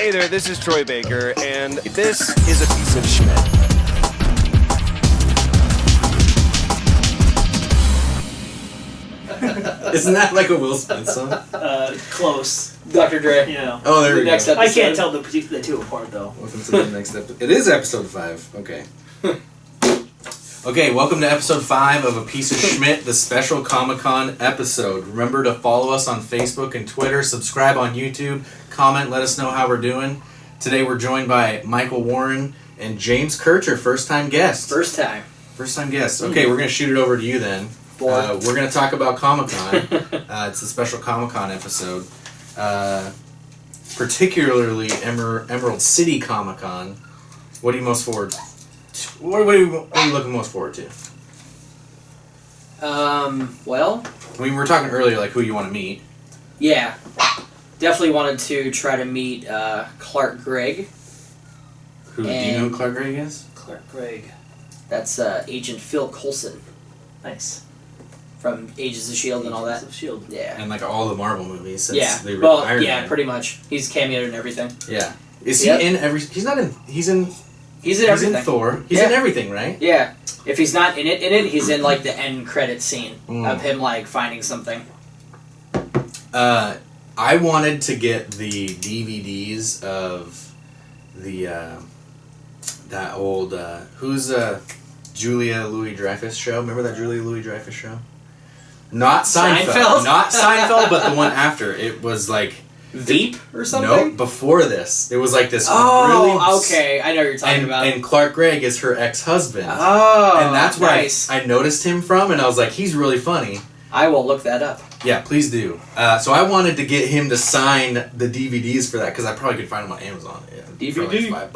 Hey there, this is Troy Baker, and this is a piece of Schmidt. Isn't that like a Will Smith song? Close. Dr. Dre. Yeah. Oh, there we go. Next episode. I can't tell the two apart though. Welcome to the next episode. It is episode 5. Okay. Okay, welcome to episode 5 of A Piece of Schmidt, the special Comic-Con episode. Remember to follow us on Facebook and Twitter, subscribe on YouTube, comment, let us know how we're doing. Today we're joined by Michael Warren and James Kircher, first-time guest. First time. First-time guest. Okay, we're going to shoot it over to you then. We're going to talk about Comic-Con. It's a special Comic-Con episode. Particularly Emerald City Comic-Con. What are you most forward to? What are you looking most forward to? Well... I mean, we were talking earlier, like, who you want to meet. Yeah. Definitely wanted to try to meet Clark Gregg. Do you know who Clark Gregg is? Clark Gregg. That's Agent Phil Coulson. Nice. From Agents of S.H.I.E.L.D. and all that. Agents of S.H.I.E.L.D. Yeah. And, like, all the Marvel movies since Yeah. they were Well, Iron yeah, Man. pretty much. He's cameoed in everything. Yeah. Is he in every... He's not in... He's in everything. in Thor. He's in everything, right? Yeah. If he's not in it, he's in, like, the end credit scene of him, like, finding something. I wanted to get the DVDs of the, that old, who's, Julia Louis-Dreyfus show? Remember that Julia Louis-Dreyfus show? Not Seinfeld. Not Seinfeld, but the one after. It was, like... Veep or something? Nope, before this. It was like this okay. I know what you're talking about. And Clark Gregg is her ex-husband. Oh, and that's where nice. I noticed him from, and I was like, he's really funny. I will look that up. Yeah, please do. So I wanted to get him to sign the DVDs for that, because I probably could find them on Amazon. DVD? For like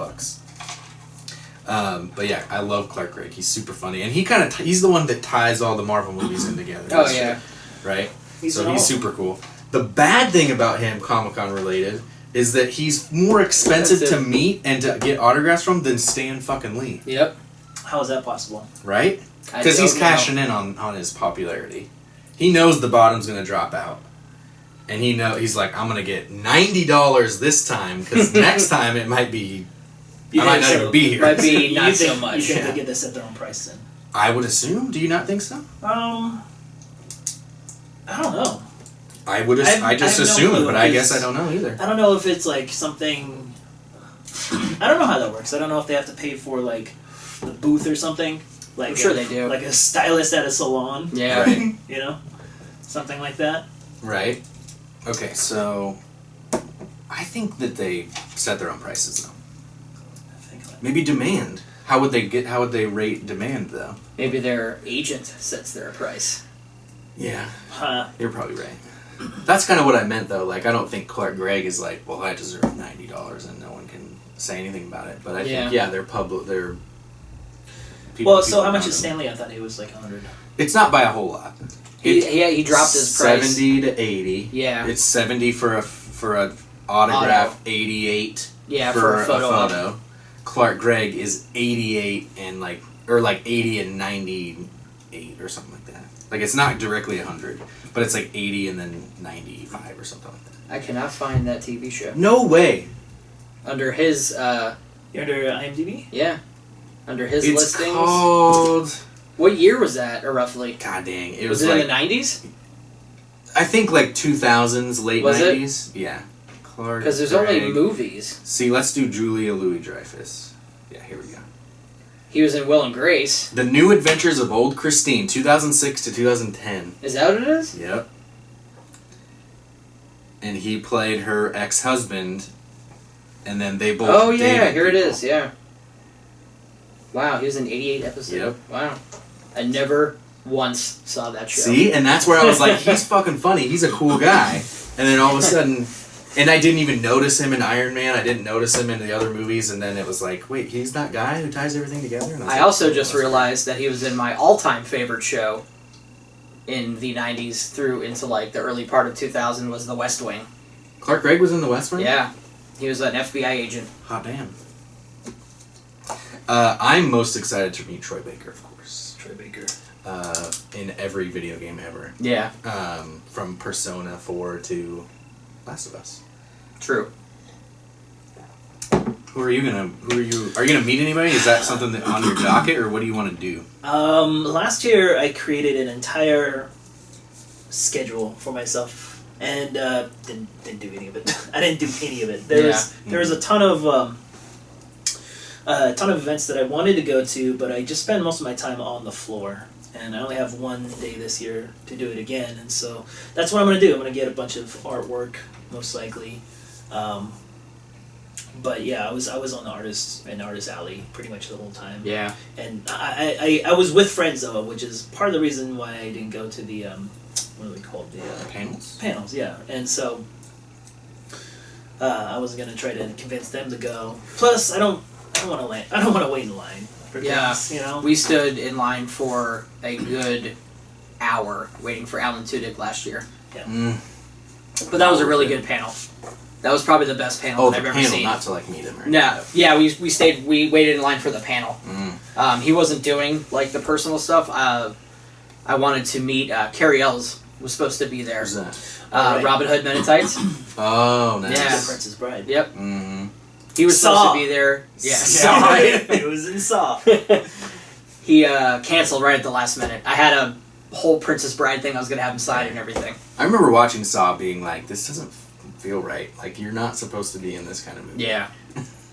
$5. But yeah, I love Clark Gregg. He's super funny. And he's the one that ties all the Marvel movies in together. Oh, yeah. Right? He's super cool. The bad thing about him, Comic-Con related, is that he's more expensive to meet and to get autographs from than Stan fucking Lee. Yep. How is that possible? Right? Because he's cashing in on his popularity. He knows the bottom's going to drop out. And he's like, I'm going to get $90 this time, because next time it might be... I might not even be here. Might be not so You much. think they get this at their own price then? I would assume. Do you not think so? I don't know. I just assumed, but I guess I don't know either. I don't know if it's like something... I don't know how that works. I don't know if they have to pay for like the booth or something. Like I'm sure they do. Like a stylist at a salon. Yeah. Right. You know? Something like that. Right. Okay, so I think that they set their own prices though. Maybe demand. How would they rate demand though? Maybe their agent sets their price. Yeah. Huh. You're probably right. That's kind of what I meant though. Like I don't think Clark Gregg is like, well, I deserve $90 and no one can say anything about it. But I think they're public. They're Well, so how much is Stanley? I thought he was like 100. It's not by a whole lot. He dropped his price. 70 to 80. Yeah. It's 70 for a autograph, 88 for a photo. Clark Gregg is 88 and like 80 and 98 or something like that. Like it's not directly 100, but it's like 80 and then 95 or something like that. I cannot find that TV show. No way. Under his You're under IMDb? Yeah. Under his It's listings. called... What year was that, roughly? God dang. It Was was it like, in the 90s? I think like 2000s, late Was 90s. Yeah. Clark Because there's Gregg. only movies. See, let's do Julia Louis-Dreyfus. Yeah, here we go. He was in Will and Grace. The New Adventures of Old Christine, 2006 to 2010. Is that what it is? Yep. And he played her ex-husband, and then they both Oh, yeah, dated here it people. is, yeah. Wow, he was in 88 episodes. Yep. Wow. I never once saw that show. See? And that's where I was like, he's fucking funny. He's a cool guy. And then all of a sudden... And I didn't even notice him in Iron Man. I didn't notice him in the other movies. And then it was like, wait, he's that guy who ties everything together? And I also just realized that he was in my all-time favorite show in the 90s through into like the early part of 2000 was The West Wing. Clark Gregg was in The West Wing? Yeah. He was an FBI agent. Hot damn. I'm most excited to meet Troy Baker, of course. Troy Baker. In every video game ever. Yeah. From Persona 4 to Last of Us. True. Are you gonna meet anybody? Is that something that on your docket, or what do you want to do? Last year I created an entire schedule for myself, and didn't do any of it. I didn't do any of it. There was a ton of events that I wanted to go to, but I just spend most of my time on the floor. And I only have one day this year to do it again, and so that's what I'm going to do. I'm going to get a bunch of artwork, most likely. But yeah, I was on the artist alley pretty much the whole time. Yeah. And I was with friends though, which is part of the reason why I didn't go to the what are they called, the Panels. Panels, yeah. And so I was going to try to convince them to go. Plus, I don't want to wait in line. Yeah, things, you know? we stood in line for a good hour waiting for Alan Tudyk last year. Yeah. But that was a really good panel. That was probably the best panel I've ever panel, seen. not to like meet him. Right? No, yeah, we waited in line for the panel. He wasn't doing like the personal stuff. I wanted to meet Carrie Ells was supposed to be there. Who's that? Right. Robin Hood Men in Tights. Oh, nice. Yeah. The Princess Bride. Yep. Mm-hmm. He was Saw. supposed to be there. Yeah. Saw. It was in Saw. He canceled right at the last minute. I had a whole Princess Bride thing I was going to have him sign and everything. I remember watching Saw being like, this doesn't feel right. Like, you're not supposed to be in this kind of movie. Yeah.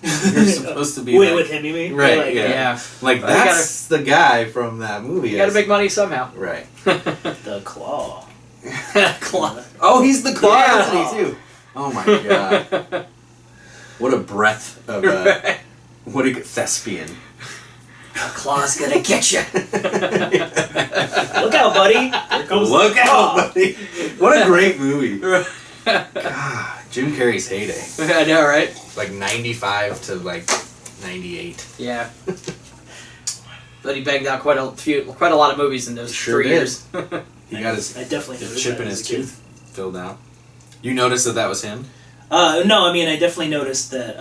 You're supposed to be Wait, like, with him, you mean? Right, Like, yeah. Like, that's the guy from that movie. You got to make money somehow. Right. The Claw. Claw. Oh, he's the Claw, Yeah. isn't he, too? Oh, my God. What a breath of what a thespian. Claw's gonna get you. Look out, buddy. Here comes Look the out, Claw. buddy. What a great movie. God, Jim Carrey's heyday. I know, right? Like 95 to like 98. Yeah. But he banged out quite a lot of movies in those Sure 3 did. years. He got his I definitely noticed chip that in as his a kid. tooth filled out. You noticed that was him? No, I mean, I definitely noticed that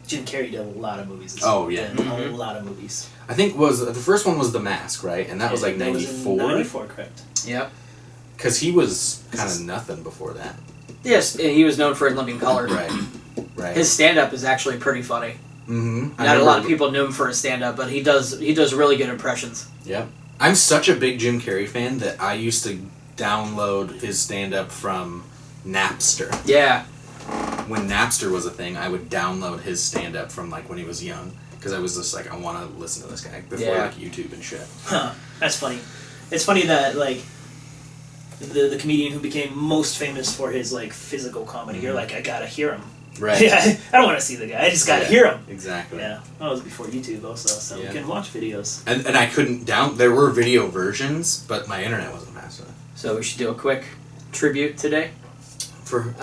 Jim Carrey did a lot of movies. Oh, yeah. Did a lot of movies. I think the first one was The Mask, right? And that was like That was in 94? 94, correct. Yep. Because he was kind of nothing before that. Yes, and he was known for In Living Color. Right. Right. His stand-up is actually pretty funny. Mm-hmm. Not a lot of people knew him for his stand-up, but he does really good impressions. Yep. I'm such a big Jim Carrey fan that I used to download his stand-up from Napster. Yeah. When Napster was a thing, I would download his stand-up from like when he was young. Because I was just like, I want to listen to this guy before Yeah. like YouTube and shit. Huh. That's funny. It's funny that, like, the comedian who became most famous for his, like, physical comedy, you're like, I gotta hear him. Right. Yeah, I don't want to see the guy. I just gotta hear him. Exactly. Yeah. That was before YouTube also, so Yeah. we can watch videos. And I couldn't there were video versions, but my internet wasn't fast enough. So we should do a quick tribute today. For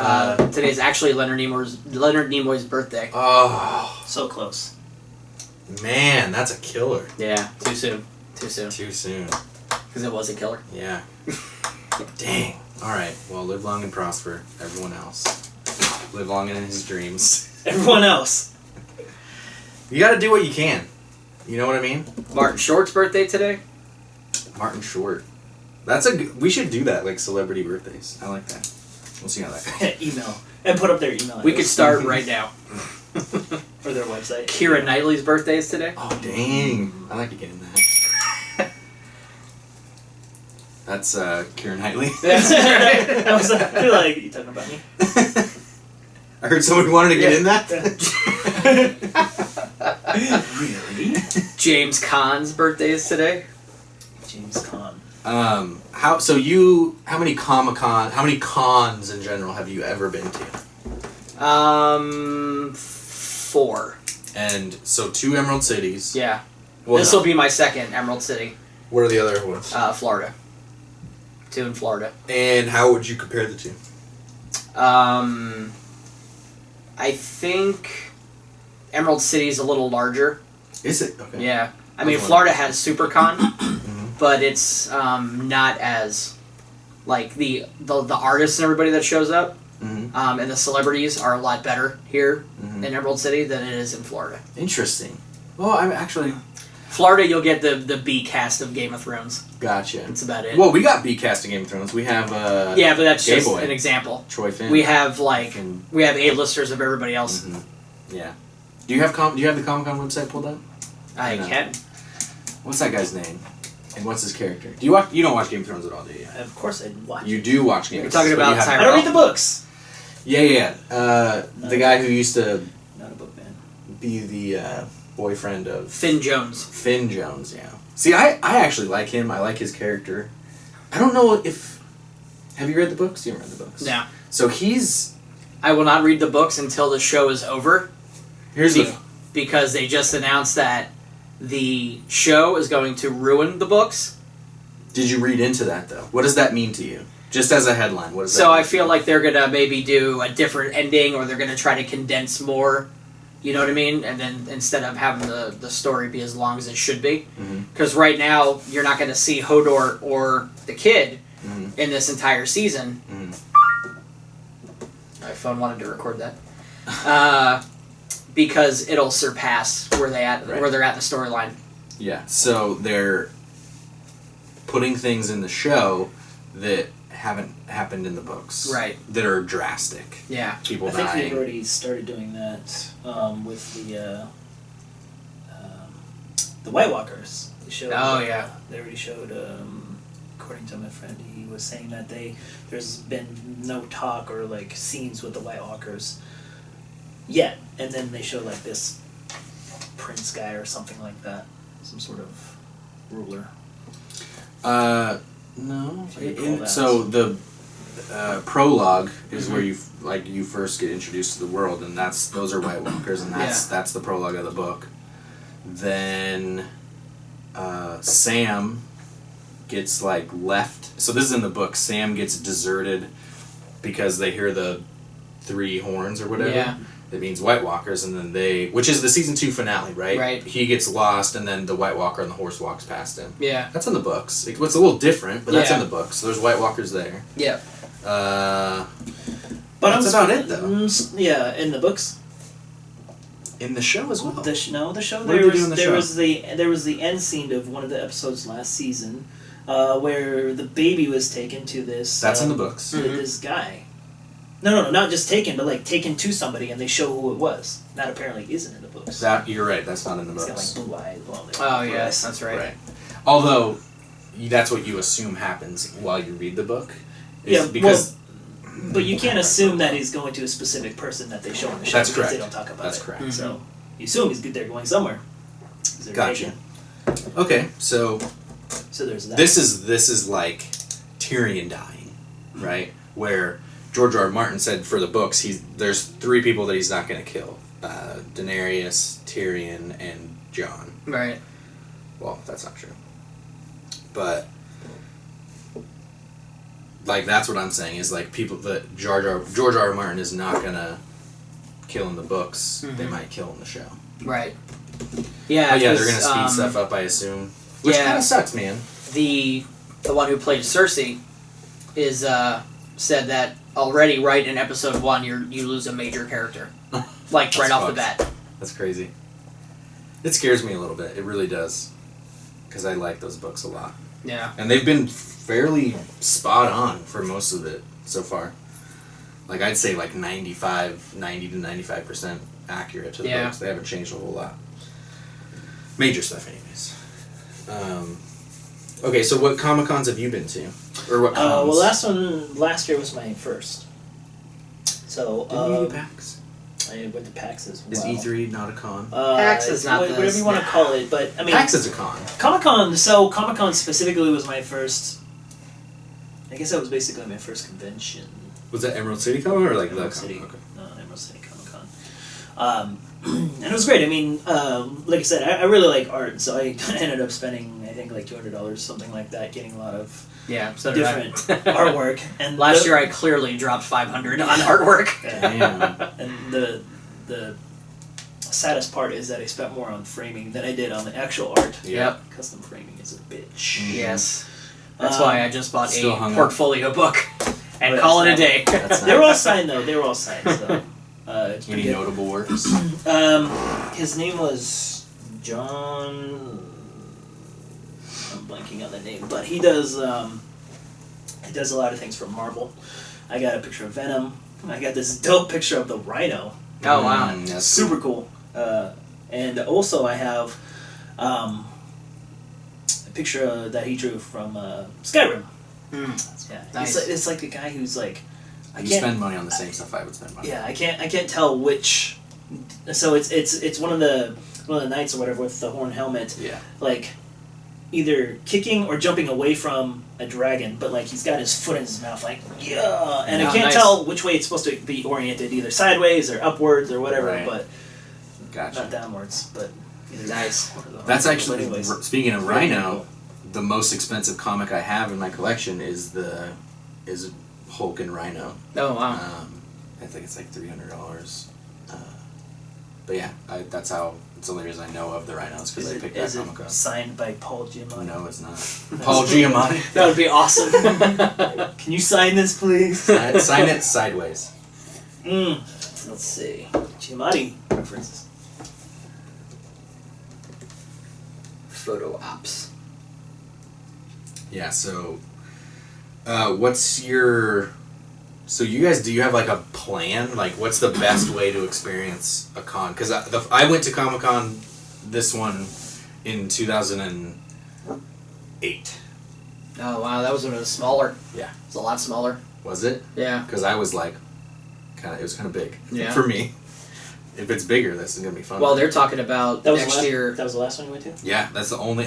Today's actually Leonard Nimoy's birthday. oh So close. man, that's a killer. Yeah, too soon. Too soon. Because it was a killer. Yeah. Dang. All right. Well, live long and prosper. Everyone else, live long and in his dreams. Everyone else. You got to do what you can. You know what I mean? Martin Short's birthday today. Martin Short. We should do that, like celebrity birthdays. I like that. We'll see how that goes. Email. And put up their email We could address. start right now. Or their website. Keira Knightley's birthday is today. Oh, dang. I like you getting that. That's Keira Knightley. I was like, you talking about me? I heard somebody wanted to get in that. Really? James Caan's birthday is today. James Caan. How many how many cons in general have you ever been to? 4. And so 2 Emerald Cities. Yeah. Well, This will be my second Emerald City. What are the other ones? Florida. 2 in Florida. And how would you compare the 2? I think Emerald City is a little larger. Is it? Okay. Yeah. I mean, Which one? Florida has SuperCon, but it's not as like the artists and everybody that shows up, Mm-hmm. and the celebrities are a lot better here Mhm. in Emerald City than it is in Florida. Interesting. Well, I'm actually Florida, you'll get the B cast of Game of Thrones. gotcha. That's about it. Well, we got B casting Game of Thrones. We have yeah, but that's Gay just Boy. an example. Troy Finn. We have like And- we have A-listers of everybody else. Mhm. Yeah. Do you have the Comic-Con website pulled up? I No. can. What's that guy's name? And what's his character? Do you watch? You don't watch Game of Thrones at all, do you? Of course I'd watch You it. do watch Game You're of Thrones. talking but you about haven't- I don't read the books. Yeah. The guy who used to Not a book man. be the boyfriend of Finn Jones. Finn Jones, yeah. See, I actually like him. I like his character. I don't know if... Have you read the books? You haven't read the books. No. So he's... I will not read the books until the show is over. Here's the... Because they just announced that the show is going to ruin the books. Did you read into that, though? What does that mean to you? Just as a headline, what does that So mean? I feel like they're going to maybe do a different ending, or they're going to try to condense more. You know what I mean? And then instead of having the story be as long as it should be. Because right now, you're not going to see Hodor or the kid in this entire season. My phone wanted to record that. Because it'll surpass where they're at in the storyline. Yeah, so they're putting things in the show that haven't happened in the books. Right. That are drastic. Yeah. People I think dying. they've already started doing that with the White Walkers. They showed, Oh, yeah. They already showed. According to my friend, he was saying that there's been no talk or like scenes with the White Walkers yet, and then they show like this prince guy or something like that, some sort of ruler. No. That. So the prologue is where you first get introduced to the world, and those are White Walkers, and that's the prologue of the book. Then Sam gets left. So this is in the book. Sam gets deserted because they hear the 3 horns or whatever. Yeah. That means White Walkers, and then which is the season 2 finale, right? Right. He gets lost, and then the White Walker and the horse walks past him. Yeah. That's in the books. It's a little different, but that's Yeah. in the books. So there's White Walkers there. Yeah. But That's about it, though. Yeah, in the books. In the show as well. The show. What did they do in the show? There was the end scene of one of the episodes last season, where the baby was taken to this. That's in the books. This guy. No, not just taken, but taken to somebody, and they show who it was. That apparently isn't in the books. You're right. That's not in the He's books. got blue eyes. Oh, yes, that's right. Right. Although, that's what you assume happens while you read the book. Yeah, because but you can't assume that he's going to a specific person that they show in the show That's because correct. they don't talk about That's it. correct. So you assume they're going somewhere. 'Cause they're Gotcha. taken. Okay, so So there's that. this is like Tyrion dying, right? Where George R. R. Martin said for the books, there's 3 people that he's not going to kill: Daenerys, Tyrion, and Jon. Right. Well, that's not true, but that's what I'm saying is people that George R. R. Martin is not going to kill in the books. They might kill in the show. Right. Yeah. But yeah, they're 'cause, going to speed stuff up, I assume. Which kind of sucks, man. The one who played Cersei is said that already right in episode 1 you lose a major character. Right off the bat. That's crazy. It scares me a little bit. It really does. Because I like those books a lot. Yeah. And they've been fairly spot on for most of it so far. I'd say 90 to 95% accurate to the books. They haven't changed a whole lot. Major stuff anyways. Okay, so what Comic-Cons have you been to? Or what cons? Well, last year was my first. So, Didn't you do PAX? I went to PAX as well. Is E3 not a con? PAX is not whatever you want to call it, but I mean PAX is a con. Comic-Con specifically was my first. I guess that was basically my first convention. Was that Emerald City Comic or Emerald City? Okay. No, Emerald City Comic-Con. And it was great. I mean, like I said, I really like art, so I ended up spending I think $200, something like that, getting a lot of So did I. different artwork. And Last year I clearly dropped $500 on artwork. Damn. And the saddest part is that I spent more on framing than I did on the actual art. Yep. Custom framing is a bitch. Yes. That's why I just bought Still a hung up. portfolio book and Oh, call it a that's day. That's They were all signed though. They were all signed. So it's pretty Any good. notable works? His name was John. I'm blanking on the name, but he does a lot of things for Marvel. I got a picture of Venom. I got this dope picture of the Rhino. Oh wow. That's Super cool. And also I have a picture that he drew from Skyrim. Yeah, Nice. it's like a guy who's like, You spend money on the same stuff I would spend money. Yeah, I can't tell which. So it's one of the knights or whatever with the horn helmet. Yeah. Like, either kicking or jumping away from a dragon, but like he's got his foot in his mouth, like yeah, and I can't nice. tell which way it's supposed to be oriented, either sideways or upwards or whatever, Right. but Gotcha. not downwards. But either Nice. one of those. That's But actually, anyways. speaking of Very Rhino, cool. the most expensive comic I have in my collection is Hulk and Rhino. Oh wow. I think it's like $300. But yeah, that's the only reason I know of the Rhinos, because I picked that Is comic it up. signed by Paul Giamatti? No, it's not. Paul Giamatti. That would be awesome. Can you sign this, please? Sign it sideways. Let's see. Giamatti references. Photo ops. Yeah, so what's your... So you guys, do you have like a plan? Like, what's the best way to experience a con? Because I went to Comic-Con, this one, in 2008. Oh wow, that was when it was smaller. Yeah. It was a lot smaller. Was it? Yeah. Because I was like, it was kind of big Yeah. for me. If it's bigger, this is gonna be fun. Well, they're talking about That was next the last, year. That was the last one you went to? Yeah, that's the only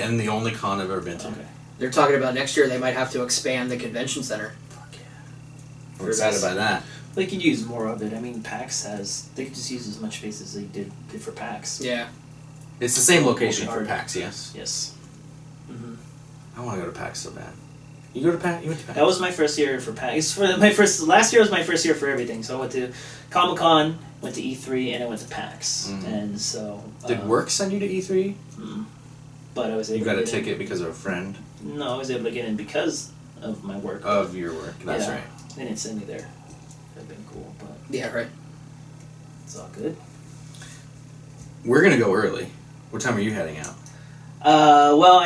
con I've ever been to. Okay. They're talking about next year. They might have to expand the convention center. I'm excited by that. They could use more of it. I mean, PAX they could just use as much space as they did for PAX. Yeah. It's the same location Hard. for PAX, yes. Yes. Mm-hmm. I want to go to PAX so bad. You go to PAX? You went to PAX? That was my first year for PAX. Last year was my first year for everything. So I went to Comic-Con, went to E3, and I went to PAX. Mhm. And so... Did work send you to E3? But I was able You got to a get in. ticket because of a friend No, I was able to get in because of my work. of your work. That's Yeah. right. They didn't send me there. That'd been cool, but Yeah. Right. it's all good. We're gonna go early. What time are you heading out? Well,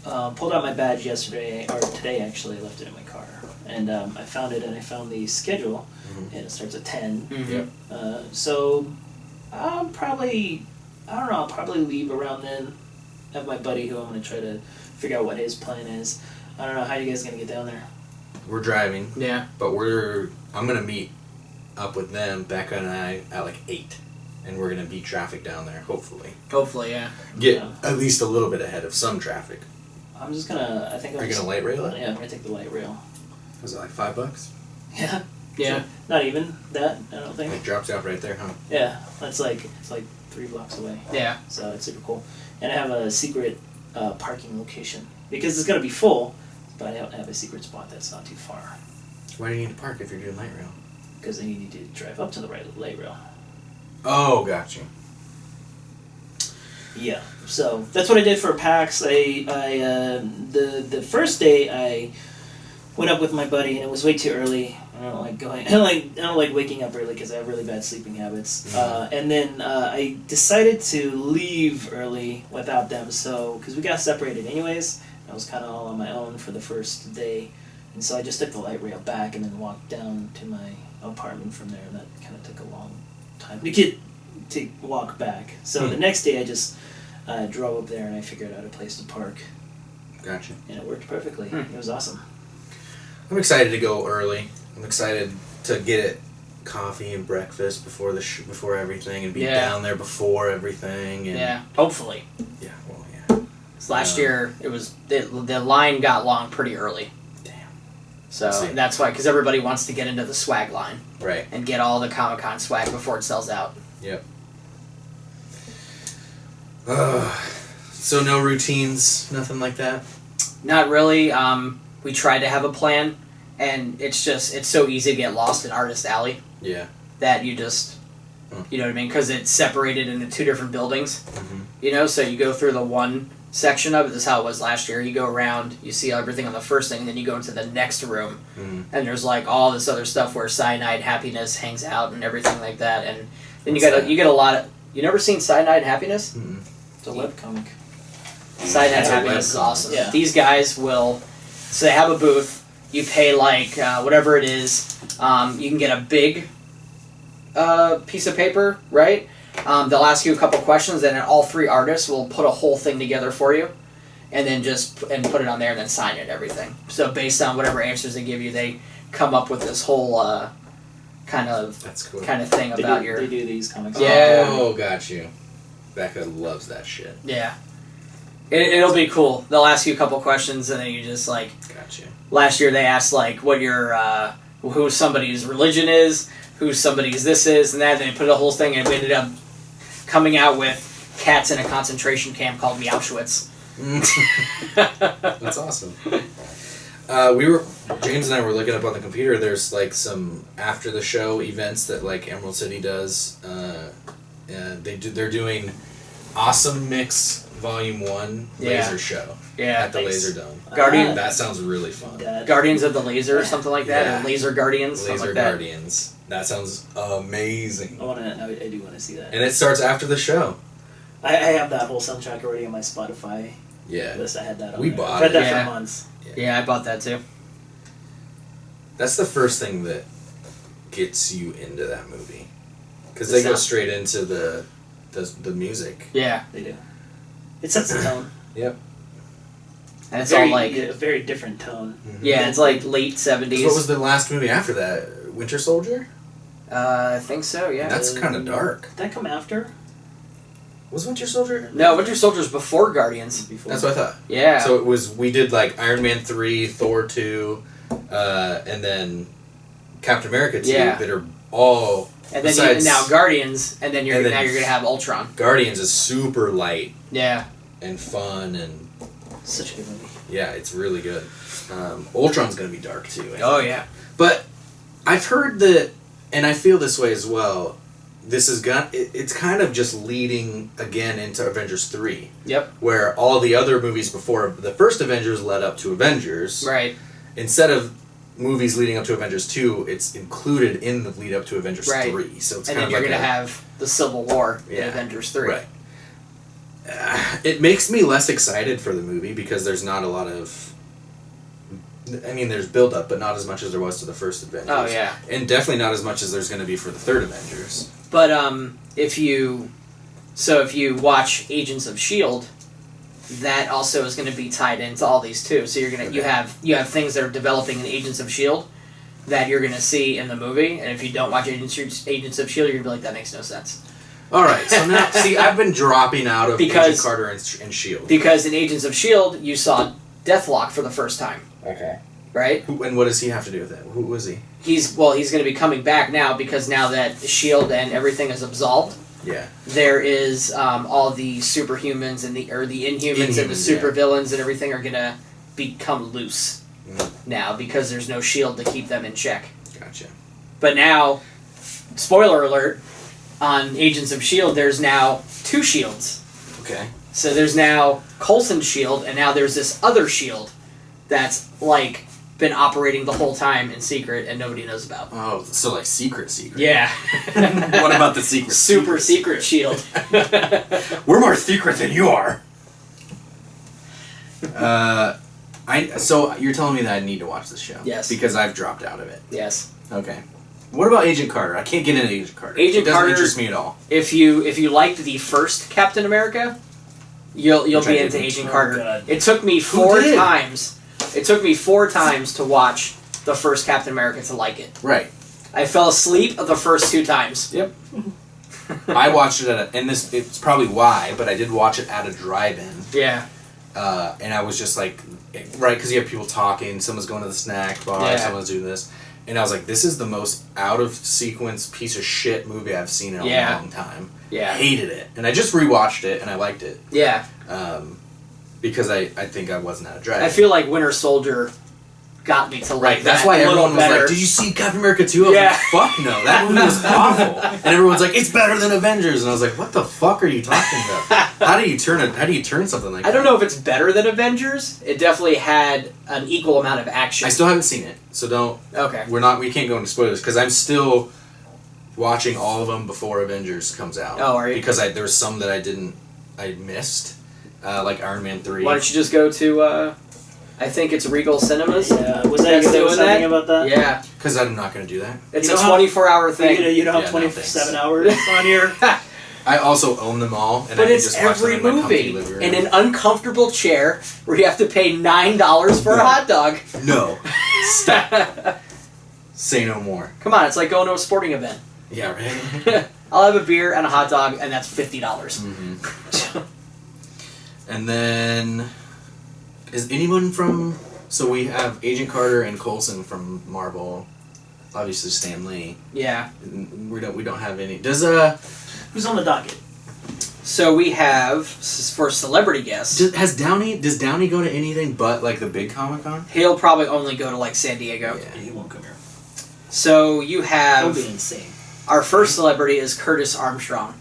I pulled out my badge yesterday, or today actually. I left it in my car, and I found it, and I found the schedule, Mhm. and it starts at 10. Mm-hmm. Yep. So I'll probably leave around then. Have my buddy who I'm gonna try to figure out what his plan is. I don't know how you guys gonna get down there. We're driving, Yeah. but I'm gonna meet up with them, Becca and I, at like 8, and we're gonna beat traffic down there. Hopefully, Hopefully, yeah. get Yeah. at least a little bit ahead of some traffic. I'm just gonna. I think I'm Are you just, gonna light rail it? Yeah, I'm gonna take the light rail. Was it like $5? Yeah. Yeah. Not even that. I don't think. It drops out right there, huh? Yeah, it's like 3 blocks away. Yeah. So it's super cool. And I have a secret parking location because it's gonna be full, but I have a secret spot that's not too far Why do you need to park if you're doing light rail? because I need to drive up to the light rail. Oh, got you. Yeah. So that's what I did for PAX. The first day I went up with my buddy and it was way too early. I don't like going. I don't like waking up early because I have really bad sleeping habits. And then I decided to leave early without them. So because we got separated anyways, I was kind of all on my own for the first day, and so I just took the light rail back and then walked down to my apartment from there. And that kind of took a long time to walk back. So the next day I just drove up there and I figured out a place to park, Gotcha. and it worked perfectly. It was awesome. I'm excited to go early. I'm excited to get coffee and breakfast before before everything, and be Yeah. down there before everything. And Yeah. Hopefully. Yeah. Well, yeah. 'Cause last year it was the line got long pretty early. Damn. So I see. that's why, because everybody wants to get into the swag line Right. and get all the Comic-Con swag before it sells out. Yep. So no routines, nothing like that. Not really. We tried to have a plan, and it's so easy to get lost in Artist Alley Yeah. that you just, you know what I mean? Because it's separated into 2 different buildings. Mhm. You know, so you go through the one section of it. This is how it was last year. You go around, you see everything on the first thing, and then you go into the next room, and there's like all this other stuff where Cyanide Happiness hangs out and everything like that. And then you get a lot of. You never seen Cyanide Happiness? Mm-mm. It's a webcomic. Cyanide It's a Happiness is webcomic. awesome. Yeah. These guys will. So they have a booth. You pay like whatever it is. You can get a big piece of paper, right? They'll ask you a couple questions, and then all 3 artists will put a whole thing together for you, and then put it on there and then sign it, everything. So based on whatever answers they give you, they come up with this whole kind of thing about They do these comics. Yeah. Oh, got you. Becca loves that shit. Yeah. It'll be cool. They'll ask you a couple questions, and then you just like. Gotcha. Last year they asked like what your who somebody's religion is, who somebody's this is, and that. And they put a whole thing, and we ended up coming out with cats in a concentration camp called the Auschwitz. That's awesome. James and I were looking up on the computer. There's like some after the show events that like Emerald City does. They're doing Awesome Mix Volume 1 laser show at the Laser Dome. That sounds really fun. Guardians of the Laser or something like that, Yeah. or Laser Guardians, something like that. Guardians. That sounds amazing. I do want to see that. And it starts after the show. I have that whole soundtrack already on my Spotify Yeah. list. I had that on We there. bought I've had it. that Yeah. for months. Yeah, I bought that too. That's the first thing that gets you into that movie. Because they go straight into the music. Yeah. They do. It sets the tone. Yep. And it's Very, all like a very different tone. Mm-hmm. yeah, it's like late 70s. What was the last movie after that? Winter Soldier? I think so. Yeah. That's kind of dark. Did that come after? Was Winter Soldier? No, Winter Soldier's before Guardians. Before? That's what I thought. Yeah. So we did like Iron Man 3, Thor 2, and then Captain America 2 that are all and then besides now Guardians, and then you're and then- gonna have Ultron. Guardians is super light Yeah. and fun and Such a good movie. yeah, it's really good. Ultron's gonna be dark too. I think. Oh yeah. But I've heard that, and I feel this way as well. This is it's kind of just leading again into Avengers 3. Yep. Where all the other movies before the first Avengers led up to Avengers. Right. Instead of movies leading up to Avengers 2, it's included in the lead up to Avengers Right. 3. So it's And kind then of you're like gonna have the Civil War in Yeah. Avengers 3. Right. It makes me less excited for the movie because there's not a lot of. I mean, there's build up, but not as much as there was to the first Avengers. Oh yeah. And definitely not as much as there's going to be for the third Avengers. But if you watch Agents of Shield, that also is going to be tied into all these too. So you're gonna you have things that are developing in Agents of Shield that you're going to see in the movie, and if you don't watch Agents of Shield, you're going to be like, that makes no sense. All right, so now see, I've been dropping out of Because- Agent Carter and Shield. Because in Agents of Shield, you saw Deathlock for the first time, Okay. right? And what does he have to do with that? Who was he? He's going to be coming back now because now that Shield and everything is absolved, Yeah. there is all the superhumans and the Inhumans and the Inhumans, supervillains and everything are gonna become loose Mm. now because there's no shield to keep them in check. Gotcha. But now, spoiler alert, on Agents of Shield, there's now 2 shields. Okay. So there's now Coulson's shield, and now there's this other shield that's like been operating the whole time in secret and nobody knows about. Oh, so like secret. Yeah. What about the secret? Super secret shield. We're more secret than you are. So you're telling me that I need to watch this show? Yes. Because I've dropped out of it. Yes. Okay. What about Agent Carter? I can't get into Agent Carter. Agent it doesn't Carter- interest me at all. If you liked the first Captain America, you'll Which I be into didn't. Agent Oh, Carter. God. It took me Who four did? times. It took me 4 times to watch the first Captain America to like it. Right. I fell asleep the first 2 times. Yep. I watched it it's probably why, but I did watch it at a drive-in. Yeah. And I was just like, right, because you have people talking, someone's going to the snack bar, Yeah. someone's doing this. And I was like, this is the most out-of-sequence piece of shit movie I've seen in a Yeah. long time. Yeah. I hated it. And I just rewatched it, and I liked it. Yeah. Because I think I wasn't at a drive-in. I feel like Winter Soldier got me to like Right, that's that why a little everyone was better. like, did you see Captain America 2? I was Yeah. like, fuck no, that movie was awful. And everyone's like, it's better than Avengers. And I was like, what the fuck are you talking about? How do you turn something like that? I don't know if it's better than Avengers. It definitely had an equal amount of action. I still haven't seen it, so don't. Okay. We can't go into spoilers because I'm still watching all of them before Avengers comes out. Oh, are you? Because there was some that I missed, like Iron Man 3. Why don't you just go to I think it's Regal Cinemas. Yeah, was that That's you that was doing talking that? about that? Yeah. Because I'm not going to do that. It's You a don't have- 24-hour thing. You don't have Yeah, no, 27 thanks. hours on your. I also own them all, and I But can it's just watch them every in my comfy movie living room. in an uncomfortable chair where you have to pay $9 for a No. hot dog. No. Stop. Say no more. Come on, it's like going to a sporting event. Yeah, right? I'll have a beer and a hot dog, and that's $50. Mm-hmm. And then... Is anyone from... So we have Agent Carter and Coulson from Marvel. Obviously Stan Lee. Yeah. We don't have any... Does Who's on the docket? So we have, for celebrity guests, does Downey go to anything but like the big Comic-Con? he'll probably only go to like San Diego. Yeah. He won't come here. So you That would have, be insane. our first celebrity is Curtis Armstrong.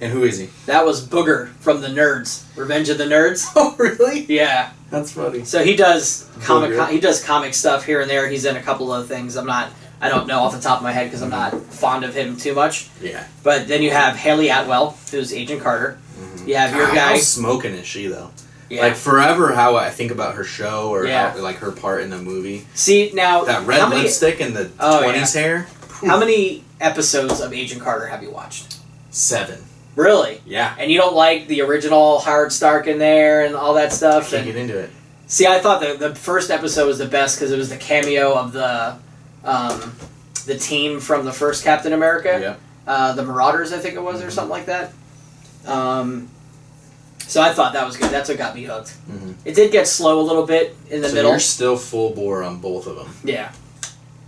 And who is he? That was Booger from the Nerds. Revenge of the Nerds. Oh, really? Yeah. That's funny. So he does Booger. he does comic stuff here and there. He's in a couple of things. I don't know off the top of my head because I'm not fond of him too much. Yeah. But then you have Haley Atwell, who's Agent Carter. Mm-hmm. You have your guy. How smoking is she though? Yeah. Like forever, how I think about her show or Yeah. how, like her part in the movie. See now That red how many, lipstick and the Oh, 20s hair. How many episodes of Agent Carter have you watched? 7. Really? Yeah. And you don't like the original Howard Stark in there and all that stuff? Can't And, get into it. see, I thought the first episode was the best because it was the cameo of the team from the first Captain America. Yeah. The Marauders, I think it was, or something like that. So I thought that was good. That's what got me hooked. Mm-hmm. It did get slow a little bit in the So middle. you're still full bore on both of them. Yeah.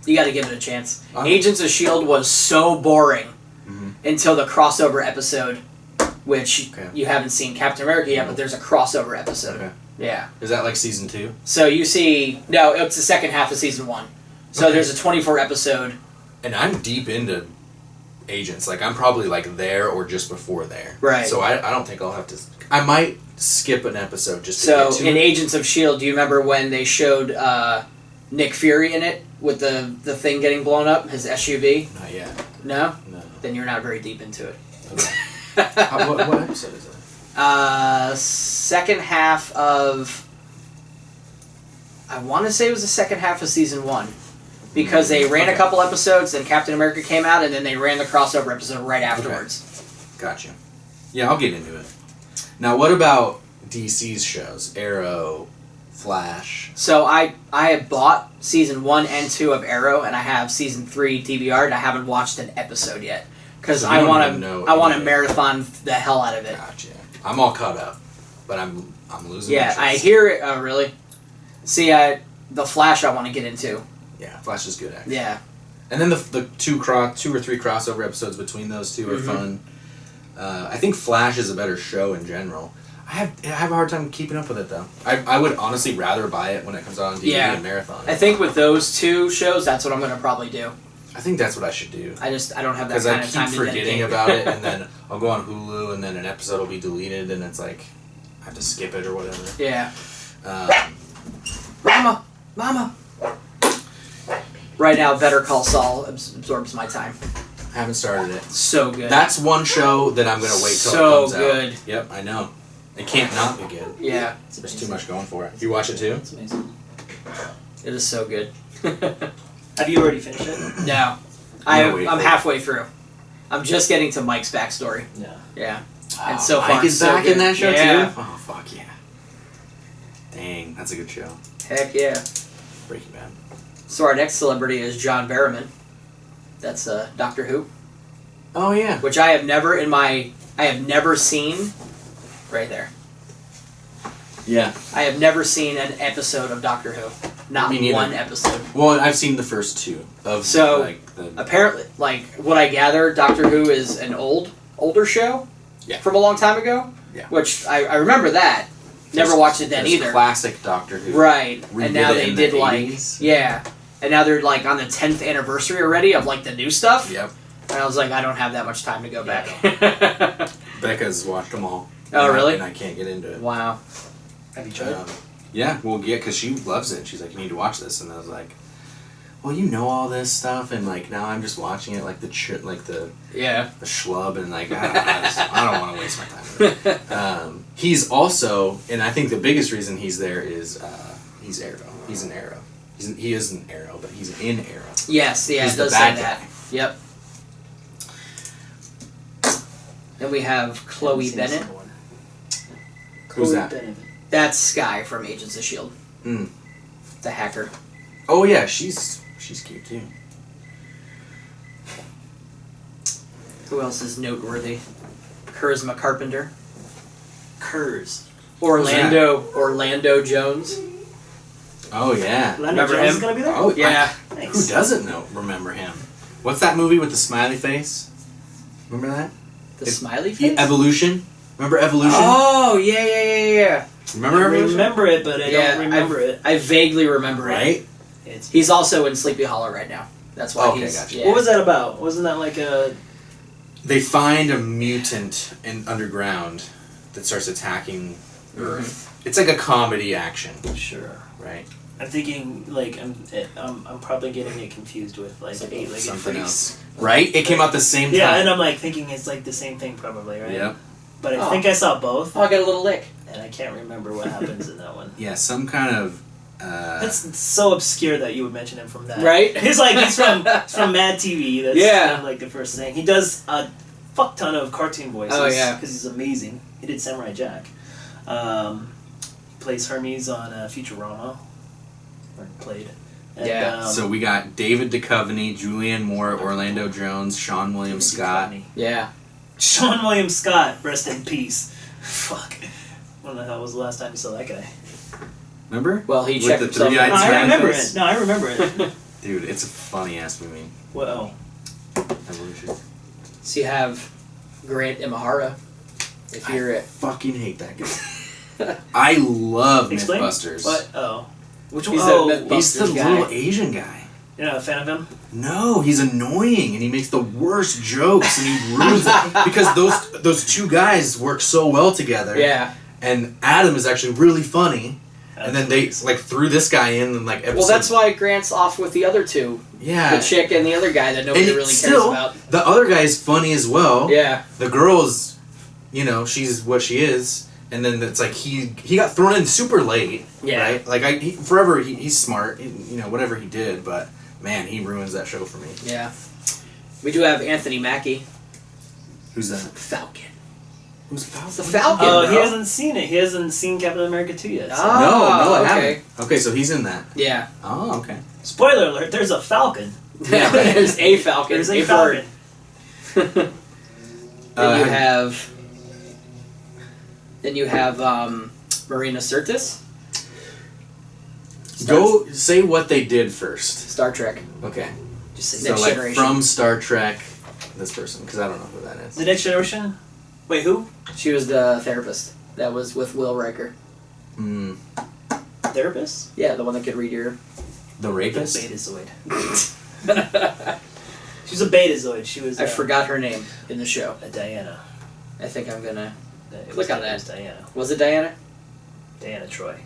You got to give it a chance. Uh-huh. Agents of S.H.I.E.L.D. was so boring Mhm. until the crossover episode, which Okay. you haven't seen Captain America yet, but there's a crossover episode. Okay. Yeah. Is that like season 2? So you see, no, it's the second half of season 1. So Okay. there's a 24 episode. And I'm deep into Agents. Like I'm probably like there or just before there. Right. So I don't think I'll have to. I might skip an episode just to So get to in it. Agents of S.H.I.E.L.D., do you remember when they showed Nick Fury in it with the thing getting blown up, his SUV? Not yet. No? No. Then you're not very deep into it. Okay. What episode is that? Second half of... I want to say it was the second half of season 1. Because they ran a Okay. couple episodes, then Captain America came out, and then they ran the crossover episode right afterwards. Gotcha. Yeah, I'll get into it. Now, what about DC's shows? Arrow, Flash. So I have bought season 1 and 2 of Arrow, and I have season 3 DVR'd, and I haven't watched an episode yet. Because So you I don't want even know to anything. marathon the hell out of it. Gotcha. I'm all caught up, but I'm losing Yeah, interest. I hear it. Oh, really? See, the Flash I want to get into. Yeah, Flash is good, actually. Yeah. And then the two or three crossover episodes between those two are Mhm. fun. I think Flash is a better show in general. I have a hard time keeping up with it though. I would honestly rather buy it when it comes out on DVD Yeah. and marathon. I think with those two shows, that's what I'm going to probably do. I think that's what I should do. I don't have that Because kind I of time keep to forgetting dedicate. about it, and then I'll go on Hulu, and then an episode will be deleted, and it's like I have to skip it or whatever. Yeah. Um, Mama! Right now, Better Call Saul absorbs my time. I haven't started it. So good. That's one show that I'm gonna wait till So it comes good. out. Yep, I know. It can't not be good. Yeah. There's too much going for it. You watch it too? It's amazing. It is so good. Have you already finished it? No. I'm gonna wait I'm for it. halfway through. I'm just getting to Mike's backstory. No. Yeah. And so Mike far, is so back good. in that show Yeah. too? Oh, fuck yeah. Dang, that's a good show. Heck yeah. Breaking Bad. So our next celebrity is John Barrowman. That's Doctor Who, Oh, yeah. which I have never seen. Right there. Yeah. I have never seen an episode of Doctor Who. Not Me neither. one episode. Well, I've seen the first two of So, like the Apparently, like what I gather, Doctor Who is an older show. Yeah. From a long time ago. Yeah. Which I remember that. Never watched it then there's either. Classic Doctor Who. Right. redid And now it they in did the like 80s. yeah. And now they're like on the 10th anniversary already of like the new stuff. Yep. And I was like, I don't have that much time to go Yeah, back. Becca's watched them all. Oh, really? And I can't get into it. Wow. Have you tried? Yeah, well, yeah, because she loves it. She's like, you need to watch this, and I was like, well, you know all this stuff, and like now I'm just watching it like the Yeah. the schlub, and like I don't want to waste my time with it. He's also, and I think the biggest reason he's there is he's Arrow. He's an Arrow. He is an Arrow, but he's in Arrow. Yes, yeah, He's it the does say bad that. guy. Yep. Then we have Chloe Haven't seen the Bennett. second one. Who's Chloe that? Bennett. That's Skye from Agents of S.H.I.E.L.D. Mm. The hacker. Oh yeah, she's cute too. Who else is noteworthy? Charisma Carpenter. Kurz. Orlando Jones. Oh yeah. Orlando Remember Jones him? is gonna be there? Oh Yeah. Nice. Who doesn't remember him? What's that movie with the smiley face? Remember that? The It's- smiley face? Evolution. Remember Evolution? Oh, yeah. Remember I Evolution? remember it, but I Yeah, don't remember it. I vaguely remember it. Right? It's, He's also in Sleepy Hollow right now. That's why Okay, he's... gotcha. Yeah. What was that about? Wasn't that like a... They find a mutant in underground that starts attacking Earth. It's like a comedy action, Sure. right? I'm thinking, like, I'm probably getting it confused with, like, Eight-Legged Something Freaks. else. Right? It came out the same time. Yeah, and I'm, like, thinking it's, like, the same thing probably, right? Yep. But I Oh. think I saw both, Oh, I got a little lick. and I can't remember what happens in that one. Yeah, some kind of... That's so obscure that you would mention him from that. Right? He's from Mad TV. That's Yeah. kind of like the first thing. He does a fuck ton of cartoon voices. Oh, yeah. Because he's amazing. He did Samurai Jack. Plays Hermes on Futurama. Or played. And, Yeah. so we got David Duchovny, Julianne Moore, Orlando Jones, Sean William Scott. Yeah. Sean William Scott, rest in peace. Fuck. When the hell was the last time you saw that guy? Remember? Well, he With checked the himself. three-eyed No, I smiley remember face? it. No, I remember it. Dude, it's a funny ass movie. Well, Evolution. So you have Grant Imahara. If you're it. Fucking hate that guy. I love explain. Mythbusters. What? Oh. Which one? He's Oh, the Mythbusters He's the guy. little Asian guy. you're not a fan of him? No, he's annoying and he makes the worst jokes and he ruins it because those two guys work so well together. Yeah. And Adam is actually really funny. And then they like threw this guy in like episode. Well, that's why Grant's off with the other two. Yeah. The chick and the other guy that nobody And really cares still, about. the other guy is funny as well. Yeah. The girl is, she's what she is. And then it's like he got thrown in super late. Yeah. Right? Like he's smart. Whatever he did, but man, he ruins that show for me. Yeah. We do have Anthony Mackie. Who's that? Falcon. Who's Falcon? The Falcon. Oh, he bro. hasn't seen it. He hasn't seen Captain America 2 yet. So. Ah. No, I okay. haven't. Okay, so he's in that. Yeah. Oh, okay. Spoiler alert, there's a Falcon. Yeah, right. There's a Falcon. There's a bird. Falcon. Then you have Marina Sirtis. Go say what they did first. Star Trek. Okay. Just say So Next like Generation. from Star Trek, this person, because I don't know who that is. The Next Generation? Wait, who? She was the therapist that was with Will Riker. Hmm. Therapist? Yeah, the one that could read your... The rapist. Betazoid. She was a Betazoid. She was. I forgot her name in the show. A Diana. I think I'm gonna... It Click was- on it that. was Diana. Was it Diana? Diana Troy.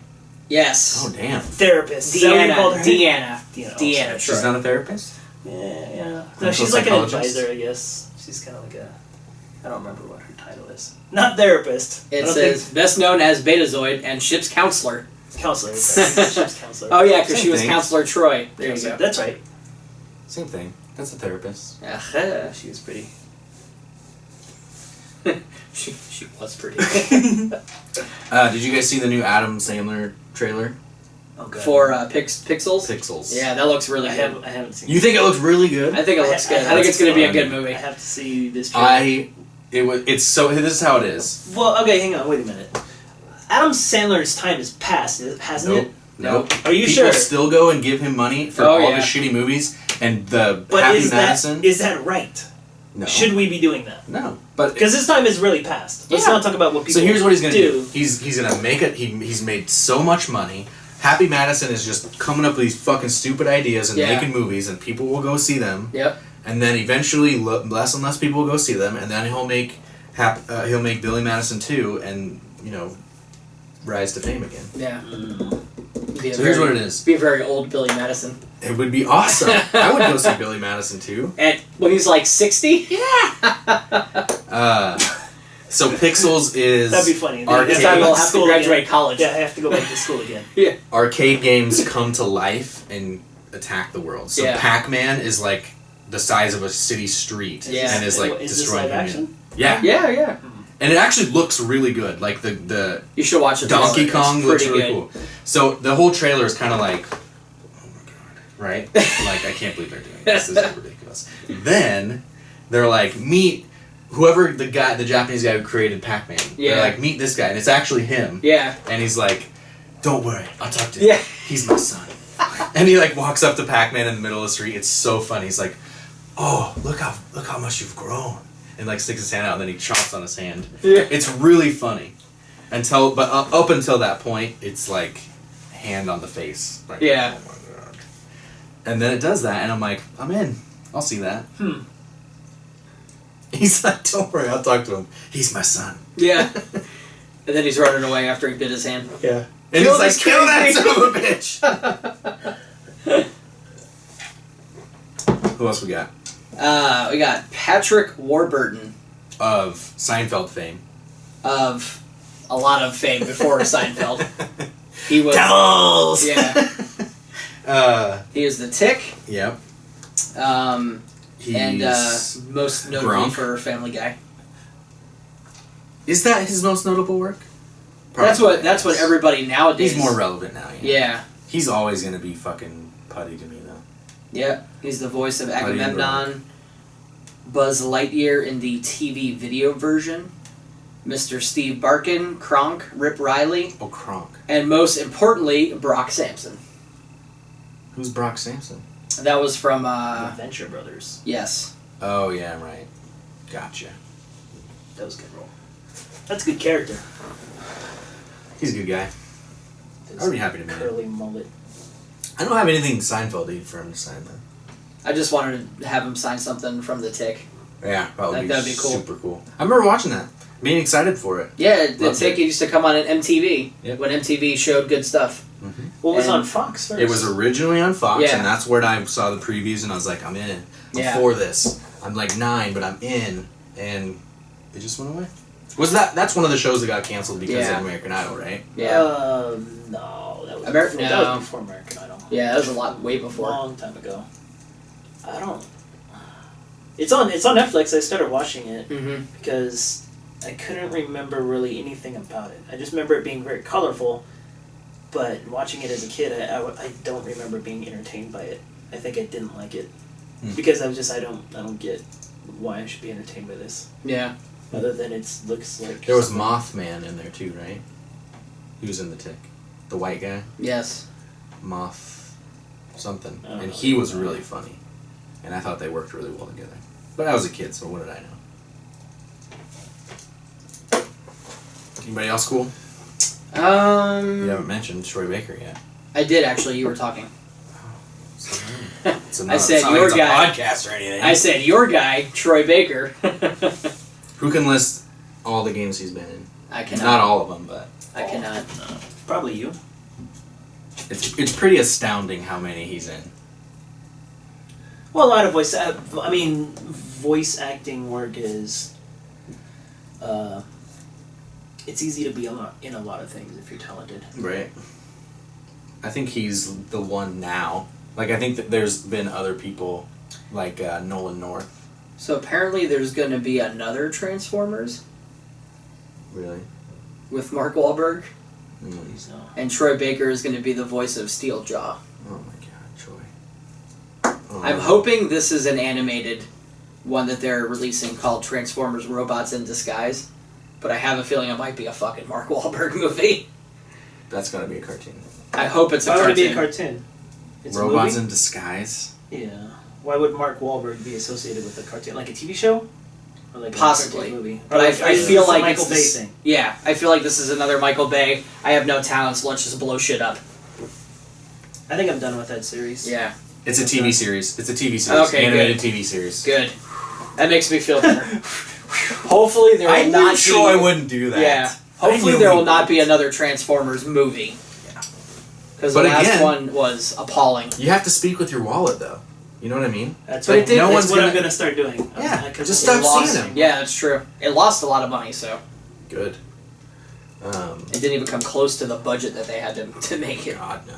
Yes. Oh damn. Therapist. Is that what you called her? Deanna. Deanna. Deanna sorry. She's not a therapist. Yeah, yeah. No, Clinical she's like an psychologist? advisor, I guess. She's kind of like a. I don't remember what her title is. Not therapist. I It don't says best known as Betazoid and ship's counselor. think counselor. She's counselor. Oh yeah, because Same she was thing. Counselor Troy. There you go. That's right. Same thing. That's a therapist. Aha. She was pretty. She was pretty. Did you guys see the new Adam Sandler trailer? Oh god. For Pixels. Pixels. Yeah, that looks really I good. haven't seen. You think it looks really good? I think it looks good. I think that's it's going to be a fun. good I movie. have to see this. Trailer. It's so. This is how it is. Well, okay, hang on. Wait a minute. Adam Sandler's time has passed, hasn't Nope. it? Nope. Are you People sure? still go and give him money for Oh, all yeah. the shitty movies and the But Happy is Madison. that right? No. Should we be doing that? No. But Because his time is really past. Let's Yeah. not talk about what people so here's what he's gonna do. do. He's gonna make it. He's made so much money. Happy Madison is just coming up with these fucking stupid ideas and Yeah. making movies, and people will go see them. Yep. And then eventually, less and less people will go see them, and then he'll make Billy Madison 2, and rise to fame again. Yeah. So here's what it is. Be a very old Billy Madison. It would be awesome. I would go see Billy Madison 2. And when he's like 60? So Pixels is That'd be funny. Arcade. This time we'll have to School graduate again. college. Yeah, I have to go back to school again. arcade games come to life, and attack the world. So Yeah. Pac-Man is like the size of a city street Yeah. and is like Is this destroying live humanity. action? Yeah. Yeah. And it actually looks really good. Like the You should watch it. Donkey It's Kong looks pretty really good. cool. So the whole trailer is kind of like, oh my god, right? Like, I can't believe they're doing this. This is ridiculous. Then they're like, meet whoever the Japanese guy who created Pac-Man. Yeah. They're like, meet this guy, and it's actually him. Yeah. And he's like, don't worry, I'll talk to him. Yeah. He's my son. And he like walks up to Pac-Man in the middle of the street. It's so funny. He's like, oh, look how much you've grown. And like sticks his hand out, and then he chomps on his hand. Yeah. It's really funny. But up until that point, it's like hand on the face. Like, Yeah. oh my god. And then it does that, and I'm like, I'm in. I'll see that. He's like, don't worry, I'll talk to him. He's my son. Yeah. And then he's running away after he bit his hand. Yeah. And Kill he's like, this kill that crazy- son of a bitch. Who else we got? We got Patrick Warburton Of Seinfeld fame. of a lot of fame before Seinfeld. He was Devils! Yeah. He was the Tick. Yep. And most notably Gronk. for Family Guy. Is that his most notable work? That's Probably. what everybody nowadays. He's more relevant now. Yeah. He's always gonna be fucking putty to me though. Yeah. He's the voice of Buddy Agamemnon, Buzz Lightyear in the TV video version, Mr. Steve Barkin, Kronk, Rip Riley, Oh, Kronk. and most importantly, Brock Sampson. Who's Brock Sampson? That was from Adventure Brothers. yes. Oh yeah, right. Gotcha. That was a good role. That's a good character. He's a good guy. I'd be happy to meet him. Curly mullet. I don't have anything Seinfeld for him to sign though. I just wanted to have him sign something from the Tick. Yeah, That'd be cool. Super cool. I remember watching that, being excited for it. Yeah, the Loved Tick it. used to come on at MTV Yep. when MTV showed good stuff. What was And on Fox first? It was originally on Fox, Yeah. and that's where I saw the previews, and I was like, I'm in. I'm Yeah. for this. I'm like 9, but I'm in, and it just went away. That's one of the shows that got canceled because Yeah. of American Idol, right? Yeah. No, that was Ameri- that no. was before American Idol. Yeah, that was a lot way before. Long time ago. I don't. It's on Netflix. I started watching it Mm-hmm. because I couldn't remember really anything about it. I just remember it being very colorful, but watching it as a kid, I don't remember being entertained by it. I think I didn't like it because I don't get why I should be entertained by this. Yeah. Other than it looks like There was something- Mothman in there too, right? He was in the Tick. The white guy. Yes. Moth something. I don't And know. he was really funny. And I thought they worked really well together. But I was a kid, so what did I know? Anybody else cool? You haven't mentioned Troy Baker yet. I did actually. You were talking. It's I said it's not your like it's guy. a podcast or anything. I said your guy, Troy Baker. Who can list all the games he's been in? I cannot. Not all of them, but I cannot. Probably you. it's pretty astounding how many he's in. Well, a lot of voice acting work is. It's easy to be in a lot of things if you're talented. Right. I think he's the one now. Like, I think that there's been other people, like Nolan North. So apparently, there's going to be another Transformers Really? with Mark Wahlberg, Please no. and Troy Baker is going to be the voice of Steeljaw. Oh my god, Troy. Oh. I'm hoping this is an animated one that they're releasing called Transformers Robots in Disguise, but I have a feeling it might be a fucking Mark Wahlberg movie. That's gotta be a cartoon. I hope it's a Why would cartoon. it be a cartoon? It's Robots a movie? in Disguise? Yeah. Why would Mark Wahlberg be associated with a cartoon? Like a TV show? Or like Possibly. a cartoon movie? But Or I like- feel it's a like Michael it's Bay this- thing. Yeah, I feel like this is another Michael Bay. I have no talents, let's just blow shit up. I think I'm done with that series. Yeah, It's a TV series. It's a TV series. Okay, Animated TV series. good. That makes me feel better. Hopefully there will I knew not Troy be... wouldn't do that. Yeah. I Hopefully knew there he will not would. be another Transformers movie. Yeah. Because the But last again- one was appalling. You have to speak with your wallet, though. You know what I mean? That's But what, it did- no no that's one's what I'm gonna- going to start doing. Yeah, I just it stop lost- seeing him. Yeah, that's true. It lost a lot of money, so Good. it didn't even come close to the budget that they had to make it. God, no.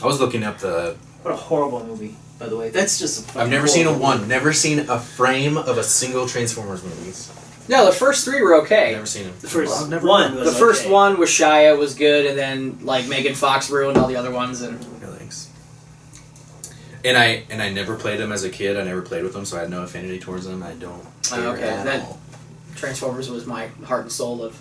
I was looking up the. What a horrible movie, by the way. That's just a fucking I've never seen a horrible one. movie. Never seen a frame of a single Transformers movies. No, the first 3 were okay. Never seen them. The first Well, I've never one read was The first okay. one with Shia was good, and then like Megan Fox ruined all the other ones. And No thanks. And I never played them as a kid. I never played with them, so I had no affinity towards them. I don't. Care okay, at that- all. Transformers was my heart and soul of.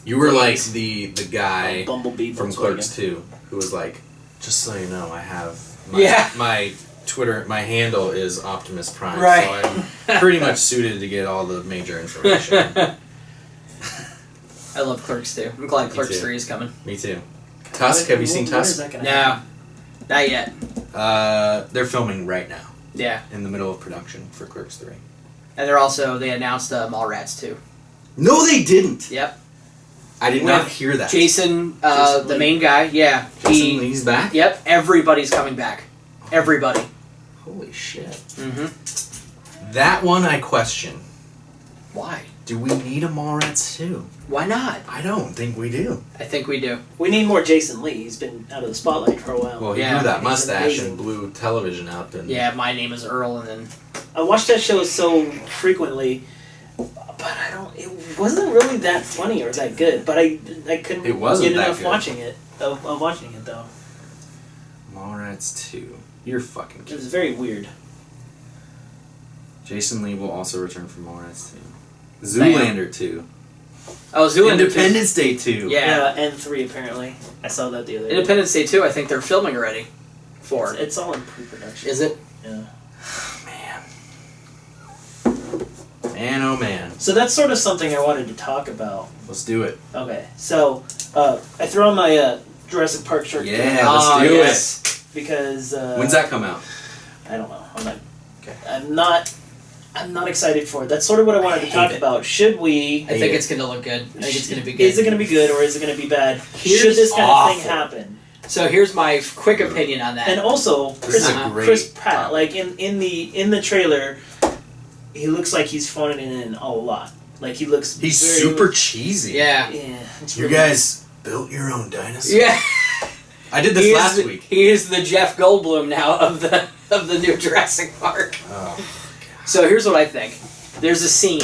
You were like the guy Bumblebee from Volkswagen. Clerks 2 who was like, just so you know, I have my Twitter, my handle is Optimus Prime, Right. so I'm pretty much suited to get all the major information. I love Clerks 2. I'm glad Me Clerks too. 3 is coming. Me too. Tusk, have you seen When is Tusk? that gonna No, happen? not yet. They're filming right now, Yeah, in the middle of production for Clerks 3. and they announced Mallrats too. No, they didn't! Yep. I did With not hear that. Jason, Jason the Lee. main guy. Yeah, Jason Lee's back? Yep, everybody's coming back. Everybody. Holy shit. Mm-hmm. That one I question. Why? Do we need a Mallrats 2? Why not? I don't think we do. I think we do. We need more Jason Lee. He's been out of the spotlight for a while. Well, he Yeah. grew that He's mustache amazing. and blew television up. And Yeah, my name is Earl, and then I watched that show so frequently, but it wasn't really that funny or that good. But I couldn't It wasn't get that enough good. watching it. Of watching it though. Mallrats 2. You're fucking It kidding. was very weird. Jason Lee will also return for Mallrats 2. Zoolander 2. oh, Zoolander 2. Independence Day 2. Yeah. And 3 apparently. I saw that the other day. Independence Day 2. I think they're filming already. For It's all in pre-production. is it? Yeah. Man. Man, oh man. So that's sort of something I wanted to talk about. Let's do it. Okay, so I threw on my Jurassic Park shirt Yeah, today let's do yes. because When's that come out? I don't know. Okay. I'm not excited for it. That's sort of what I wanted to talk hate it. about. Should we? I think it's gonna look good. I think it's gonna be good. Is it going to be good or is it going to be bad? Here's Should this kind of thing awful. happen? So here's my quick opinion on that. And also, This is a great Chris Pratt, topic. like in the trailer, he looks like he's phoning it in a lot. Like he looks. He's very, super cheesy. yeah. Yeah. It's You really- guys built your own dinosaur. Yeah. I did this He is last the- week. He is the Jeff Goldblum now of the new Jurassic Park. Oh. So here's what I think. There's a scene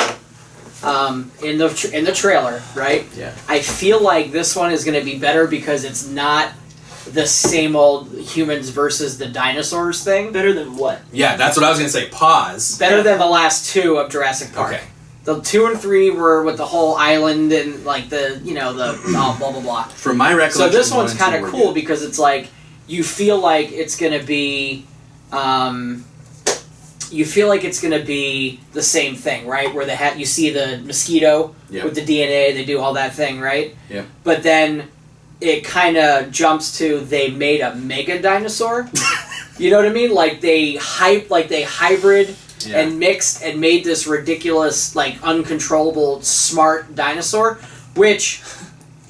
in the trailer, right? Yeah. I feel like this one is going to be better because it's not the same old humans versus the dinosaurs thing. Better than what? Yeah, that's what I was going to say. Pause. Better than the last 2 of Jurassic Park. Okay. The 2 and 3 were with the whole island and like the oh, blah blah blah. From my recollection, So this one one's and two kind of were cool good. because it's like you feel like it's gonna be, you feel like it's gonna be the same thing, right? Where you see the mosquito Yeah. with the DNA, they do all that thing, right? Yeah. But then it kind of jumps to they made a mega dinosaur. You know what I mean? Like they hybrid Yeah. and mixed and made this ridiculous, like uncontrollable, smart dinosaur, which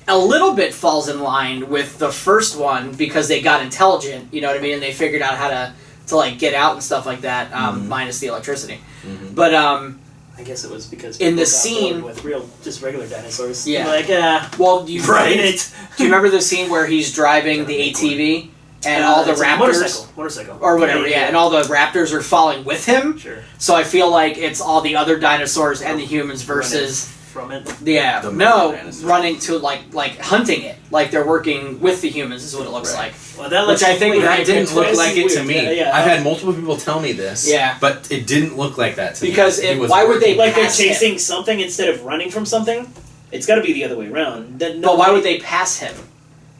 a little bit falls in line with the first one because they got intelligent. You know what I mean? And they figured out how to like get out and stuff like that, minus the electricity. Mhm. But I guess it was because In the people got scene- bored with just regular dinosaurs. Yeah. Like well, you right. Do you remember the scene where he's driving the ATV and all the it's a raptors motorcycle, or whatever? Yeah, and all the raptors are falling with him. Sure. So I feel like it's all the other dinosaurs and the humans versus. From it. Yeah, The no, dinosaurs. running to like hunting it, like they're working with the humans is what it looks Right. like. Well, that Which looks I think weird. That didn't look This like is it to weird. me. Yeah, I've had multiple people tell me this. Yeah. But it didn't look like that to me. Because It was why would they working. like they're pass him. chasing something instead of running from something. It's got to be the other way around. But why would they pass him?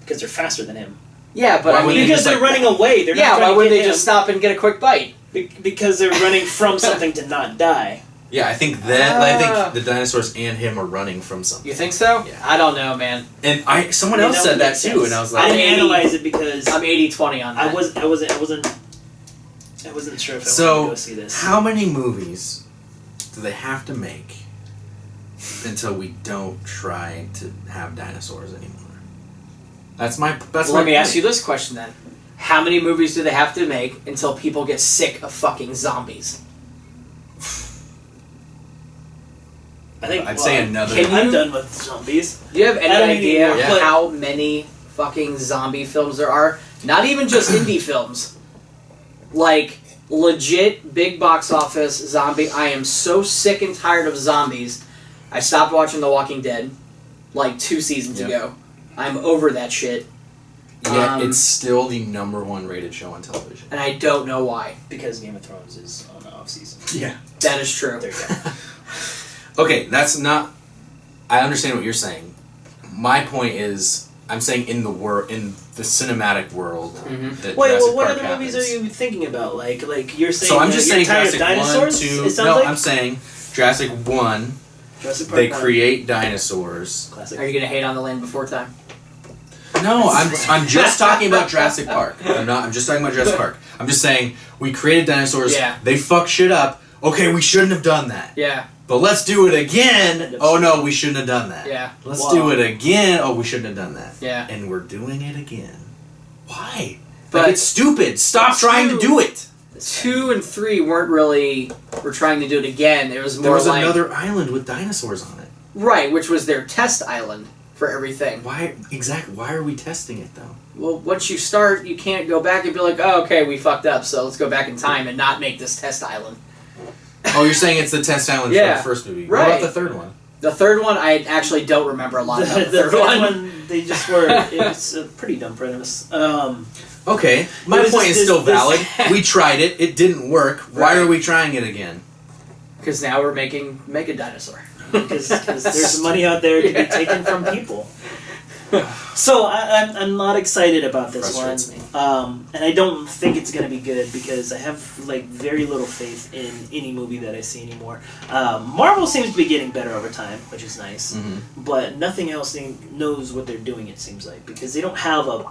Because they're faster than him. Yeah, but Why I would mean, Because just, they're like, running away. They're yeah, not why trying to wouldn't get they him. just stop and get a quick bite? Because they're running from something to not die. Yeah, I think I Ah. think the dinosaurs and him are running from something. You think so? Yeah. I don't know, man. And someone I mean, else that said would that make too, sense. and I was I like, didn't I'm 80 analyze it because I'm 80-20 on that. I wasn't sure if I wanted to so go see this. how many movies do they have to make until we don't try to have dinosaurs anymore? That's my Let me ask you point. this question then: how many movies do they have to make until people get sick of fucking zombies? I think I'd say another. Can I'm you- done with zombies. Do you have I don't any need idea more, but- how many fucking zombie films there are? Not even just indie films. Like, legit big box office zombie. I am so sick and tired of zombies. I stopped watching The Walking Dead like 2 seasons ago. I'm over that shit. Yeah, it's still the #1 rated show on television. And I don't know why. Because Game of Thrones is on the off season. Yeah. That is true. There you go. Okay, that's not... I understand what you're saying. My point is, I'm saying in the cinematic world that Wait, Jurassic well, what Park other movies happens. are you thinking about? Like you're saying. So I'm just saying you're tired Jurassic of dinosaurs. 1, 2... It sounds No, like? I'm saying Jurassic 1, Jurassic Park they 1. create dinosaurs. Classic. Are you going to hate on The Land Before Time? No, I'm just talking about Jurassic Park. I'm just talking about Jurassic Park. I'm just saying we created dinosaurs. Yeah. They fuck shit up. Okay, we shouldn't have done that. Yeah. But let's do it again. Oh no, we shouldn't have done that. Yeah. Let's Wow. do it again. Oh, we shouldn't have done that. Yeah. And we're doing it again. Why? But Like, it's stupid. Stop trying to do it. 2 and 3 weren't really. We're trying to do it again. It was more There was like another island with dinosaurs on it. right, which was their test island for everything. Why exactly? Why are we testing it though? Well, once you start, you can't go back and be like, oh, okay, we fucked up, so let's go back in time and not make this test island. Oh, you're saying it's the test island Yeah. for the first movie. Right. What about the third one? The third one, I actually don't remember a lot about the The third third one. one, they just were. It's a pretty dumb premise. Okay, my It was point just is still this- valid. We tried it. It didn't work. Why Right. are we trying it again? Because now we're making Mega Dinosaur. Because there's money out there to be taken from people. So I'm not excited about this one, Frustrates me. and I don't think it's gonna be good because I have like very little faith in any movie that I see anymore. Marvel seems to be getting better over time, which is nice, but nothing else knows what they're doing. It seems like because they don't have a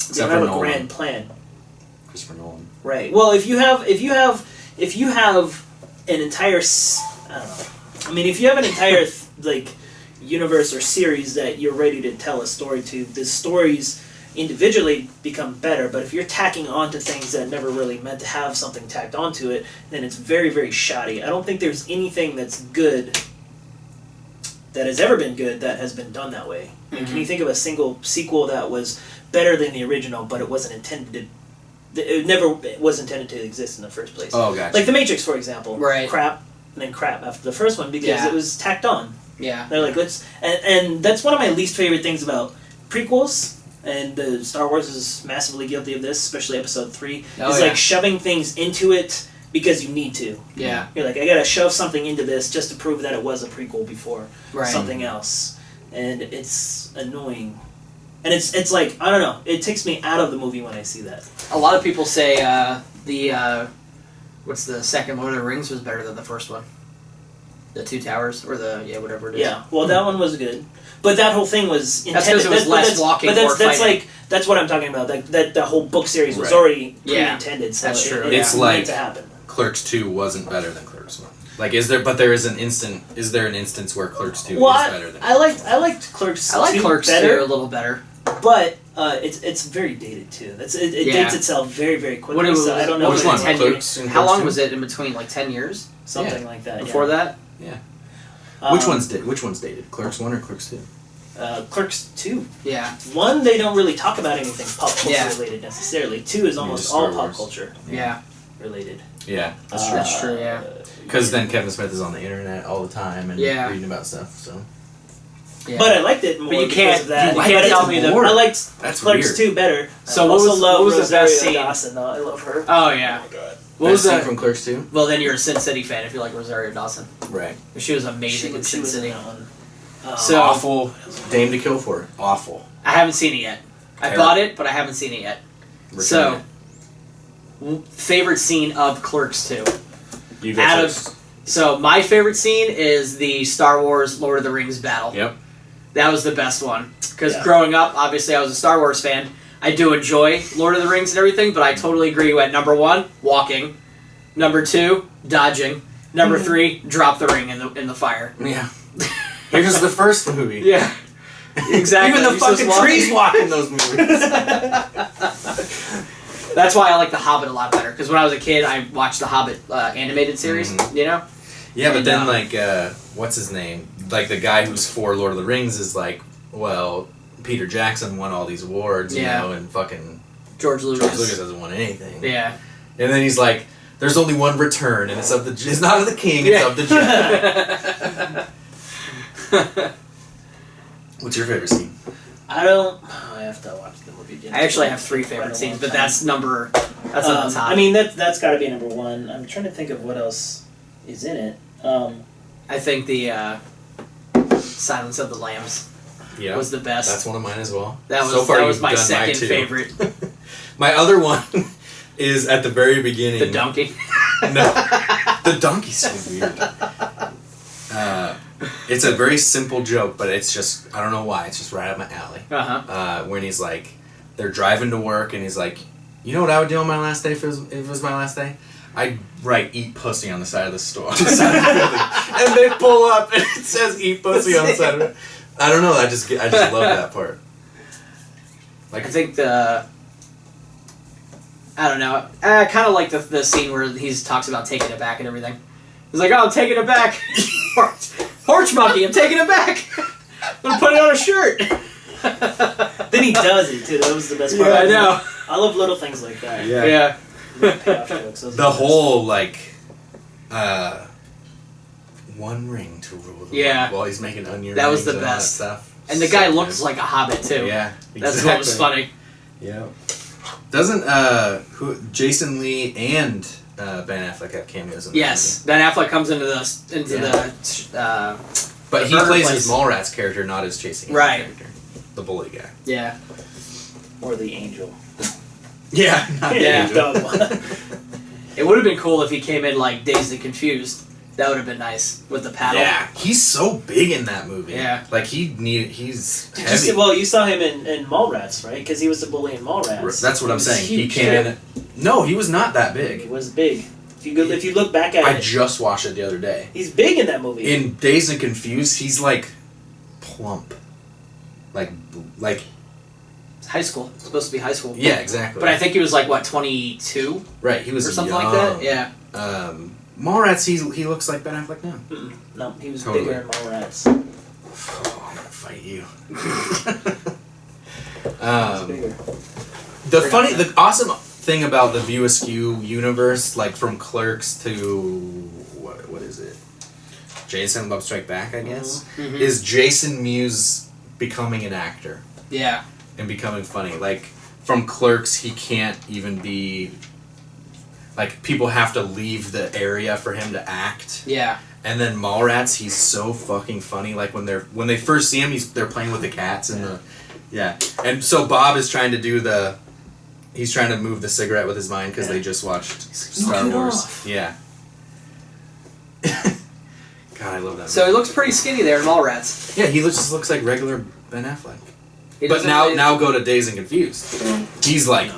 Except for Nolan. grand plan. Christopher Nolan. Right. Well, if you have an entire, I don't know. I mean, if you have an entire like universe or series that you're ready to tell a story to, the stories individually become better. But if you're tacking onto things that never really meant to have something tacked onto it, then it's very, very shoddy. I don't think there's anything that's good that has ever been good that has been done that way. I mean, can you think of a single sequel that was better than the original, but it wasn't intended to, it never was intended to exist in the first place? Oh, gotcha. Like The Matrix, for example. Right. Crap, and then crap after the first one because Yeah. it was tacked on. Yeah. They're like, and that's one of my least favorite things about prequels, and the Star Wars is massively guilty of this, especially Episode 3, Oh, is yeah. like shoving things into it because you need to. Yeah. You're like, I gotta shove something into this just to prove that it was a prequel before Right. something else. And it's annoying. And it's like, I don't know, it takes me out of the movie when I see that. A lot of people say what's the second Lord of the Rings was better than the first one. The Two Towers, or whatever it is. Yeah, well, that one was good. But that whole thing was intended. That's 'cause it was less walking, But that's, more that's fighting. like, that's what I'm talking about. That the whole book series was Right. already Yeah, pre-intended. So that's true. It, It's meant like- to happen. Clerks 2 wasn't better than Clerks 1. Like, is there an instance where Clerks 2 Well, is better than I liked Clerks. I like 2 Clerks better, 2 a little better. but it's very dated too. It Yeah. dates itself very, very quickly. What it was, so I don't know Which if one? it's 10 Clerks years. and How Clerks long 2? was it in between? Like 10 years something like that. before that? Yeah. Um, Which one's dated? Clerks 1 or Clerks 2? Clerks 2. Yeah. 1, they don't really talk about anything pop culture Yeah. related necessarily. 2 is almost just Star all pop Wars. culture Yeah. related. Yeah, that's true. That's true, yeah. Because then Kevin Smith is on the internet all the time and Yeah. reading about stuff, so... Yeah. But I liked it more But you because can't- of that. you But can't it's- tell me that- I liked That's Clerks weird. 2 better. So I what also was- love what was the Rosario best scene? Dawson, though. I love her. Oh, yeah. Oh my god. What was Best scene that? from Clerks 2? Well, then you're a Sin City fan if you like Rosario Dawson. Right. She was amazing in She Sin was in City. that one. So- Awful. Dame to Kill For. Awful. I haven't seen it yet. I Terrible. bought it, but I haven't seen it yet. Return Favorite scene of Clerks 2. it. You go out first. So my favorite scene is the Star Wars Lord of the Rings battle. Yep. That was the best one. Because Yeah. growing up, obviously I was a Star Wars fan. I do enjoy Lord of the Rings and everything, but I totally agree with number 1, walking. Number 2, dodging. Number 3, drop the ring in the fire. Yeah. Here's the first movie. Yeah. Exactly. Even the He's just fucking walking. trees walk in those movies. That's why I like The Hobbit a lot better. Because when I was a kid, I watched the Hobbit animated series, you know? Yeah, but And, then, like, what's his name? Like, the guy who's for Lord of the Rings is like, well, Peter Jackson won all these awards, you Yeah. know, and fucking George Lucas. George Lucas doesn't want anything. Yeah. And then he's like, "There's only one return, and it's not of the king, it's of the Jedi." What's your favorite scene? I have to watch the movie again. I actually have 3 favorite scenes, but that's on the top. I mean, that's got to be number 1. I'm trying to think of what else is in it. I think the Silence of the Lambs was the best. That's one of mine as well. That was, so far, that was my you've done second my 2. favorite. My other one is at the very beginning. The donkey. No, the donkey's so weird. It's a very simple joke, but it's just, I don't know why, it's just right up my alley. When he's like, they're driving to work, and he's like, "You know what I would do on my last day if it was my last day? I'd write 'eat pussy' on the side of the store." On the side of the building. And they pull up, and it says 'eat pussy' on the side of it. I don't know, I just love that part. Like, I think I don't know, I kind of like the scene where he talks about taking it back and everything. He's like, "Oh, I'm taking it back." Porch monkey, I'm taking it back. I'm gonna put it on a shirt. Then he does it too. That was the best part. Yeah, I know. I love little things like that. Yeah. Payoff jokes. Those are The best. whole, like, one ring to rule the Yeah. world while he's making onion That was rings the and all that best. stuff. And the guy looks like a hobbit too. Yeah, That's what was funny. Yeah. Doesn't Jason Lee and Ben Affleck have cameos in the Yes, Ben Affleck comes into the but the he burger plays place. his Mallrats character, not his chasing Amy Right. character, the bully guy. Yeah. Or the angel. Yeah, not the Yeah. angel. Dumb one. It would have been cool if he came in like Dazed and Confused. That would have been nice with the paddle. Yeah, he's so big in that movie. Yeah. Like he's heavy. You saw him in Mallrats, right? Because he was the bully in Mallrats. That's what I'm was saying. He huge. came in. No, he was not that He big. was big. If you look back at I it, just watched it the other day. he's big in that movie. In Dazed and Confused, he's like plump. Like It's high school. It's supposed to be high school. yeah, exactly. But I think he was like, what, 22? right, he was Or something young. like that? Yeah. Mallrats, he looks like Ben Affleck now. No, he was Totally. bigger in Mallrats. Oh, I'm gonna fight you. He's bigger. The awesome thing about the View Askew universe, like from Clerks to what is it? Jason Bob Strike Back, I guess, Mhm. is Jason Mewes becoming an actor Yeah. and becoming funny. Like from Clerks, he can't even be. Like people have to leave the area for him to act. Yeah. And then Mallrats, he's so fucking funny. Like when they first see him, they're playing with the cats and And so Bob is trying to he's trying to move the cigarette with his mind because they just watched Star "Knock it Wars. off." Yeah. God, I love that. So he movie. looks pretty skinny there in Mallrats. Yeah, he just looks like regular Ben Affleck. He But doesn't now really- go to Dazed and Confused. He's like.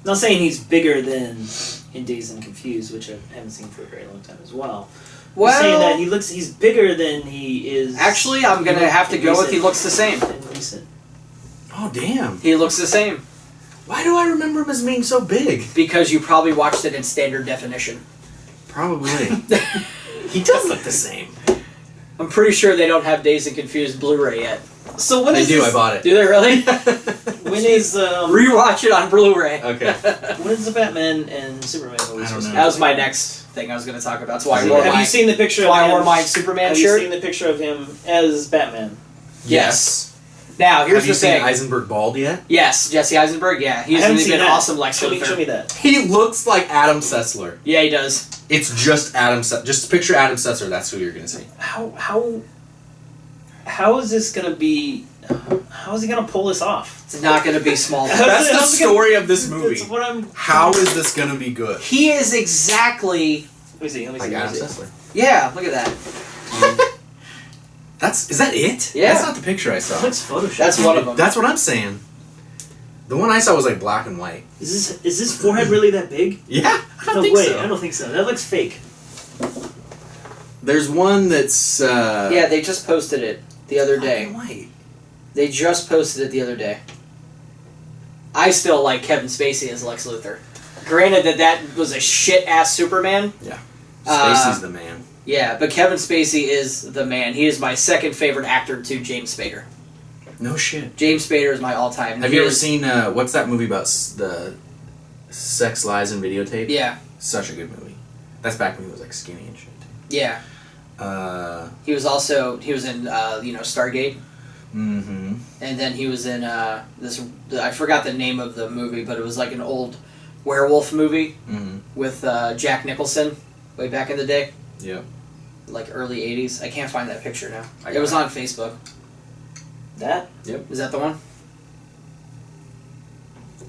Not saying he's bigger than in Dazed and Confused, which I haven't seen for a very long time as well. Well, I'm saying that he's bigger than he is. actually, I'm going to have to in go with recent- he looks the same. In recent. Oh damn! He looks the same. Why do I remember him as being so big? Because you probably watched it in standard definition. Probably. He does look the same. I'm pretty sure they don't have Dazed and Confused Blu-ray yet. So when They is do. this, I bought it. Do they really? When is Rewatch it on Blu-ray. Okay. when is the Batman and Superman movie? I don't supposed to know. be That was my coming out? next thing I was going to talk about. That's why I Have wore my... you seen the picture That's why of I wore him? my Superman Have shirt. you seen the picture of him as Batman? Yes. Now, here's Have you the seen thing. Eisenberg bald yet? Yes, Jesse Eisenberg, yeah. He's I haven't an seen even that. awesome Lex Show Luthor. me that. He looks like Adam Sessler. Yeah, he does. It's just Adam. Just picture Adam Sessler. That's who you're gonna see. How is this gonna be? How is he gonna pull this off? It's not going to be small. That's the how's it gonna- story of this movie. That's what I'm. How is this gonna be good? He is exactly... Let me see. Like Adam Sessler. Yeah, look at that. Is that it? Yeah. That's not the picture I saw. It looks Photoshop. That's one of them. That's what I'm saying. The one I saw was like black and white. Is this forehead really that big? Yeah, I don't No think way. so. I don't think so. That looks fake. There's one that's Yeah, they just posted it the other black day. and white. They just posted it the other day. I still like Kevin Spacey as Lex Luthor. Granted that was a shit-ass Superman. Yeah. Uh, Spacey's the man. Yeah, but Kevin Spacey is the man. He is my second favorite actor to James Spader. No shit. James Spader is my all-time. Have you ever seen what's that movie about the sex, lies, and videotape? Yeah. Such a good movie. That's back when he was like skinny and shit. Yeah. He was in Stargate. Mm-hmm. And then he was in I forgot the name of the movie, but it was like an old werewolf movie with Jack Nicholson way back in the day. Yep. Like early 80s. I can't find that picture now. I It got was it. on Facebook. That? Yep. Is that the one?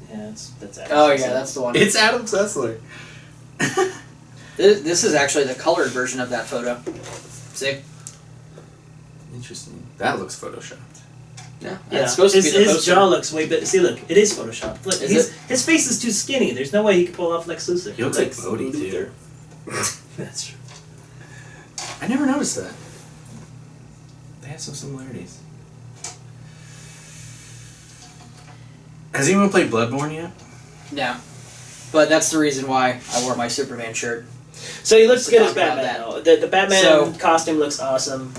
Yeah, that's Oh yeah, that's the one. It's Adam Sessler. This is actually the colored version of that photo. See? Interesting. That looks photoshopped. Yeah. Yeah, It's supposed to be the his poster. jaw looks way better. See, look, it is photoshopped. Look, Is his face is too skinny. There's no way he could pull off Lex Luthor. He looks like Bodhi, too. That's true. I never noticed that. They have some similarities. Has anyone played Bloodborne yet? No. But that's the reason why I wore my Superman shirt. So he looks To good as talk about Batman. that. Though. The Batman So- costume looks awesome.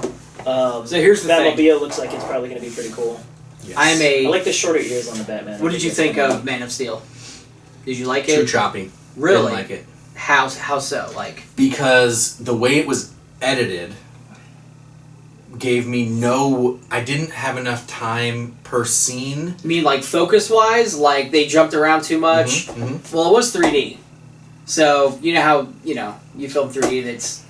So here's the thing. Batmobile looks like it's probably going to be pretty cool. Yes. I like the shorter ears on the Batman. What did you think of Man of Steel? Did you like Too it? choppy. Really? Didn't like it. How so? Like, Because the way it was edited gave me I didn't have enough time per scene. you mean like focus wise? Like they jumped around too much? Well, it was 3D. So, you know how, you film 3D that's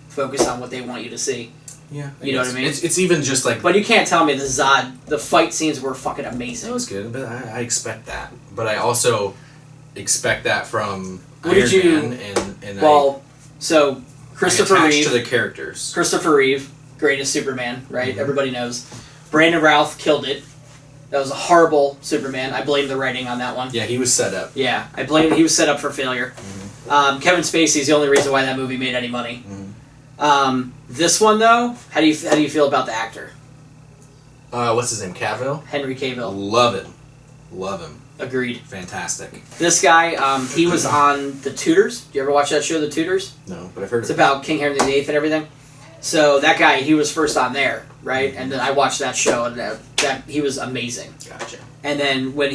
focused on what they want you to see. Yeah. You know what I mean? It's even just like... But you can't tell me the fight scenes were fucking amazing. It was good, but I expect that. But I also expect that from What Iron did you- Man, and so Christopher I attach Reeve. to the characters. Christopher Reeve, greatest Superman, right? Everybody knows. Brandon Routh killed it. That was a horrible Superman. I blame the writing on that one. Yeah, he was set up. Yeah, I blame he was set up for failure. Kevin Spacey's the only reason why that movie made any money. This one though, how do you feel about the actor? What's his name? Cavill? Henry Cavill. Love him. Agreed. Fantastic. This guy, he was on The Tudors. Do you ever watch that show, The Tudors? No, but I've heard It's of it. about King Henry VIII and everything. So that guy, he was first on there, right? And then I watched that show, and that he was amazing. Gotcha. And then when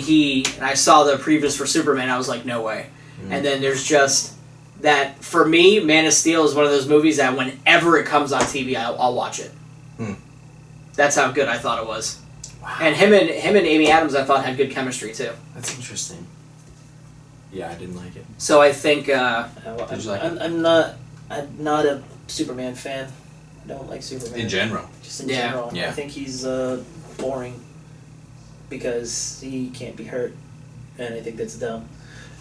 I saw the previews for Superman, I was like, no way. And then there's just that, for me, Man of Steel is one of those movies that whenever it comes on TV, I'll watch it. That's how good I thought it was. Wow. And him and Amy Adams, I thought, had good chemistry too. That's interesting. Yeah, I didn't like it. So I think Did you like it? I'm not a Superman fan. I don't like Superman. In general. Just in Yeah. general. Yeah. I think he's boring because he can't be hurt, and I think that's dumb.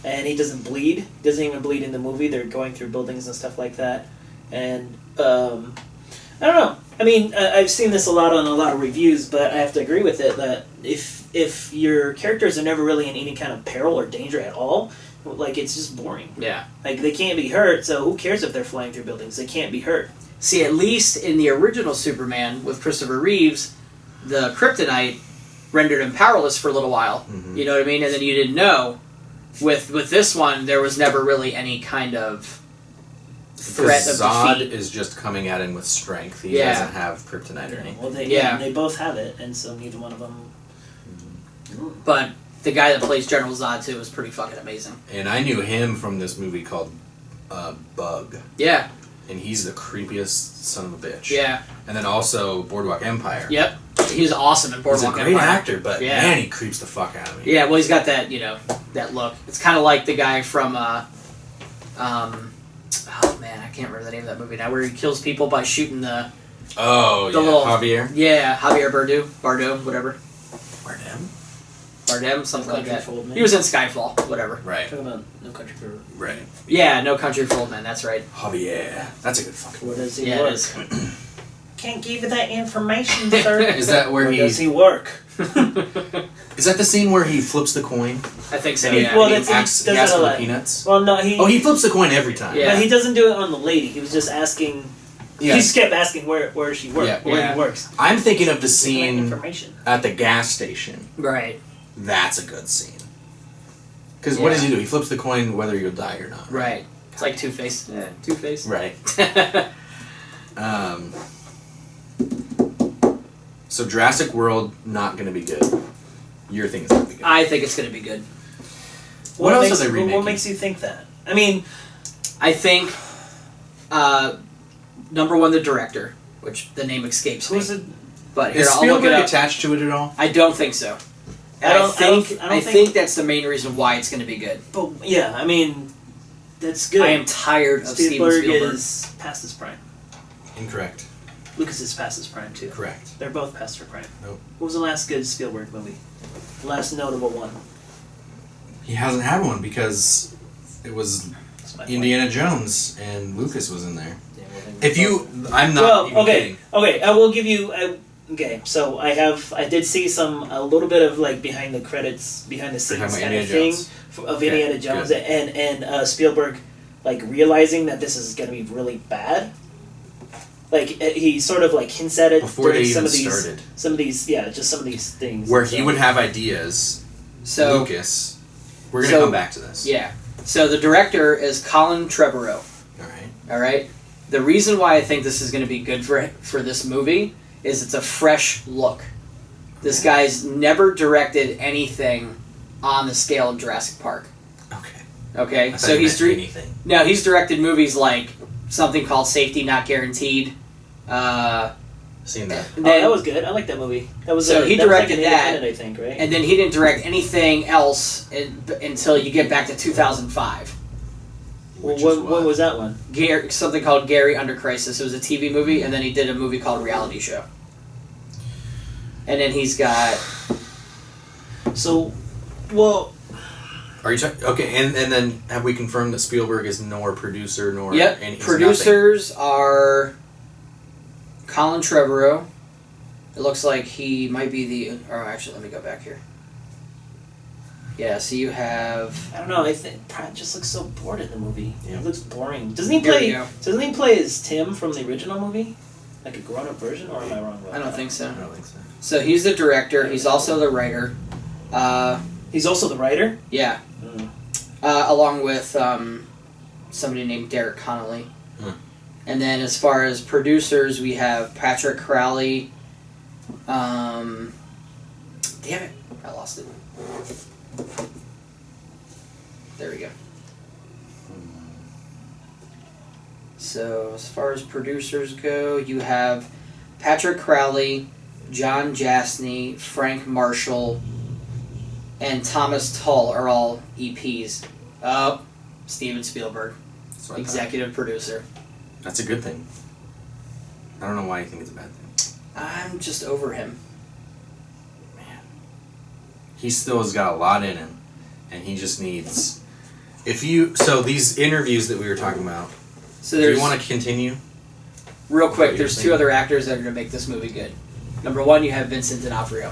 And he doesn't bleed. He doesn't even bleed in the movie. They're going through buildings and stuff like that. And I don't know. I mean, I've seen this a lot on a lot of reviews, but I have to agree with it that if your characters are never really in any kind of peril or danger at all, like, it's just boring. yeah. Like, they can't be hurt, so who cares if they're flying through buildings? They can't be hurt. See, at least in the original Superman with Christopher Reeves, the kryptonite rendered him powerless for a little while. You know what I mean? And then you didn't know. With this one, there was never really any kind of threat of Zod defeat. is just coming at him with strength. He Yeah. doesn't have kryptonite or anything. Well, Yeah. they both have it, and so neither one of them... But the guy that plays General Zod too is pretty fucking amazing. And I knew him from this movie called Bug. Yeah. And he's the creepiest son of a bitch. Yeah. And then also Boardwalk Empire. Yyep. He's awesome in He's a Boardwalk great Empire. actor, but Yeah. man, he creeps the fuck out of me. Yeah, well, he's got that, that look. It's kind of like the guy from, oh man, I can't remember the name of that movie now, where he kills people by shooting the Oh, The yeah. little- Javier. yeah, Javier Bardot, whatever. Bardem? Bardem, something like Country that. for Old Men. He was in Skyfall, whatever. Right. Talking about No Country for... Right. Yeah, No Country for Old Men, that's right. Javier. That's a good fucking Where does he Yeah, it work? is. Can't give you that information, sir. Is that where does he... he work? Is that the scene where he flips the coin? I think so, He- yeah. well, And that's- he asks, he he does asks it for a the lot. peanuts? Well, no, He flips the coin every time. Yeah. But he doesn't do it on the lady. He was just asking... Yeah. He just kept asking where she worked, Yeah. where Yeah. he works. I'm thinking of the Give that scene information. at the gas station. Right, That's a good scene. Because what Yeah. does he do? He flips the coin whether you'll die or not. right. It's like Two-Face. Yeah, Two-Face. Right. So Jurassic World not gonna be good. Your thing is gonna be good. I think it's going to be good. What else makes, are they remaking? What makes you think that? I mean, I think, number one, the director, which the name escapes me. who's it? But here, Is I'll look it Spielberg up. attached to it at all? I don't think so. I think that's the main reason why it's going to be good. But yeah, I mean, that's good. I am tired of Steven Spielberg. Is past his prime. Incorrect. Lucas is past his prime too. Correct. They're both past their prime. Nope. What was the last good Spielberg movie? The last notable one. He hasn't had one because it was That's my Indiana Jones and Lucas was in there. point. Yeah, well, then If we're you, I'm not well, even okay, kidding. okay. I will give you. Okay, so I did see a little bit of like behind the credits, behind the scenes Talking about kind of Indiana thing Jones. of Okay, Indiana Jones good. and Spielberg, like realizing that this is gonna be really bad. Like he sort of like hints at it Before they during even some of these things Where and he stuff. would have ideas, So, Lucas. We're gonna So- come back to this. yeah. So the director is Colin Trevorrow. All right. All right. The reason why I think this is going to be good for this movie is it's a fresh look. This Okay. guy's never directed anything on the scale of Jurassic Park. Okay. Okay, I thought so you he's meant anything. he's directed movies like something called Safety Not Guaranteed. Seen that. Oh, that was good. I like that movie. That was So he that was like directed an that, independent, I think, right? and then he didn't direct anything else until you get back to 2005. Well, Which what, is what was that one? Something called Gary Under Crisis. It was a TV movie, and then he did a movie called Reality Show. And then he's got So, well, Are you talking? Okay, and then have we confirmed that Spielberg is nor producer nor yep. any? he's Producers are Colin Trevorrow. It looks like he might be the. Or actually, let me go back here. Yeah, so you have. I don't know. I think Pratt just looks so bored in the movie. Yeah. He looks boring. Doesn't he Here we play? go. Doesn't he play as Tim from the original movie, like a grown-up version, or am I wrong? About I don't that? think so. I don't think so. So he's the director. He's also the writer. He's also the writer. Yeah. Mm. Along with somebody named Derek Connolly. Hmm. And then as far as producers, we have Patrick Crowley. Damn it. I lost it. There we go. So as far as producers go, you have Patrick Crowley, John Jasny, Frank Marshall, and Thomas Tull are all EPs. Steven Spielberg, That's what I thought. executive producer. That's a good thing. I don't know why you think it's a bad thing. I'm just over him. Man, he still has got a lot in him, and he just needs. So these interviews that we were talking about. So Do there's you want to continue? real what quick. you're There's two saying? other actors that are going to make this movie good. Number one, you have Vincent D'Onofrio,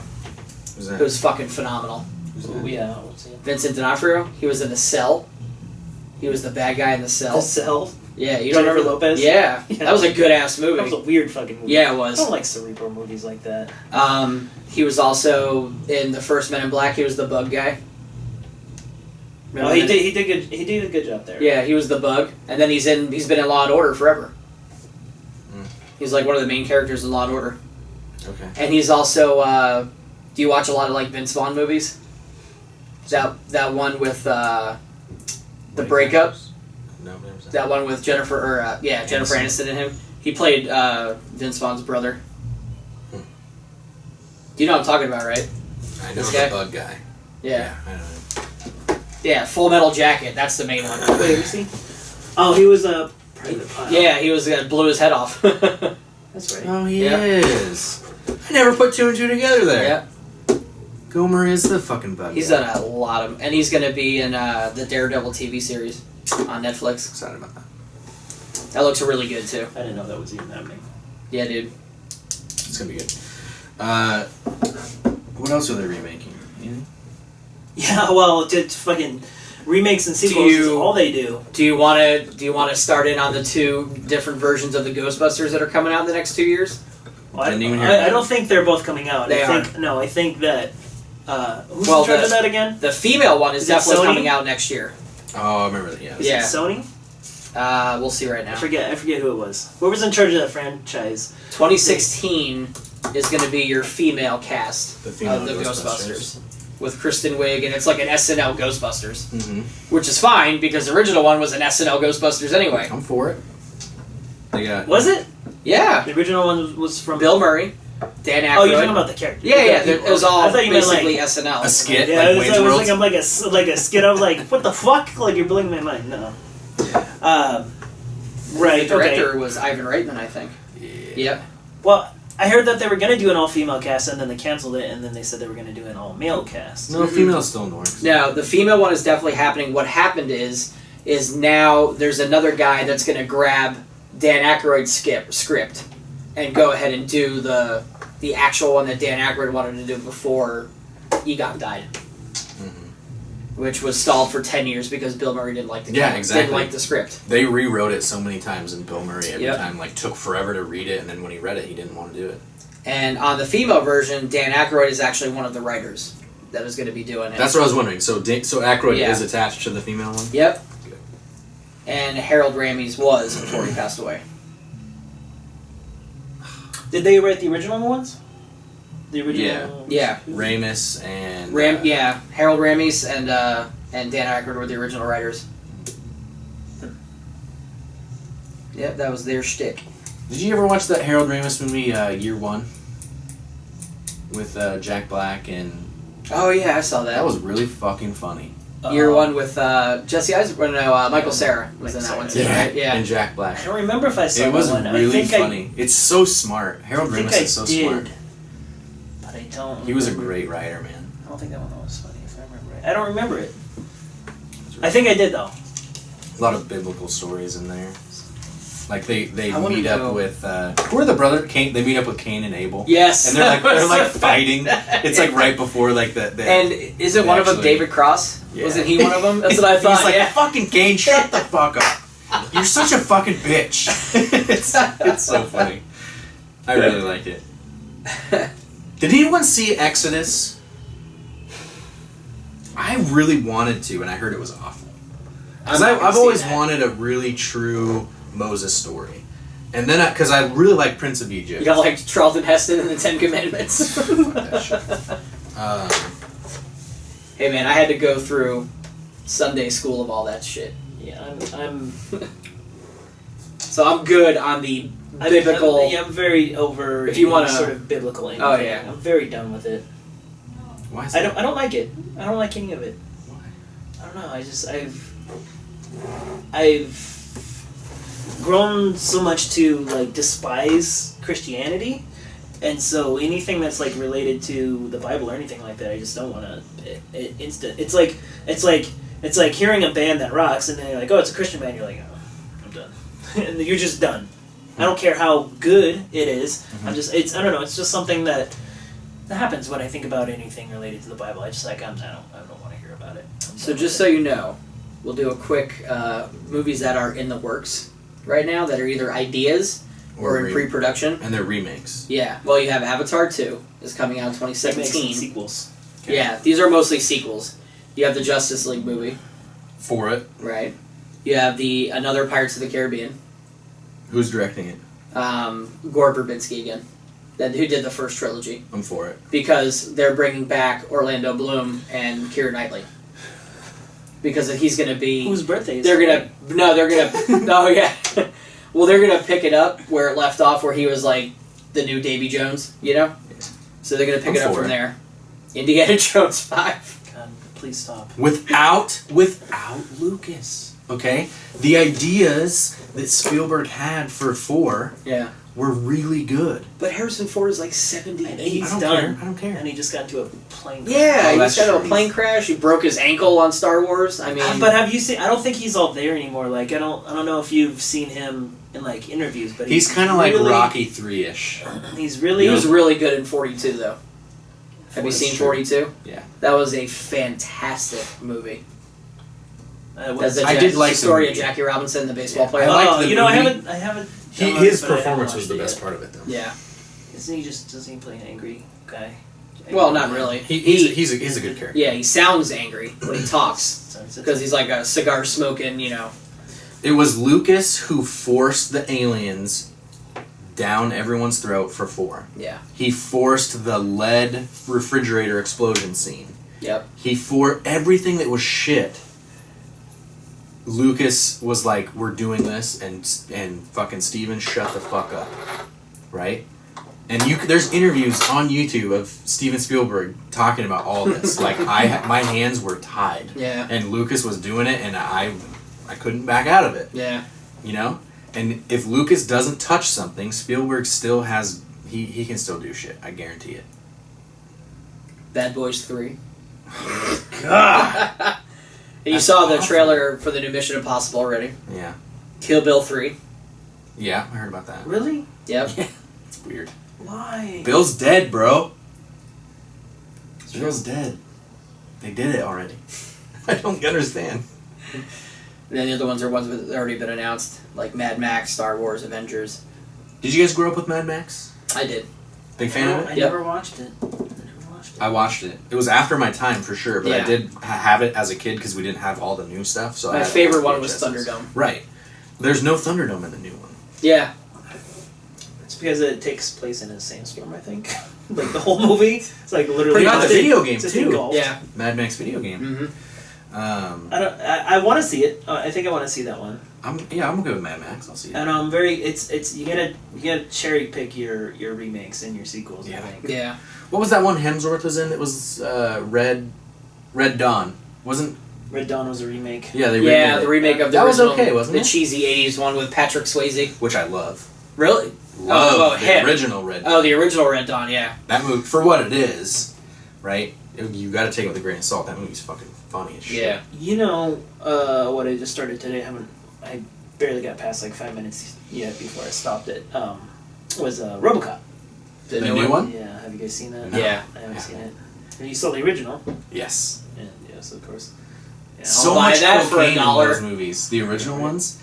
Who's that? who's fucking phenomenal. Who's Oh, that? yeah. What's it? Vincent D'Onofrio. He was in The Cell. He was the bad guy in The Cell. The Cell. Yeah, you don't Jennifer remember? Lopez? Yeah, Yeah. that was a good ass movie. That was a weird fucking movie. Yeah, it I was. don't like cerebral movies like that. He was also in the first Men in Black. He was the bug guy. No, Remember he that? did. He did good. He did a good job there. Yeah, he was the bug, and then he's been in Law and Order forever. Mm. He's like one of the main characters in Law and Order, Okay. and he's also. Do you watch a lot of like Vince Vaughn movies? That one with the breakup. No, never said. That one with Jennifer Jennifer Aniston and him. He played Vince Vaughn's brother. Hmm. Do you know what I'm talking about, right? I know this the guy? bug guy. Yeah. I know. Yeah, Full Metal Jacket. That's the main one. Wait, let me see. Oh, he was a private pilot. Yeah, he was blew his head off. That's right. Oh, he Yeah. is. I never put two and two together there. Yeah, Gomer is the fucking bug he's guy. done a lot of, and he's gonna be in the Daredevil TV series on Netflix. Excited about that. That looks really good too. I didn't know that was even happening. Yeah, dude. It's gonna be good. What else are they remaking? Anything? Yeah, well, just fucking remakes and sequels is you- all they do. Do you want to start in on the two different versions of the Ghostbusters that are coming out in the next 2 years? Well, Didn't even hear I about don't it. think they're both coming out. They I think that who's Well, in charge the- of that again? The female one is Is it definitely Sony? coming out next year. Oh, I remember that. Yeah. Is Yeah. it Sony? We'll see right now. I forget who it was. What was in charge of that franchise? 2016 is going to be your female cast The female of the Ghostbusters. with Kristen Wiig, and it's like an SNL Ghostbusters, Mm-hmm. which is fine because the original one was an SNL Ghostbusters anyway. I'm for it. They got. Was it? Yeah, The original one was from Bill Murray, Dan Aykroyd. Oh, you're talking about the character. Yeah, it was all I thought you meant, basically like, SNL. a skit? Yeah, Like I was Wayne's World? thinking like a skit. I was like, what the fuck? Like you're blowing my mind. No. Right. The director Okay. was Ivan Reitman, I think. Yeah. Yep. Well, I heard that they were gonna do an all-female cast, and then they canceled it, and then they said they were gonna do an all-male cast. No, female still works. No, the female one is definitely happening. What happened is now there's another guy that's going to grab Dan Aykroyd's script and go ahead and do the actual one that Dan Aykroyd wanted to do before Egon died, which was stalled for 10 years because Bill Murray didn't like the didn't like the script. They rewrote it so many times, and Bill Murray every Yep. time took forever to read it, and then when he read it, he didn't want to do it. And on the female version, Dan Aykroyd is actually one of the writers that is going to be doing it. That's what I was wondering. So Aykroyd Yeah. is attached to the female one? Yep. And Harold Ramis was before he passed away. Did they write the original ones? The original. Yeah. Ramis and... Harold Ramis and Dan Aykroyd were the original writers. Yep, that was their shtick. Did you ever watch that Harold Ramis movie, Year One? With Jack Black and... Oh yeah, I saw that. That was really fucking funny. Year one with Jesse Eisenberg. No, Michael Cera was in that one too, right? Yeah. And Jack Black. I don't remember if I saw It was that one. really I think funny. It's so smart. Harold I think Ramis I is so did, smart. but I don't. He was a remember. great writer, man. I don't think that one was funny. If I remember it, I don't remember it. I think I did though. A lot of biblical stories in there. Like they I wanna meet know. up with who are the brother Cain? They meet up with Cain and Abel. Yes. And they're like fighting. It's like right before like the And isn't one of them actually- David Cross? Yeah. Wasn't he one of them? That's what I thought. He's like, yeah. fucking Cain, shut the fuck up. You're such a fucking bitch. it's so funny. I really like it. Did anyone see Exodus? I really wanted to, and I heard it was awful. Because I'm not gonna I've see always that. wanted a really true Moses story. And then, because I really like Prince of Egypt. You got like Charlton Heston in the Ten Commandments. Fuck that shit. Hey man, I had to go through Sunday school of all that shit. Yeah, I'm So I'm good on the biblical. I'm very over. If you any wanna- sort of biblical. Anything. Oh, yeah. I'm very done with it. Why is I that? don't like it. I don't like any of it. Why? I don't know. I've grown so much to like despise Christianity, and so anything that's like related to the Bible or anything like that, I just don't want to. It's like hearing a band that rocks, and then you're like, oh, it's a Christian band. You're like, oh, I'm done, and you're just done. I don't care how good it is. I'm just. I don't know. It's just something that happens when I think about anything related to the Bible. I just like I don't want to hear about it. So just so you know, we'll do a quick movies that are in the works right now that are either ideas or in pre-production. And they're remakes. Yeah. Well, you have Avatar 2 is coming out in Remakes and 2017. sequels. Okay. Yeah, these are mostly sequels. You have the Justice League movie, For it. right? You have another Pirates of the Caribbean. Who's directing it? Gore Verbinski again, who did the first trilogy, I'm for it. because they're bringing back Orlando Bloom and Keira Knightley. Because he's going to be... Whose birthday is They're it? oh yeah. Well, they're gonna pick it up where it left off, where he was like the new Davy Jones, you know. So they're gonna pick I'm it up for from it. there. Indiana Jones 5. God, please stop. Without Lucas. Okay? The ideas that Spielberg had for 4 Yeah. were really good. But Harrison Ford is like 70. And he's I don't done. care. I don't care. And he just got into a plane. Yeah, Oh, he that's just got in a true. plane crash. He broke his ankle on Star Wars. I mean, But have you seen? I don't think he's all there anymore. Like I don't know if you've seen him in like interviews, but He's kind of like really, Rocky 3-ish. He's really. he was really good in 42, though. Have you That's seen true. 42? Yeah. That was a fantastic movie. was- I did like the story the of movie. Jackie Robinson, the baseball Yeah. player. I liked Oh, the you know, I movie. haven't. His but I haven't performance was watched the it best yet. part of it, though. Yeah. Isn't he just doesn't he play an angry guy? Well, not really. He's a good character. Yeah, he sounds angry when he talks. Sounds- Because he's like a cigar smoking, you know, It was Lucas who forced the aliens down everyone's throat for 4. Yeah. He forced the lead refrigerator explosion scene. Yep. He everything that was shit. Lucas was like, "We're doing this," and fucking Steven, shut the fuck up, right? And there's interviews on YouTube of Steven Spielberg talking about all this. Like my hands were tied. Yeah. And Lucas was doing it, and I couldn't back out of it. Yeah. You know, and if Lucas doesn't touch something, Spielberg still has he can still do shit. I guarantee it. Bad Boys 3. God. You saw the trailer for the new Mission Impossible already. Yeah. Kill Bill 3. Yeah, I heard about that. Really? Yep. Yeah. It's weird. Why? Bill's dead, bro. Bill's dead. They did it already. I don't understand. And then the other ones are ones that have already been announced, like Mad Max, Star Wars, Avengers. Did you guys grow up with Mad Max? I did. Big fan of it? I never watched it. I watched it. It was after my time for sure, but Yeah. I did have it as a kid because we didn't have all the new stuff. So I My had favorite all the one was VHSs. Thunderdome. Right. There's no Thunderdome in the new one. Yeah. It's because it takes place in a sandstorm, I think. Like the whole movie, it's like literally. Pretty much the just video game, just too. engulfed. Yeah. Mad Max video game. Mm-hmm. I want to see it. I think I want to see that one. I'm good with Mad Max. I'll see it. And I'm very. It's you gotta cherry pick your remakes and your sequels. Yeah. I think. Yeah. What was that one Hemsworth was in? It was Red Dawn. Wasn't? Red Dawn was a remake. Yeah, they Yeah, remade the it. remake of the That was original, okay, wasn't the it? cheesy 80s one with Patrick Swayze. Which I love. Really? Love the him. original Red Dawn. Oh, the original Red Dawn, yeah. That movie, for what it is, right? You got to take it with a grain of salt. That movie's fucking funny as shit. Yeah. You know what I just started today? I barely got past like 5 minutes yet before I stopped it. Was RoboCop. The new one? Yeah, have you guys seen that? No. Yeah. I haven't seen it. And you saw the original? Yes. And yes, of course. Yeah. So buy much that for cocaine in $1. those movies. The original ones,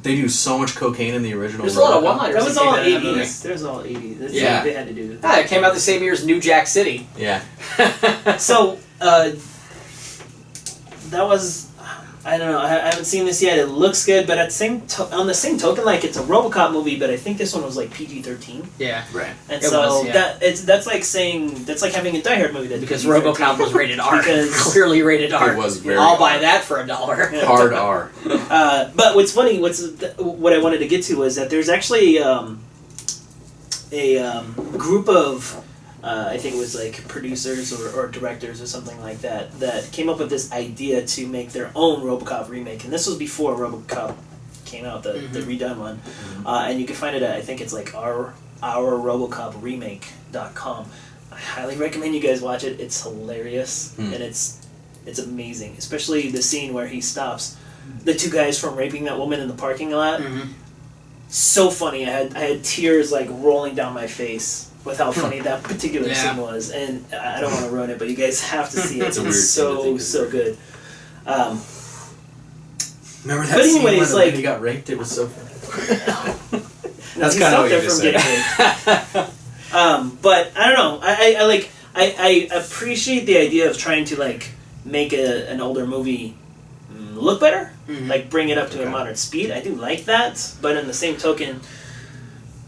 they do so much cocaine in the original. There's a lot of RoboCop. one-liners. That was that came all out of that movie. 80s. There's all 80s. That's Yeah. what they had to do. Ah, it came out the same year as New Jack City. Yeah. So, that was, I don't know, I haven't seen this yet. It looks good, but at on the same token, like, it's a RoboCop movie, but I think this one was like PG-13. Yeah. Right. And It so was, yeah. that's like saying, that's like having a Die Hard movie that's Because PG-13. RoboCop was rated R. Because- Clearly rated R. It was very I'll buy R. that for $1. Hard R. But what's funny, what I wanted to get to was that there's actually a group of, I think it was like producers or directors or something like that came up with this idea to make their own RoboCop remake. And this was before RoboCop came out, the redone one. And you can find it at, I think it's like ourrobocopremake.com. I highly recommend you guys watch it. It's hilarious and it's amazing, especially the scene where he stops the two guys from raping that woman in the parking lot. Mm-hmm. So funny. I had tears like rolling down my face with how funny that particular Yeah. scene was, and I don't want to ruin it, but you guys have to see it. It's a weird scene to think so of. good. Remember that But scene anyways, when the like- lady got raped? It was so funny. That's kinda what you from just getting raped. But I don't know. I appreciate the idea of trying to like make an older movie look better, like bring it up to a Okay. modern speed. I do like that, but in the same token,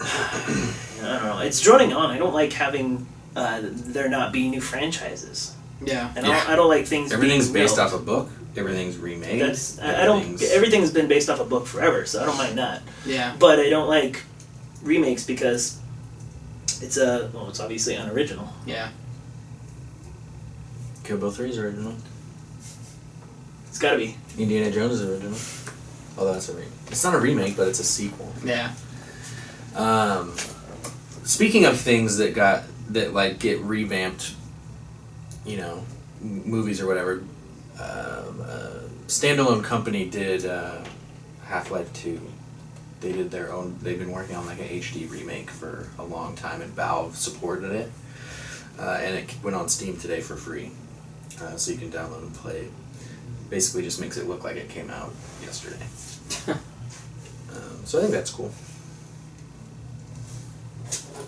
I don't know. It's droning on. I don't like having there not be new franchises, Yeah. and Yeah. I don't like things. Everything's being based milked. off a book. Everything's remade. I don't. Everything's been based off a book forever, so I don't mind that. Yeah. But I don't like remakes because it's it's obviously unoriginal. Yeah. Kill Bill 3 is original. It's got to be. Indiana Jones is original. Although that's a remake. It's not a remake, but it's a sequel. Yeah. Speaking of things that get revamped, you know, movies or whatever. Standalone Company did Half-Life 2. They did their own. They've been working on like a HD remake for a long time, and Valve supported it. And it went on Steam today for free, so you can download and play it. Basically, just makes it look like it came out yesterday. So I think that's cool.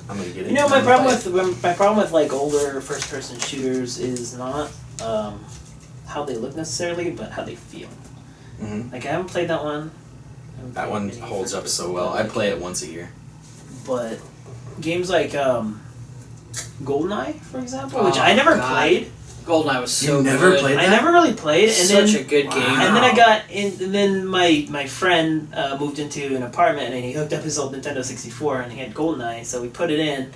I'm gonna get into My it. problem with like older first person shooters is not how they look necessarily, but how they feel. Mhm. Like I haven't played that one. haven't That played one many holds up first so person well. I like- play it once a year. But games like GoldenEye, for example, which Oh, I never God. played. Goldeneye was so You never good. played I that? never really played, and Such then a good game. and then I got in. And then my friend moved into an apartment, and he hooked up his old Nintendo 64, and he had GoldenEye, so we put it in,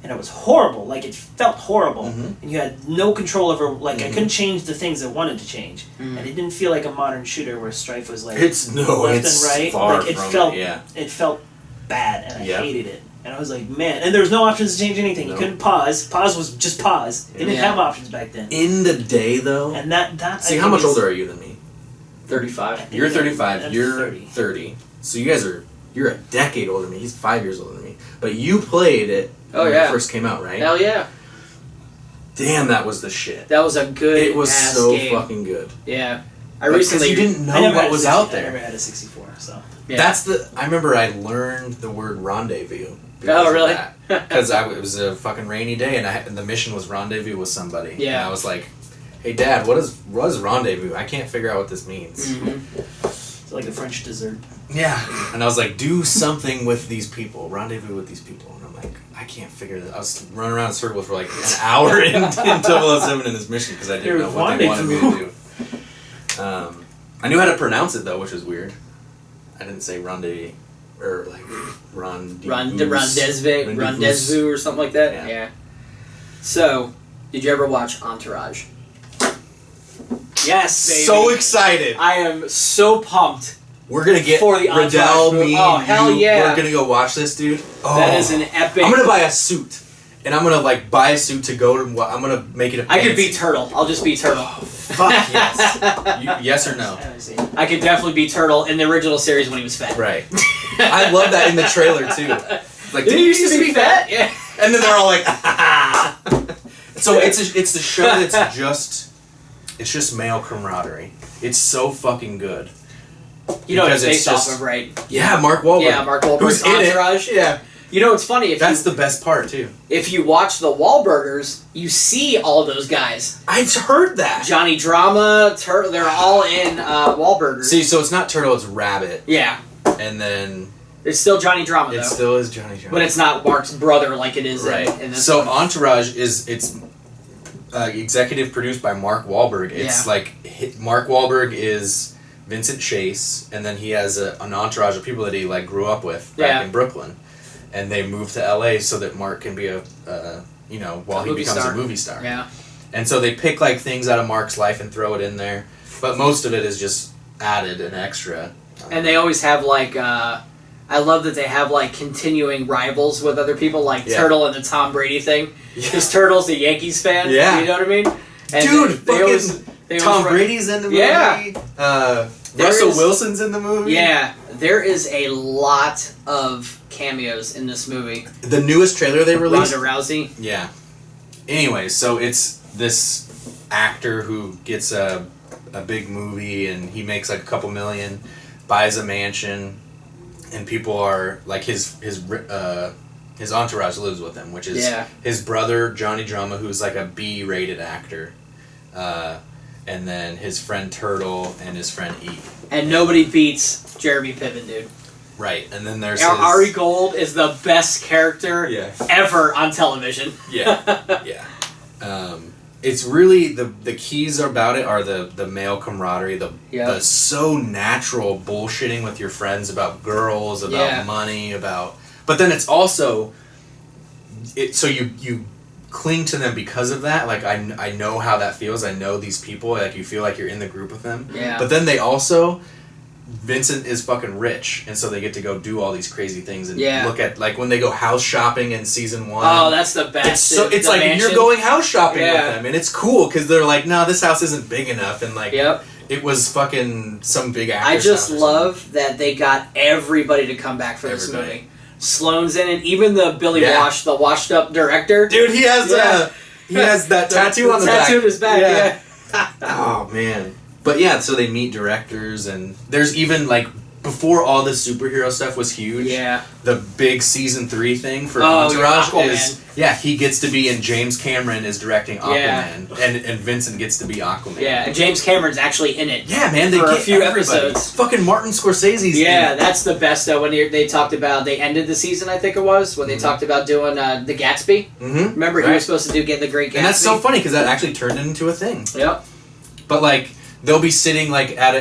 and it was horrible. Like it felt horrible, Mhm. and you had no control over. Like I Mhm. couldn't change the things I wanted to change, Mm. and it didn't feel like a modern shooter where Strife was like It's left and right. far Like it from felt it. Yeah. it felt bad, and I Yeah. hated it. And I was like, man, and there was no options to change anything. You No. couldn't pause. Pause was just pause. They didn't Yeah. have options back then. In the day though. And that See, I how think much is- older are you than me? 35. You're 35. I'm You're 30. 30. So you guys you're a decade older than me. He's 5 years older than me. But you played it Oh, when yeah. it first came out, right? Hell yeah. Damn, that was the shit. That was a good It was ass so game. fucking good. Yeah. I Because recently you didn't I know never what had a was 60 out I never there. had a 64, so. Yeah. I remember I learned the word rendezvous. Oh, really? Because it was a fucking rainy day and the mission was rendezvous with somebody. Yeah. And I was like, hey dad, what is rendezvous? I can't figure out what this means. Mhm. It's like a French dessert. Yeah. And I was like, do something with these people. Rendezvous with these people. And I'm like, I can't figure that. I was running around in circles for like an hour in 007 in this mission because I didn't know what they wanted me to do. I knew how to pronounce it though, which was weird. I didn't say rendezvous or like Rendezvous or something like that. Yeah. Yeah. So, did you ever watch Entourage? Yes, baby. So excited. I am so pumped. We're gonna get For the Entourage Riddell, movie. me, Oh, and hell you. yeah. We're gonna go watch this, dude. Oh, That is an epic. I'm gonna buy a suit, and I'm gonna like buy a suit to go to. I'm gonna make it a. I could fancy. be Turtle. I'll just be Turtle. Fuck yes. Yes or no? I haven't seen it. I could definitely be Turtle in the original series when he was fat. Right. I love that in the trailer too. Like, Did he used to be fat? Yeah. And then they're all like, so it's the show that's just male camaraderie. It's so fucking good. You know what it's Because based it's off just- of, right? Yeah, Mark Wahlberg. Yeah, Mark Wahlberg's Who's in it. Entourage. Yeah. You know what's funny? That's the best part too. If you watch the Wahlburgers, you see all those guys. I've heard that. Johnny Drama, Turtle, they're all in Wahlburgers. See, so it's not Turtle, it's Rabbit, Yeah. and then It's still Johnny Drama, it though. still is Johnny Jones. But it's not Mark's brother like it is right. in this So one. Entourage it's executive produced by Mark Wahlberg. It's Yeah. like Mark Wahlberg is Vincent Chase, and then he has an entourage of people that he like grew up with back Yeah. in Brooklyn, and they moved to LA so that Mark can be while he movie becomes star. a movie star. Yeah. And so they pick like things out of Mark's life and throw it in there, but most of it is just added and extra. And they always have, like, I love that they have, like, continuing rivals with other people, like Yeah. Turtle and the Tom Brady thing. Yeah. Because Turtle's a Yankees fan. Yeah. You know what I mean? And Dude, they fucking always, they Tom always run- Brady's in the movie. Yeah. There Russell is- Wilson's in the movie. Yeah. There is a lot of cameos in this movie. The newest trailer they released. Ronda Rousey. Yeah. Anyway, so it's this actor who gets a big movie and he makes like a couple million, buys a mansion, and people are like his entourage lives with him, which is Yeah. his brother Johnny Drama, who's like a B-rated actor, and then his friend Turtle and his friend E. And nobody beats Jeremy Piven, dude. Right, and then there's Ari Gold is the best character Yeah. ever on television. Yeah, yeah. It's really the keys about it are the male camaraderie, the so natural bullshitting with your friends about girls, about money, but then it's also so you cling to them because of that. Like I know how that feels. I know these people. Like you feel like you're in the group with them. Yeah. But then they also. Vincent is fucking rich, and so they get to go do all these crazy things and look at like when they go house shopping in season 1. Oh, that's the best. It's The like mansion. you're going house shopping Yeah. with them, and it's cool because they're like, no, this house isn't big enough, and like Yep. it was fucking some big actor. I just love that they got everybody to come back for this Everybody. movie. Sloane's in it, even the Billy Yeah. Wash, the washed up director. dude. He has Yeah. that tattoo on the back. tattoo in his back. Yeah. Oh man. But yeah, so they meet directors, and there's even like before all this superhero stuff was huge. Yeah. The big season 3 thing for Oh, Entourage yeah, is he gets to be, and James Cameron is directing Aquaman, and Vincent gets to be Aquaman. Yeah, and James Cameron's actually in it. Yeah, man, they for get a few everybody. episodes. Fucking Martin Scorsese's Yeah, in it. that's the best though. When they talked about, they ended the season, I think it was, when they talked about doing the Gatsby. Mm-hmm. Remember, he was supposed to do Get the Great Gatsby. And that's so funny because that actually turned into a thing. Yep. But like they'll be sitting like at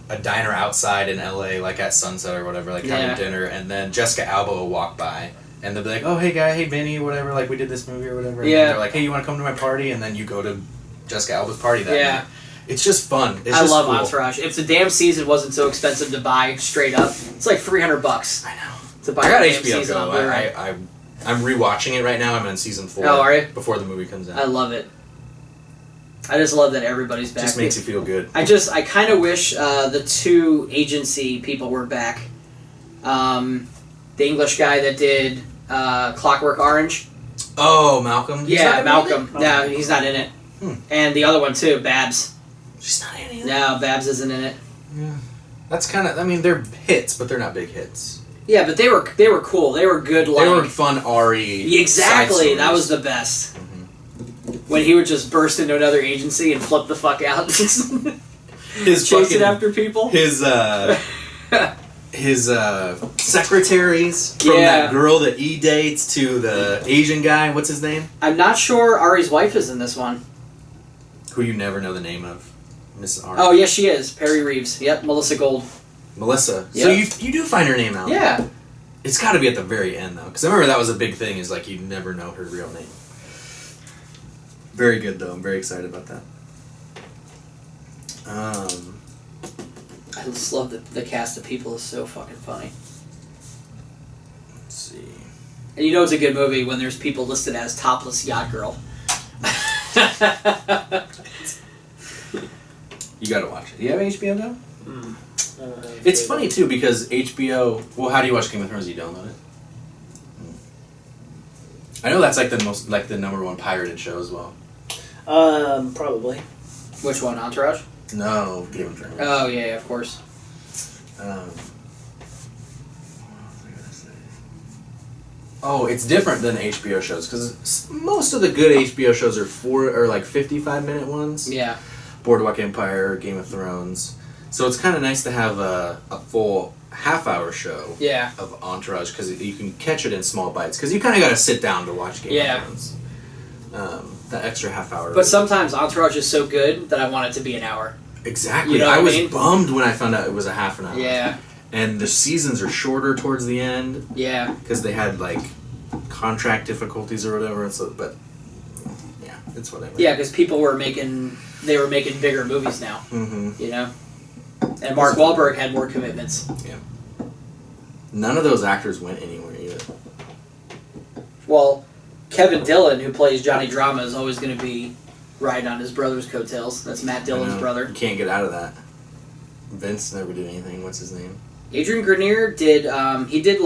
a diner outside in LA, like at sunset or whatever, like having dinner, and then Jessica Alba will walk by, and they'll be like, "Oh, hey guy, hey Vinny, whatever, like we did this movie or whatever." And they're like, "Hey, you want to come to my party?" And then you go to Jessica Alba's party that night. It's just fun. It's I just love cool. Entourage. If the damn season wasn't so expensive to buy straight up, it's like $300. I know. To buy I got the damn HBO season on Go. Blu-ray. I'm rewatching it right now. I'm on season 4. Oh, are you? Before the movie comes out. I love it. I just love that everybody's back. Just makes you feel good. I kind of wish the 2 agency people were back. The English guy that did Clockwork Orange. Oh, Malcolm. He's Yeah, not in Malcolm. it? No, he's not in it. And the other one too, Babs. She's not in it. No, Babs isn't in it. Yeah. That's kind of. I mean, they're hits, but they're not big hits. Yeah, but they were cool. They were good. They were fun. Ari. Exactly. That was the best. When he would just burst into another agency and flip the fuck out, His chasing after people. His secretaries from that girl that he dates to the Asian guy. What's his name? I'm not sure Ari's wife is in this one. Who you never know the name of, Miss Ari. Oh yes, she is. Perry Reeves. Yep, Melissa Gold. Melissa. Yep. So you do find her name out. Yeah. It's got to be at the very end though, because I remember that was a big thing. Is like you never know her real name. Very good though. I'm very excited about that. I just love the cast of people is so fucking funny. Let's see. And you know it's a good movie when there's people listed as topless yacht girl. You gotta watch it. Do you have HBO now? Mm. It's funny too because HBO. Well, how do you watch Game of Thrones? You download it. I know that's like the number 1 pirated show as well. Probably. Which one, Entourage? No, Game of Thrones. Oh yeah, of course. What was I gonna say? Oh, it's different than HBO shows because most of the good HBO shows are like 55-minute ones. Yeah. Boardwalk Empire, Game of Thrones. So it's kind of nice to have a full half-hour show of Entourage because you can catch it in small bites because you kind of got to sit down to watch Game of Thrones. That extra half hour. But sometimes Entourage is so good that I want it to be an hour. Exactly. You know I what was I mean? bummed when I found out it was a half an hour. Yeah. And the seasons are shorter towards the end. Yeah. Because they had like contract difficulties or whatever. And so, but yeah, it's whatever. Yeah, because people were making bigger movies now. Mm-hmm. You know. And Mark Wahlberg had more commitments. Yeah. None of those actors went anywhere either. Well, Kevin Dillon, who plays Johnny Drama, is always going to be riding on his brother's coattails. That's Matt Dillon's brother. You can't get out of that. Vince never did anything. What's his name? Adrian Grenier did. He did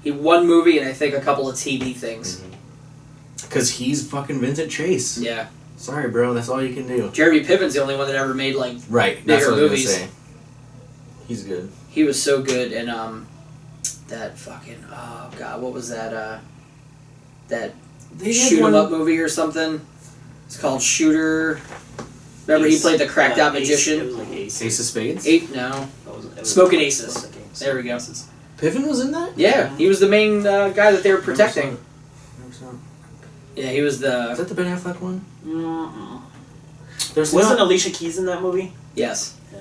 he one movie and I think a couple of TV things. Because he's fucking Vincent Chase. Yeah. Sorry, bro. That's all you can do. Jeremy Piven's the only one that ever made right. bigger That's what movies. I was gonna say. He's good. He was so good, and that fucking what was that? That shoot 'em up movie or something. It's called Shooter. Remember, he played the cracked out magician. It was like Ace of Spades? Smoking Aces. There we go. Piven was in that? Yeah, he was the main guy that they were protecting. Never saw it. Yeah, he was Is the. that the Ben Affleck one? Wasn't Alicia Keys in that movie? Yes. Yeah,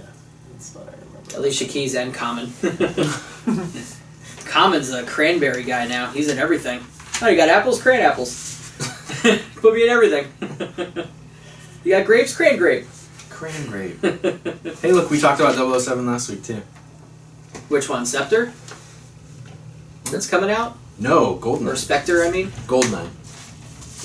that's what I remember. Alicia Keys and Common. Common's a cranberry guy now. He's in everything. Oh, you got apples? Cran apples. Put me in everything. You got grapes? Cran grape. Cran grape. Hey, look, we talked about 007 last week, too. Which one? Scepter? That's coming out? No, Or Goldeneye. Spectre, I mean? Goldeneye.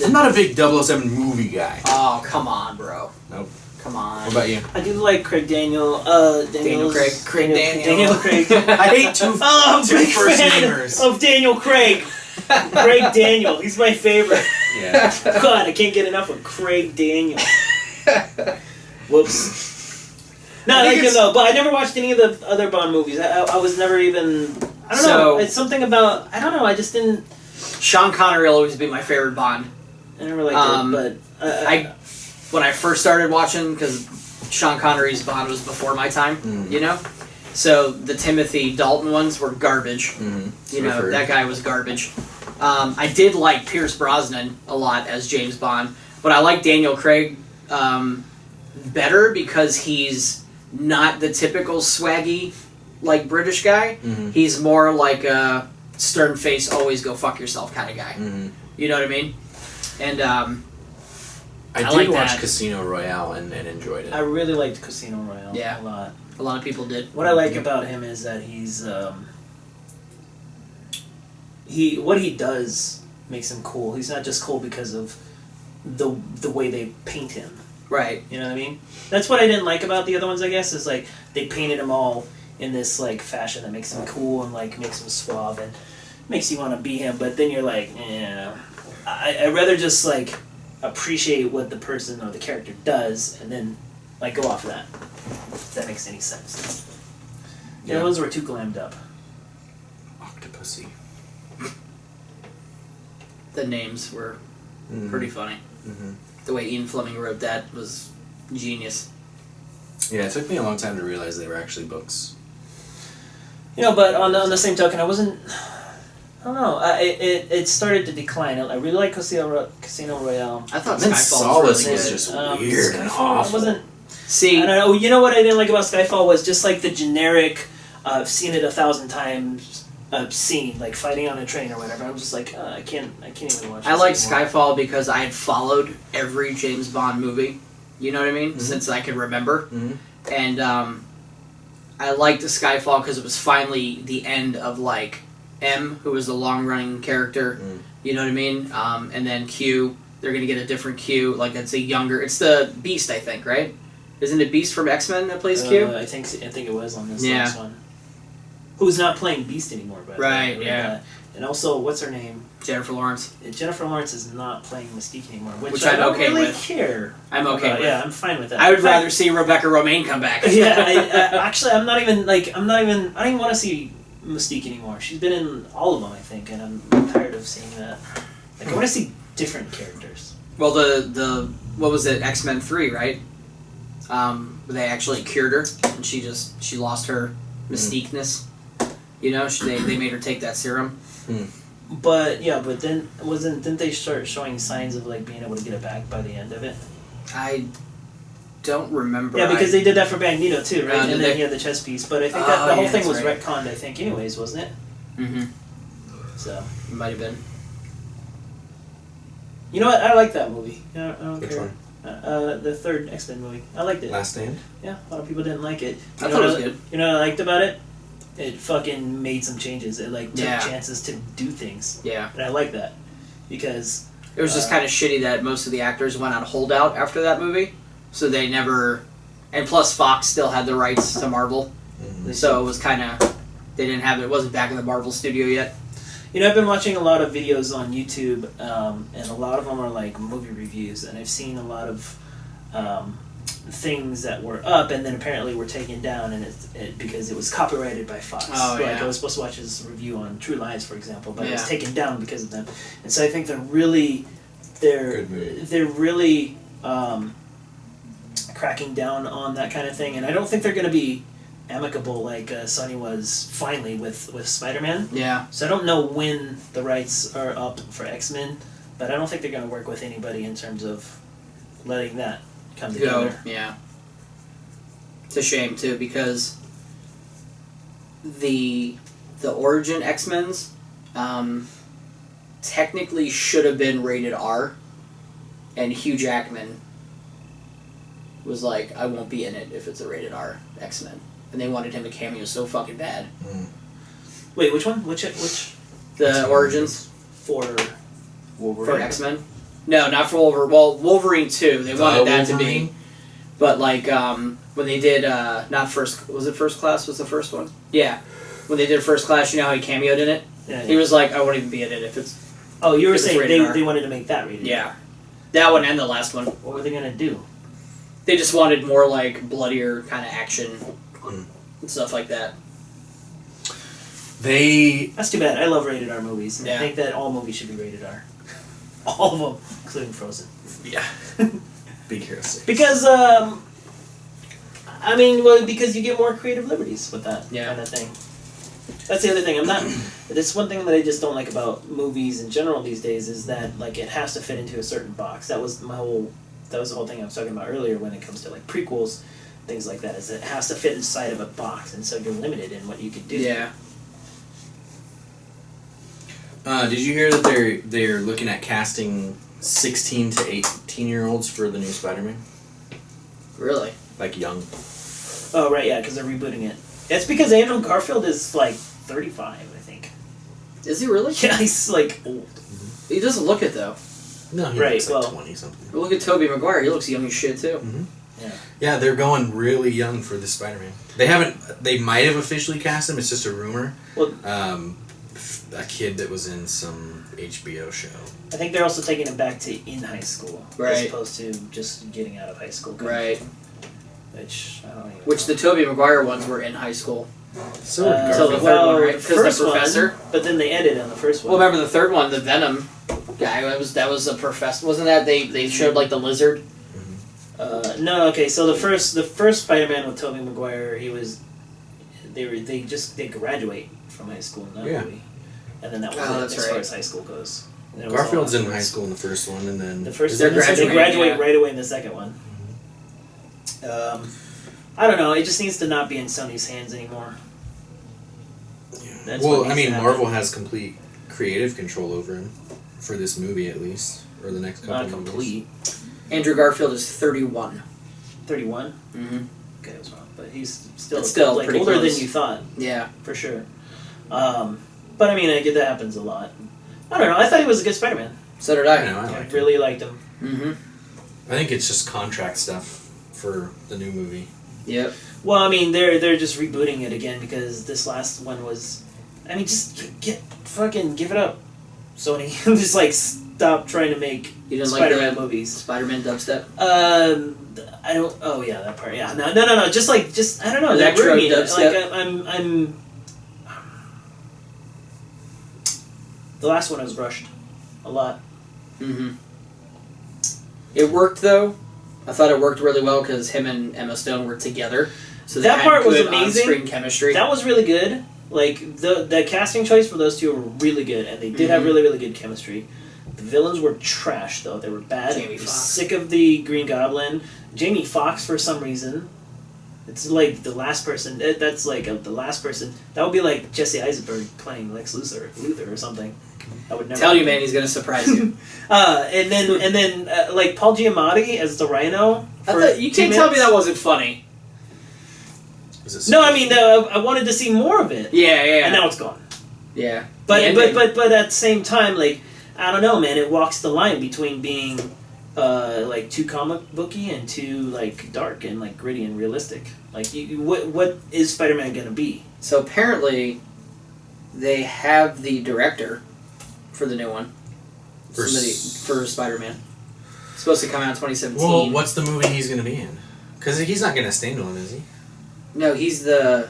I'm not a big 007 movie guy. Oh, come on, bro. Nope. Come on. What about you? I do like Craig Daniel. Daniel Craig. Daniel Craig. I hate two big first fan namers. of Daniel Craig. Craig Daniel. He's my favorite. Yeah. God, I can't get enough of Craig Daniel. Whoops. No, I like him though, but I never watched any of the other Bond movies. I was never even. I don't know. It's something about. I don't know. I just didn't. Sean Connery will always be my favorite Bond. I never liked it, but when I first started watching, because Sean Connery's Bond was before my time, you know. So the Timothy Dalton ones were garbage. You know, that guy was garbage. I did like Pierce Brosnan a lot as James Bond, but I like Daniel Craig better because he's not the typical swaggy, like, British guy. He's more like a stern face, always go fuck yourself kind of guy. You know what I mean? And I did like watch that. Casino Royale and enjoyed it. I really liked Casino Royale Yeah. a lot. A lot of people did. What I like about him is that he's what he does makes him cool. He's not just cool because of the way they paint him. Right. You know what I mean? That's what I didn't like about the other ones, I guess, is like they painted him all in this like fashion that makes him cool and like makes him suave and makes you want to be him, but then you're like, yeah. I'd rather just like appreciate what the person or the character does and then like go off of that. If that makes any sense. The other ones were too glammed up. Octopussy. The names were pretty funny. The way Ian Fleming wrote that was genius. Yeah, it took me a long time to realize they were actually books. You know, but on the same token, I wasn't. I don't know. It started to decline. I really like Casino Royale. I thought And then Skyfall was Solace really was good. just weird and Skyfall awful. wasn't. See, I don't know. You know what I didn't like about Skyfall was just like the generic, I've seen it 1,000 times scene, like fighting on a train or whatever. I was just like, I can't even watch. I this like anymore. Skyfall because I had followed every James Bond movie. You know what I mean? Since I could remember. And I liked the Skyfall because it was finally the end of like M, who was the long-running character. You know what I mean? And then Q, they're gonna get a different Q. Like it's a younger. It's the Beast, I think, right? Isn't it Beast from X-Men that plays Q? I think it was on this last one. Who's not playing Beast anymore, by the way. Right, yeah. And also, what's her name? Jennifer Lawrence. Jennifer Lawrence is not playing Mystique anymore, which I'm I don't okay really with. care. I'm okay about. with. Yeah, I'm fine with that. I would rather see Rebecca Romaine come back. Yeah, actually, I don't even want to see Mystique anymore. She's been in all of them, I think, and I'm tired of seeing that. Like, I want to see different characters. Well, the what was it? X-Men 3, right? They actually cured her, and she lost her mystique-ness. You know, they made her take that serum. But then didn't they start showing signs of like being able to get it back by the end of it? I don't remember. Yeah, because they did that for Magneto too, right? Did And they? then he had the chess piece. But I think that the whole thing was right. retconned, I think, anyways, wasn't it? So It might have been. you know what? I like that movie. I don't Which care. one? The third X-Men movie. I liked it. Last Stand? Yeah, a lot of people didn't like it. I thought it was good. You know what I liked about it? It fucking made some changes. It like took Yeah. chances to do things. Yeah. And I like that. Because It was just kind of shitty that most of the actors went on holdout after that movie, so they never. And plus, Fox still had the rights to Marvel, so it was kind of they didn't have it. It wasn't back in the Marvel studio yet. you know, I've been watching a lot of videos on YouTube, and a lot of them are like movie reviews, and I've seen a lot of things that were up and then apparently were taken down, and it because it was copyrighted by Fox. Oh, Like yeah. I was supposed to watch his review on True Lies, for example, but it was Yeah. taken down because of them. And so I think they're really cracking down on that kind of thing, and I don't think they're going to be amicable like Sony was finally with Spider-Man. Yeah. So I don't know when the rights are up for X-Men, but I don't think they're going to work with anybody in terms of letting that come Go. together. Yeah. It's a shame too because the origin X-Men's technically should have been rated R, and Hugh Jackman was like, I won't be in it if it's a rated R X-Men. And they wanted him to cameo so fucking bad. Wait, which one? Which The origins for Wolverine? for X-Men? No, not for Wolverine. Well, Wolverine 2, they wanted that to be. Wolverine? But like, when they did, not First, was it First Class was the first one? Yeah. When they did First Class, you know how he cameoed in it? Yeah, He was like, I won't even be in it if it's... Oh, you were If it's saying rated R. they wanted to make that rated. Yeah. That one and the last one. What were they gonna do? They just wanted more like bloodier kind of action and stuff like that. That's too bad. I love rated R movies. And Yeah. I think that all movies should be rated R. All of them, including Frozen. Yeah. Big Hero 6. Because, because you get more creative liberties with that kind of thing. That's the other thing. That's one thing that I just don't like about movies in general these days is that, like, it has to fit into a certain box. That was the whole thing I was talking about earlier when it comes to, like, prequels, things like that, is it has to fit inside of a box, and so you're limited in what you can do. Yeah. Did you hear that they're looking at casting 16 to 18-year-olds for the new Spider-Man? Really? Like young. Oh, right, yeah, because they're rebooting it. It's because Andrew Garfield is, like, 35, I think. Is he really? Yeah, he's, like, old. He doesn't look it though. No, he Right, looks like well- 20-something. Look at Tobey Maguire. He looks young as shit too. Mm-hmm. Yeah. Yeah, they're going really young for this Spider-Man. They might have officially cast him, it's just a rumor. Well, A kid that was in some HBO show. I think they're also taking him back to in high school, as Right. opposed to just getting out of high school. Right. Which I don't even Which know. the Tobey Maguire ones were in high school. So So the third one, right? 'Cause the professor? But then they ended on the first one. Well, remember the third one, the Venom guy? That was a professor. Wasn't that they showed like the lizard? No, okay. So the first Spider-Man with Tobey Maguire, they graduate from high school in that movie, and then that was Oh, it that's as right. far as high school goes. And it was Garfield's all in high afterwards. school in the first one, and then The first They're one, they graduating, graduate yeah. right away in the second one. I don't know. It just needs to not be in Sony's hands anymore. That's well, what I needs mean, to happen. Marvel has complete creative control over him for this movie, at least, or the next couple Not of movies. complete. Andrew Garfield is 31. 31. Mm-hmm. Okay, I was wrong, but he's still It's still like pretty older close. than you thought, Yeah. for sure. But I mean, I get that happens a lot. I don't know. I thought he was a good Spider-Man. So did I I. know, I I like really liked him. Mm-hmm. I think it's just contract stuff for the new movie. Yep. Well, I mean, they're just rebooting it again because this last one was. I mean, just fucking give it up, Sony. Just like stop trying to make You didn't Spider-Man like the movies. Spider-Man dubstep? I don't. Oh yeah, that part. Yeah, no. Just I don't know. That Electro ruined me. dubstep? Like I'm. The last one was rushed, a lot. Mm-hmm. It worked though. I thought it worked really well because him and Emma Stone were together. So they That had part was good amazing. on-screen chemistry. That was really good. Like the casting choice for those two were really good, and they did have really good chemistry. The villains were trash though; they were bad. Jamie I was Foxx. sick of the Green Goblin. Jamie Foxx for some reason. It's like the last person. That's like the last person. That would be like Jesse Eisenberg playing Lex Luthor or something. I would never Tell you, man, he's gonna surprise you. and then like Paul Giamatti as the Rhino. I for thought, you 2 can't tell me minutes. that wasn't funny. Is it No, I mean I wanted to see more of it. Yeah, And now it's gone. yeah. But The ending. but at the same time, like I don't know, man. It walks the line between being like too comic booky and too like dark and like gritty and realistic. Like what is Spider-Man gonna be? So apparently, they have the director for the new one. For For Spider-Man. It's supposed to come out in 2017. Well, what's the movie he's going to be in? Because he's not going to stand alone, is he? No, he's the.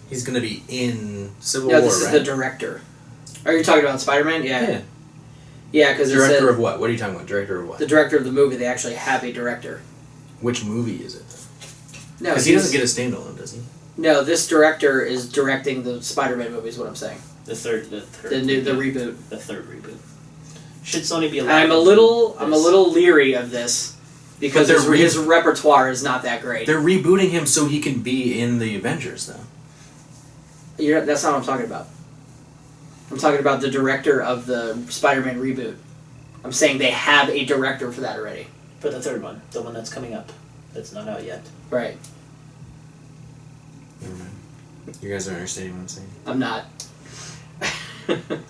He's going to be in Civil No, War, this is right? the director. Are you talking about Spider-Man? Yeah. Yeah, because Director of what? What are you talking about? Director of what? the director of the movie. They actually have a director. Which movie is it? No, Because he doesn't get a standalone, does he? No, this director is directing the Spider-Man movie. Is what I'm saying. The third The reboot. the third reboot. Should Sony be allowed? I'm a little leery of this because But they're his repertoire is not that great. They're rebooting him so he can be in the Avengers, though. That's not what I'm talking about. I'm talking about the director of the Spider-Man reboot. I'm saying they have a director for that already. for the third one, the one that's coming up, that's not out yet. Right. Never mind. You guys don't understand what I'm saying. I'm not. What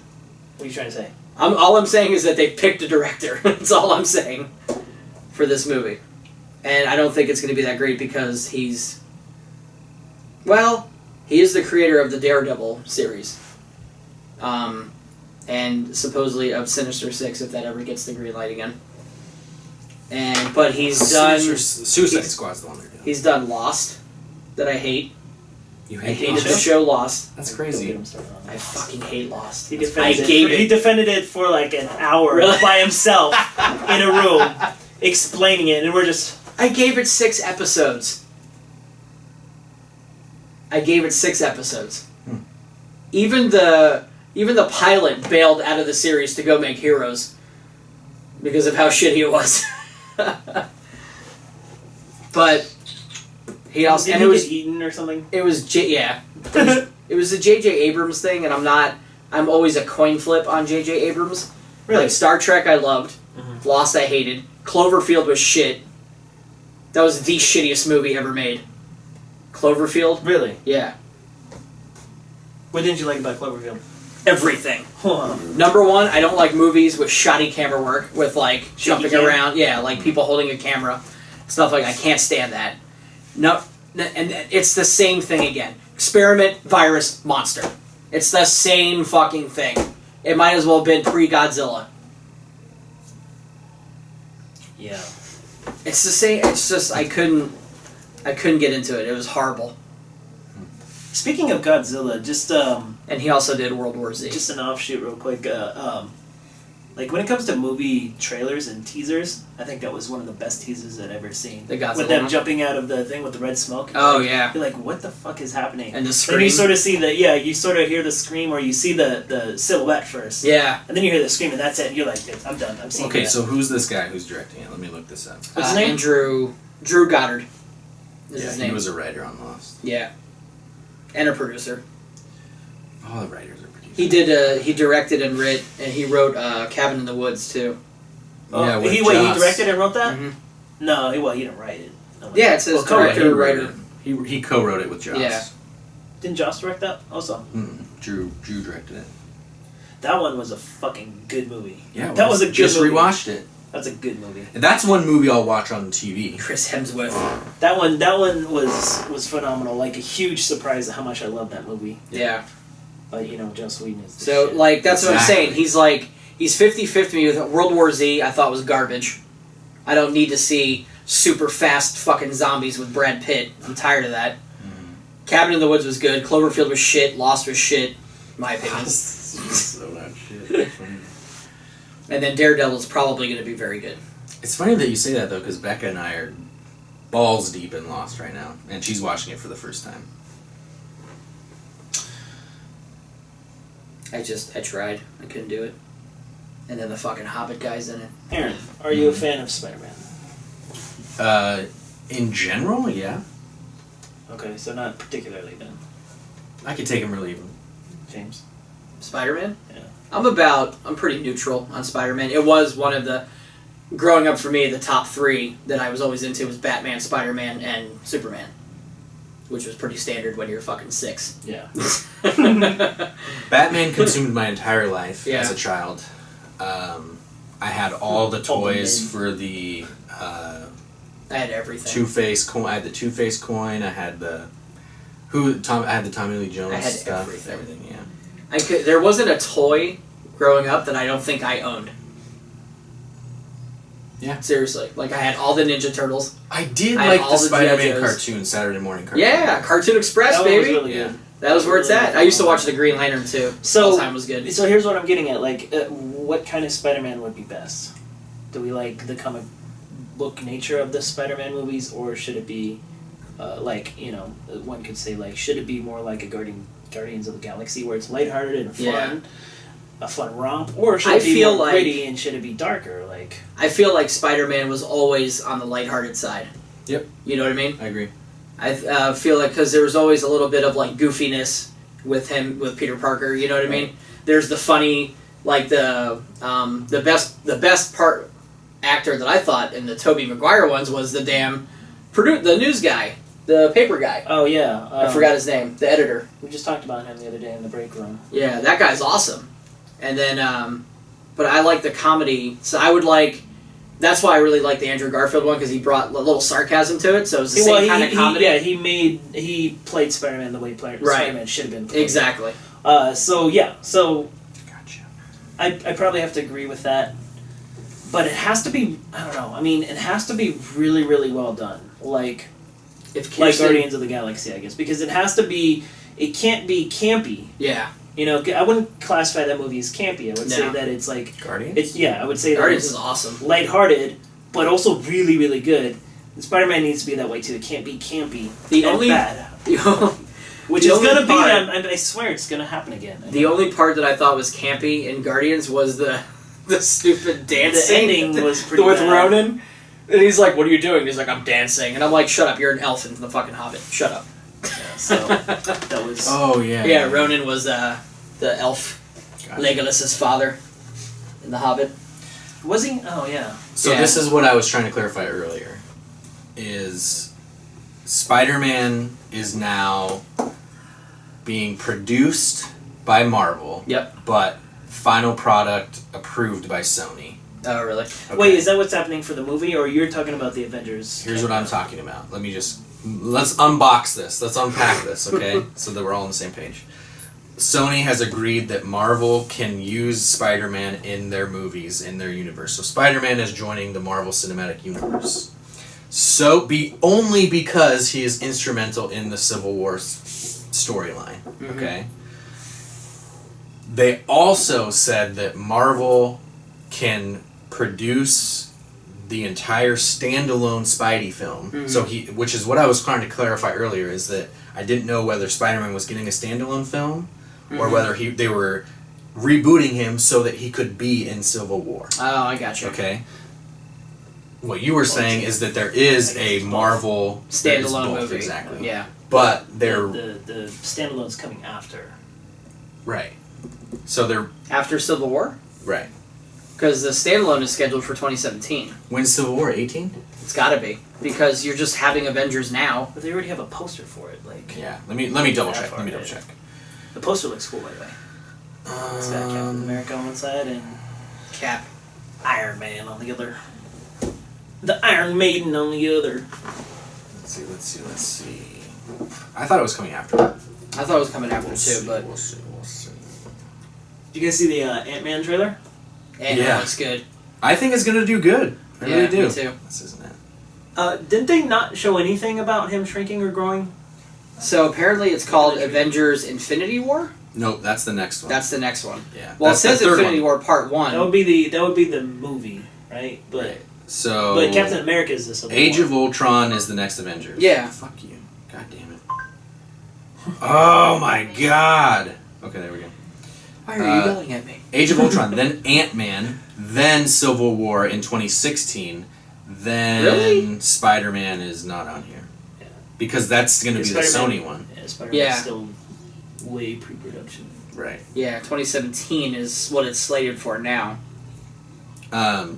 are you trying to say? All I'm saying is that they picked a director. That's all I'm saying for this movie. And I don't think it's going to be that great because he is the creator of the Daredevil series. And supposedly of Sinister Six, if that ever gets the green light again. but he's done Suicide Squad's the one they're doing. he's done Lost, that I hate. You I hate hated Lost? the show Lost. That's Don't get crazy. him started on that. I fucking hate Lost. He I defended, gave he it. defended it for like an hour Really? by himself in a room, explaining it, and we're just. I gave it 6 episodes. Even the pilot bailed out of the series to go make Heroes because of how shitty it was. But he also Did and he it was get eaten or something? it was it was the J.J. Abrams thing, and I'm always a coin flip on J.J. Abrams. Really? Like Star Trek, I loved. Mhm. Lost, I hated. Cloverfield was shit. That was the shittiest movie ever made. Cloverfield? Really? Yeah. What didn't you like about Cloverfield? Everything. Huh. Number one, I don't like movies with shoddy camera work, with like jumping cam? around. Yeah, like people holding a camera. Stuff like I can't stand that. No, and it's the same thing again. Experiment, virus, monster. It's the same fucking thing. It might as well have been pre-Godzilla. Yeah. It's the same. It's just I couldn't get into it. It was horrible. Speaking of Godzilla, just And he also did World War Z. just an offshoot real quick. Like when it comes to movie trailers and teasers, I think that was one of the best teasers I'd ever seen. The Godzilla with them one? jumping out of the thing with the red smoke. Oh, Like, yeah. You're like, what the fuck is happening? And the Then scream. you sort of see you sort of hear the scream, or you see the silhouette first. Yeah. And then you hear the scream, and that's it. And you're like, I'm done. I'm seeing Okay, that. so who's this guy who's directing it? Let me look this up. What's his name? Drew Goddard. Is Yeah, his he name. was a writer on Lost. Yeah. And a producer. All the writers are producers. He did. He directed and he wrote Cabin in the Woods too. Oh, Yeah, with he Joss. directed and wrote that? Mhm. No, he didn't write it. No, Yeah, it says Well, co-write. director, he wrote writer. it. He co-wrote it with Joss. Yeah. Didn't Joss direct that also? Drew directed it. That one was a fucking good movie. Yeah, That was a good just movie. rewatched it. That's a good movie. And that's one movie I'll watch on TV. Chris Hemsworth. That one was phenomenal. Like a huge surprise at how much I love that movie. Yeah. But Joss Whedon is the So shit. like that's what I'm Exactly. saying. He's 50-50 with World War Z. I thought was garbage. I don't need to see super fast fucking zombies with Brad Pitt. I'm tired of that. Cabin in the Woods was good. Cloverfield was shit. Lost was shit. In my opinion. So not shit. And then Daredevil's probably going to be very good. It's funny that you say that though, because Becca and I are balls deep in Lost right now, and she's watching it for the first time. I tried. I couldn't do it. And then the fucking Hobbit guy's in it. Aaron, are you a fan of Spider-Man? In general, yeah, Okay, so not particularly then. I could take him or leave him. James? Spider-Man? Yeah. I'm pretty neutral on Spider-Man. It was one of the, growing up for me, the top 3 that I was always into was Batman, Spider-Man, and Superman. Which was pretty standard when you're fucking 6. Yeah. Batman consumed my entire life Yeah. as a child. I had all the All the toys men. for the I had everything. Two-Face coin. I had the Two-Face coin. I had the I had the Tommy Lee Jones I had stuff. everything. Yeah. There wasn't a toy growing up that I don't think I owned. Yeah. Seriously. Like, I had all the Ninja Turtles. I did I had like all the the Spider-Man G.I. Joes. cartoon, Saturday morning cartoon. Yeah, Cartoon Express, That one was baby. really Yeah. good. That was where it's at. I used to watch the Green Lantern too. So- all the time was good. So here's what I'm getting at. Like, what kind of Spider-Man would be best? Do we like the comic book nature of the Spider-Man movies, or should it be, one could say, like, should it be more like a Guardians of the Galaxy, where it's lighthearted and fun, Yeah. a fun romp, or should I it be feel more like- gritty and should it be darker? Like, I feel like Spider-Man was always on the lighthearted side. Yep. You know what I mean? I agree. I feel like because there was always a little bit of like goofiness with him, with Peter Parker. You know what I mean? There's the funny, like the best part actor that I thought in the Tobey Maguire ones was the damn the news guy, the paper guy. oh yeah, I forgot his name, the editor. We just talked about him the other day in the break room. Yeah, that guy's awesome. And then, but I like the comedy, so I would like. That's why I really like the Andrew Garfield one, because he brought a little sarcasm to it, so it was the same kind of comedy. He played Spider-Man the way Spider-Man should have been played. Exactly. So Gotcha. I probably have to agree with that. but it has to be. I don't know. I mean, it has to be really, really well done. Like Guardians of the Galaxy, I guess, because it has to be. It can't be campy. Yeah. You know, I wouldn't classify that movie as campy. I would say that it's like Guardians. I would say Guardians that is awesome. lighthearted, but also really, really good. And Spider-Man needs to be that way too. It can't be campy. The and only bad. Which the is only gonna be. part- I swear it's gonna happen again. The only part that I thought was campy in Guardians was the stupid dancing. The ending was pretty with bad. Ronan. And he's like, "What are you doing?" He's like, "I'm dancing." And I'm like, "Shut up! You're an elf in the fucking Hobbit. Shut up." Yeah, so that was. Oh yeah. Yeah, Ronan was the elf, Gotcha. Legolas's father in the Hobbit. Was he? Oh yeah. So Yeah. this is what I was trying to clarify earlier. Is Spider-Man is now being produced by Marvel. Yep. But final product approved by Sony. Oh, really? Okay. Wait, is that what's happening for the movie, or you're talking about the Avengers? Here's what I'm talking about. Let's unbox this. Let's unpack this, okay? So that we're all on the same page. Sony has agreed that Marvel can use Spider-Man in their movies, in their universe. So Spider-Man is joining the Marvel Cinematic Universe. So only because he is instrumental in the Civil War storyline, okay? They also said that Marvel can produce the entire standalone Spidey film. So which is what I was trying to clarify earlier, is that I didn't know whether Spider-Man was getting a standalone film or whether they were rebooting him so that he could be in Civil War. Oh, I got you. Okay. What you were saying is that there is a Marvel that is Standalone both, movie. exactly. Yeah. But they're the standalone's coming after. right. So they're After Civil War? right. Because the standalone is scheduled for 2017. When's Civil War? 18? It's gotta be. Because you're just having Avengers now. But they already have a poster for it. Like Yeah. Let me double check. far Let me double ahead. check. the poster looks cool, by the way. It's got Captain America on one side and Cap. Iron Man on the other. The Iron Maiden on the other. Let's see. I thought it was coming after. I thought it was coming after too, but We'll see. Did you guys see the Ant-Man trailer? Yeah. looks good. I think it's gonna do good. I Yeah, really do. me too. This isn't it. Didn't they not show anything about him shrinking or growing? So apparently it's called Avengers Infinity War? Nope, that's the next one. That's the next one. yeah. Well, it that's the says third Infinity one. War Part 1. That would be the movie, right? But Right. So but Captain America is the Civil Age War. of Ultron is the next Avengers. Yeah. Fuck you. God damn it. Oh my god. Okay, there we go. Why are you yelling at me? Age of Ultron, then Ant-Man, then Civil War in 2016, then Really? Spider-Man is not on here. Yeah. Because that's going to be the Spider-Man- Sony one. Yeah, Spider-Man's Yeah. still way pre-production. Right. Yeah, 2017 is what it's slated for now.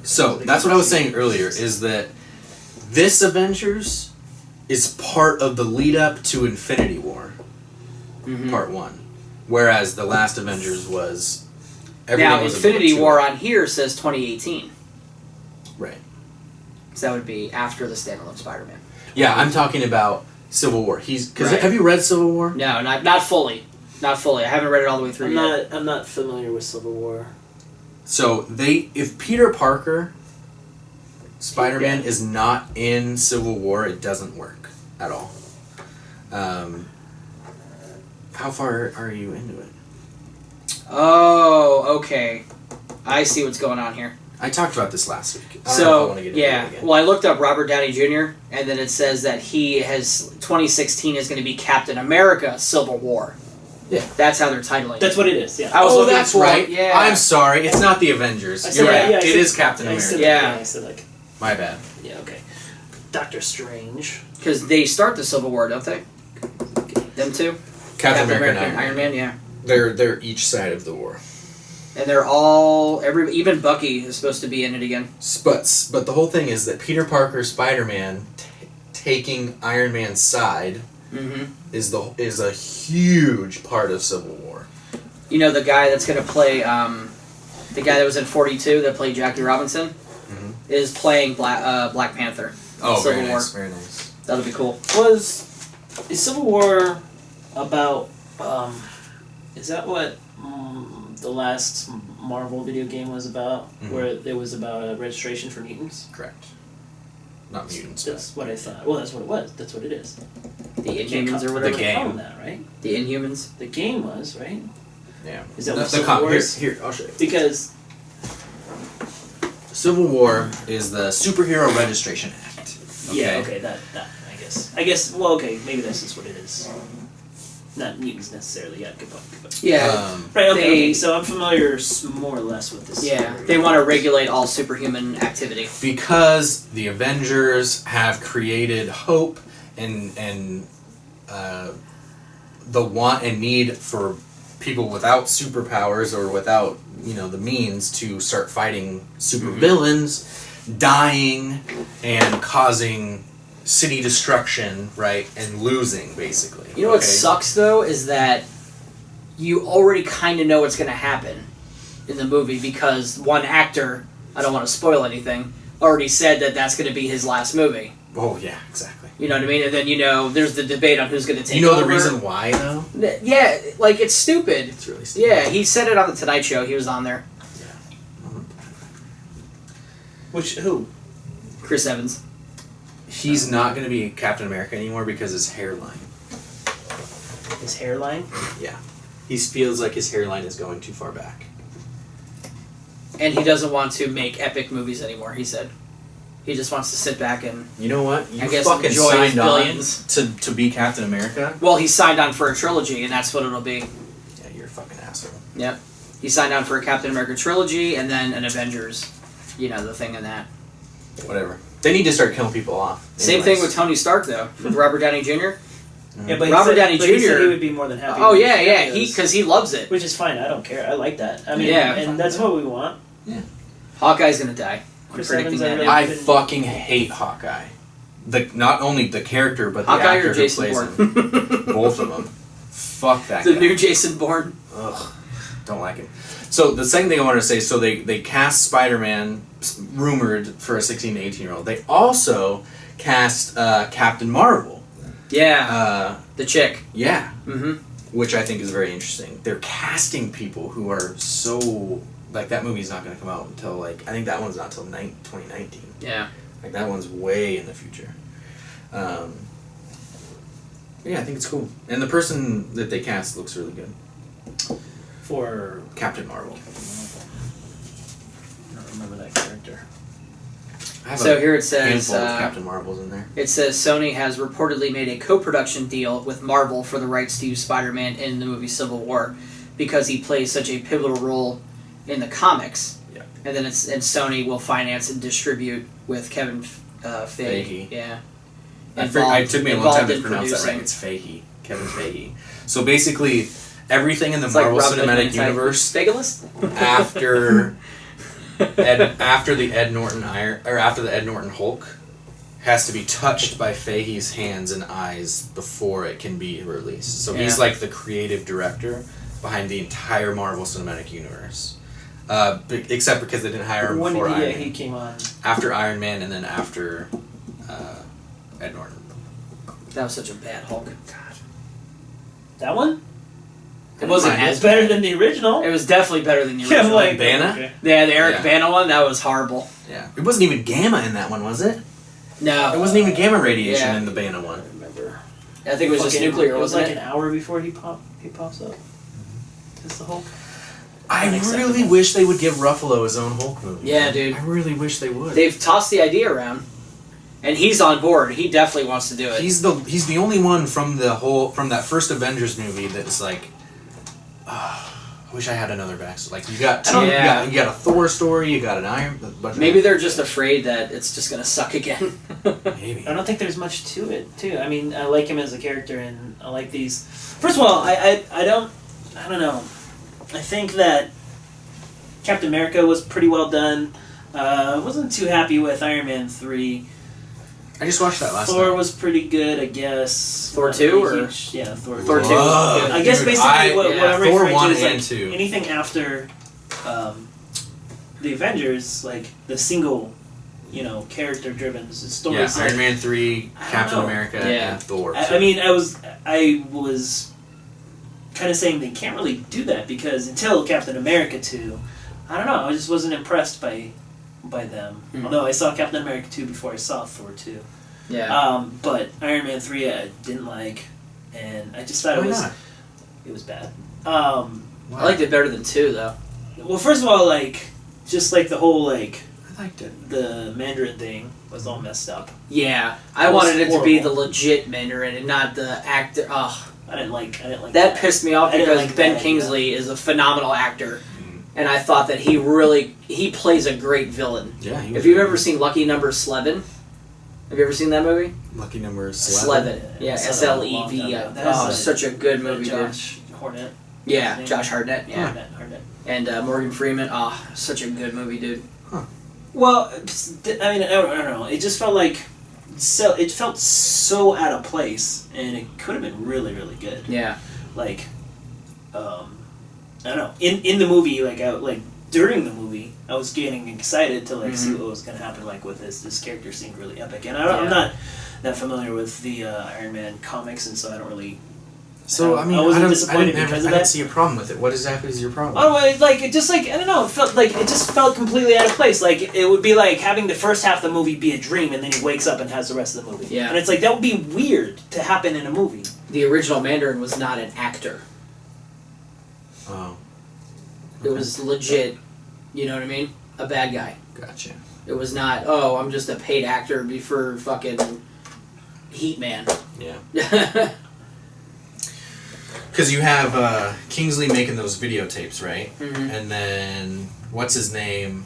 So that's what I was saying earlier, is that this Avengers is part of the lead up to Infinity War, Part 1. Whereas the last Avengers was... everything Now, was Infinity about War on here says 2018. Right. So that would be after the standalone Spider-Man. Yeah, I'm talking about Civil War. Because Right. have you read Civil War? No, not fully. Not fully. I haven't read it all the way through yet. I'm not familiar with Civil War. So if Peter Parker, Spider-Man, is not in Civil War, it doesn't work at all. How far are you into it? Oh, okay. I see what's going on here. I talked about this last week. I don't know if I So, want to get into yeah. it again. Well, I looked up Robert Downey Jr., and then it says that 2016 is going to be Captain America Civil War. Yeah. That's how they're titling it. That's what it is. Yeah. I was looking that's for right. Yeah. I'm sorry. It's not the Avengers. I You're said, right. yeah, I It said- is Captain I America. said, Yeah. I said like, My bad. yeah, okay. Doctor Strange. Because they start the Civil War, don't they? Them two? Captain America and and Iron Man, yeah. They're each side of the war. And they're all even Bucky is supposed to be in it again. But the whole thing is that Peter Parker, Spider-Man, taking Iron Man's side Mm-hmm. is a huge part of Civil War. You know the guy that's going to play the guy that was in 42 that played Jackie Robinson is playing Black Panther. Oh, Civil very War. nice, very nice. That'll be cool. Is Civil War about? Is that what the last Marvel video game was about, where it was about a registration for mutants. Correct. Not mutants. That's what I thought. Well, that's what it was. That's what it is. The Inhumans or whatever. The game. Call them that, right? The Inhumans. The game was, right? Yeah. Is that The- what the Civil War is? Here, I'll show you. Because Civil War is the Superhero Registration Act. yeah, okay, that I guess. Well, okay, maybe this is what it is. Not mutants necessarily. Yeah, good point. Good point. Yeah. Right. Okay. They- Okay. So I'm familiar more or less with this. Yeah. story. They want to regulate all superhuman activity. Because the Avengers have created hope and the want and need for people without superpowers or without the means to start fighting supervillains, dying and causing city destruction, right, and losing basically. You know what sucks though is that you already kind of know what's going to happen in the movie because one actor, I don't want to spoil anything, already said that that's going to be his last movie. Oh yeah, exactly. You know what I mean? And then there's the debate on who's going to take You know over. the reason why though? Yeah, like it's stupid. It's really stupid. Yeah, he said it on the Tonight Show. He was on there. Who? Chris Evans. He's not going to be Captain America anymore because his hairline. His hairline. Yeah. He feels like his hairline is going too far back. And he doesn't want to make epic movies anymore, he said. He just wants to sit back and... You know what? You I guess fucking enjoy his signed on billions. to be Captain America? Well, he signed on for a trilogy, and that's what it'll be. Yeah, you're a fucking asshole. Yep. He signed on for a Captain America trilogy, and then an Avengers, the thing in that. Whatever. They need to start killing people off. Same thing with Tony Stark, though, with Robert Downey Jr. Yeah, but Robert Downey he said Jr. he would be more than happy. Oh, with yeah, cameos, because he loves it. which is fine. I don't care. I like that. I mean, Yeah. and that's what we want. Hawkeye's gonna die. I'm Chris predicting Evans, I that really- now. I fucking hate Hawkeye. Not only the character, but the Hawkeye actor or who Jason plays Bourne? him. Both of them. Fuck that The guy. new Jason Bourne. Ugh. Don't like him. So the second thing I wanted to say, so they cast Spider-Man, rumored for a 16 to 18-year-old. They also cast Captain Marvel. Yeah. The chick. Yeah. Mm-hmm. Which I think is very interesting. They're casting people who are so... Like, that movie's not going to come out until, I think that one's not until 2019. Yeah. Like, that one's way in the future. Yeah, I think it's cool. And the person that they cast looks really good. For Captain Marvel. I don't remember that character. I have So a here it says... handful of Captain Marvels in there. It says Sony has reportedly made a co-production deal with Marvel for the rights to use Spider-Man in the movie Civil War because he plays such a pivotal role in the comics. Yeah. And then and Sony will finance and distribute with Kevin Feige. Feige. Yeah. It took me a long time to in pronounce that right. producing. It's Feige. Kevin Feige. So basically, everything in the It's like Marvel Robin Cinematic Hood Universe Fegalist? after the Ed Norton Hulk has to be touched by Feige's hands and eyes before it can be released. So he's Yeah. like the creative director behind the entire Marvel Cinematic Universe. Except because they didn't hire him When before did Iron he, Man. he came on? After Iron Man and then after Ed Norton. That was such a bad Hulk. That one? It wasn't Mine. as It's better than the original. It was definitely better than the Yeah, original. like Bana? okay. Yeah, the Eric Yeah. Bana one, that was horrible. Yeah. It wasn't even gamma in that one, was it? No. It wasn't even gamma radiation Yeah. in the Bana I one. don't remember. I think it was just Fucking- nuclear, It was wasn't like it? an hour before he pops up. Is the Hulk? I Unacceptable. really wish they would give Ruffalo his own Hulk movie. Yeah, dude. I really wish they would. They've tossed the idea around. And he's on board. He definitely wants to do it. He's the only one from that first Avengers movie that's like, I wish I had another backstory. Like you got you got a Thor story, you got an Iron. A bunch of Maybe they're just afraid that it's just going to suck again. maybe. I don't think there's much to it, too. I mean, I like him as a character, and I like these. First of all, I don't know. I think that Captain America was pretty well done. I wasn't too happy with Iron Man 3. I just watched that last Thor night. was pretty good, I guess. Thor Not 2 really or- huge. Yeah, Thor 2. Thor 2 was Whoa, good. I guess dude, basically what I'm Thor referring 1 to is and like 2. anything after the Avengers, like the single, character-driven stories. Yeah, like, Iron Man 3, I don't Captain know. America, Yeah. and Thor. I mean, I was kind of saying they can't really do that because until Captain America 2, I don't know, I just wasn't impressed by them. Although I saw Captain America 2 before I saw Thor 2. Yeah. But Iron Man 3 I didn't like, and I just thought Why not? it was bad. I liked it better than 2 though. Well, first of all, like, just like the whole, like, I liked it. the Mandarin thing was all messed up. Yeah, I It was wanted it to be the horrible. legit Mandarin and not the actor. Ugh. I didn't like That pissed me off I didn't because like Ben that Kingsley is a phenomenal actor, and I thought that he plays a great villain. Yeah. If you've ever seen Lucky Number Slevin, have you ever seen that movie? Lucky Number Slevin. Yeah, I saw that a long Slev. time ago. That is Such a good movie, dude. Josh Hornet. Yeah, His Josh Hartnett. Yeah, Hartnett. and Morgan Freeman. Such a good movie, dude. Well, I mean, I don't know. It just felt like it felt so out of place, and it could have been really, really good. Yeah. Like, I don't know. In the movie, like during the movie, I was getting excited to like see what was gonna happen. Like with this character seemed really epic, and I'm not that familiar with the Iron Man comics, and so I don't really. So I mean, I wasn't I disappointed because of didn't that. see a problem with it. What exactly is your problem? Oh, like it just like I don't know. It felt like it just felt completely out of place. Like it would be like having the first half of the movie be a dream, and then he wakes up and has the rest of the movie. Yeah. And it's like that would be weird to happen in a movie. The original Mandarin was not an actor. Oh. It was legit. You know what I mean? A bad guy. Gotcha. It was not. Oh, I'm just a paid actor for fucking Heat Man. Yeah. Because you have Kingsley making those videotapes, right? Mhm. And then what's his name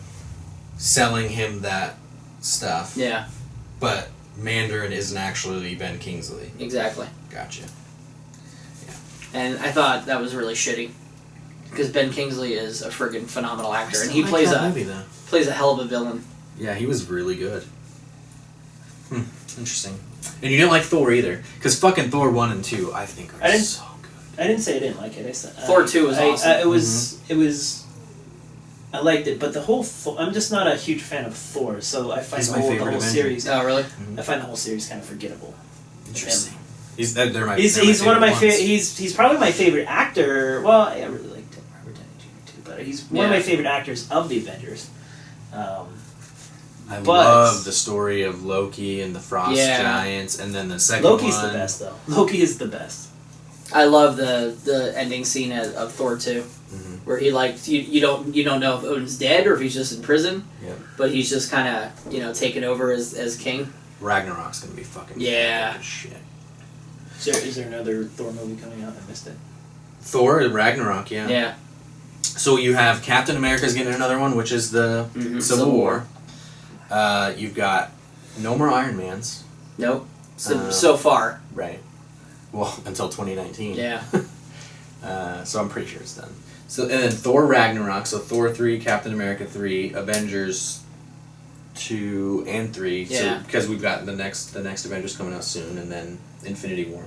selling him that stuff. Yeah. But Mandarin isn't actually Ben Kingsley. Exactly. Gotcha. And I thought that was really shitty because Ben Kingsley is a friggin' phenomenal I actor, still and he like plays that a movie, though. plays a hell of a villain. Yeah, he was really good. Interesting. And you didn't like Thor either, because fucking Thor 1 and 2, I think, are I didn't- so good. I didn't say I didn't like it. I said Thor 2 was awesome. It was. I liked it, but the whole I'm just not a huge fan of Thor, so I find He's the my whole favorite Avenger. series. Oh, really? I find the whole series kind of forgettable. Interesting. They're my He's they're one of my favorite favorite. ones. He's probably my favorite actor. Well, I really liked Robert Downey Jr. too, but he's one of Yeah. my favorite actors of the Avengers. I but- love the story of Loki and the Frost Yeah. Giants, and then the second Loki's one. the best, though. Loki is the best. I love the ending scene of Thor 2, where he like you don't know if Odin's dead or if he's just in prison. Yep. But he's just kind of taking over as king. Ragnarok's gonna be fucking Yeah. epic as shit. Is there another Thor movie coming out? I missed it. Thor, Ragnarok, yeah. Yeah. So you have Captain America's getting another one, which is the Mhm. Civil War. You've got no more Iron Mans. Nope. So far. Right. Well, until 2019. Yeah. So I'm pretty sure it's done. So and then Thor Ragnarok. So Thor 3, Captain America 3, Avengers 2 and 3. Yeah. So because we've got the next Avengers coming out soon, and then Infinity War.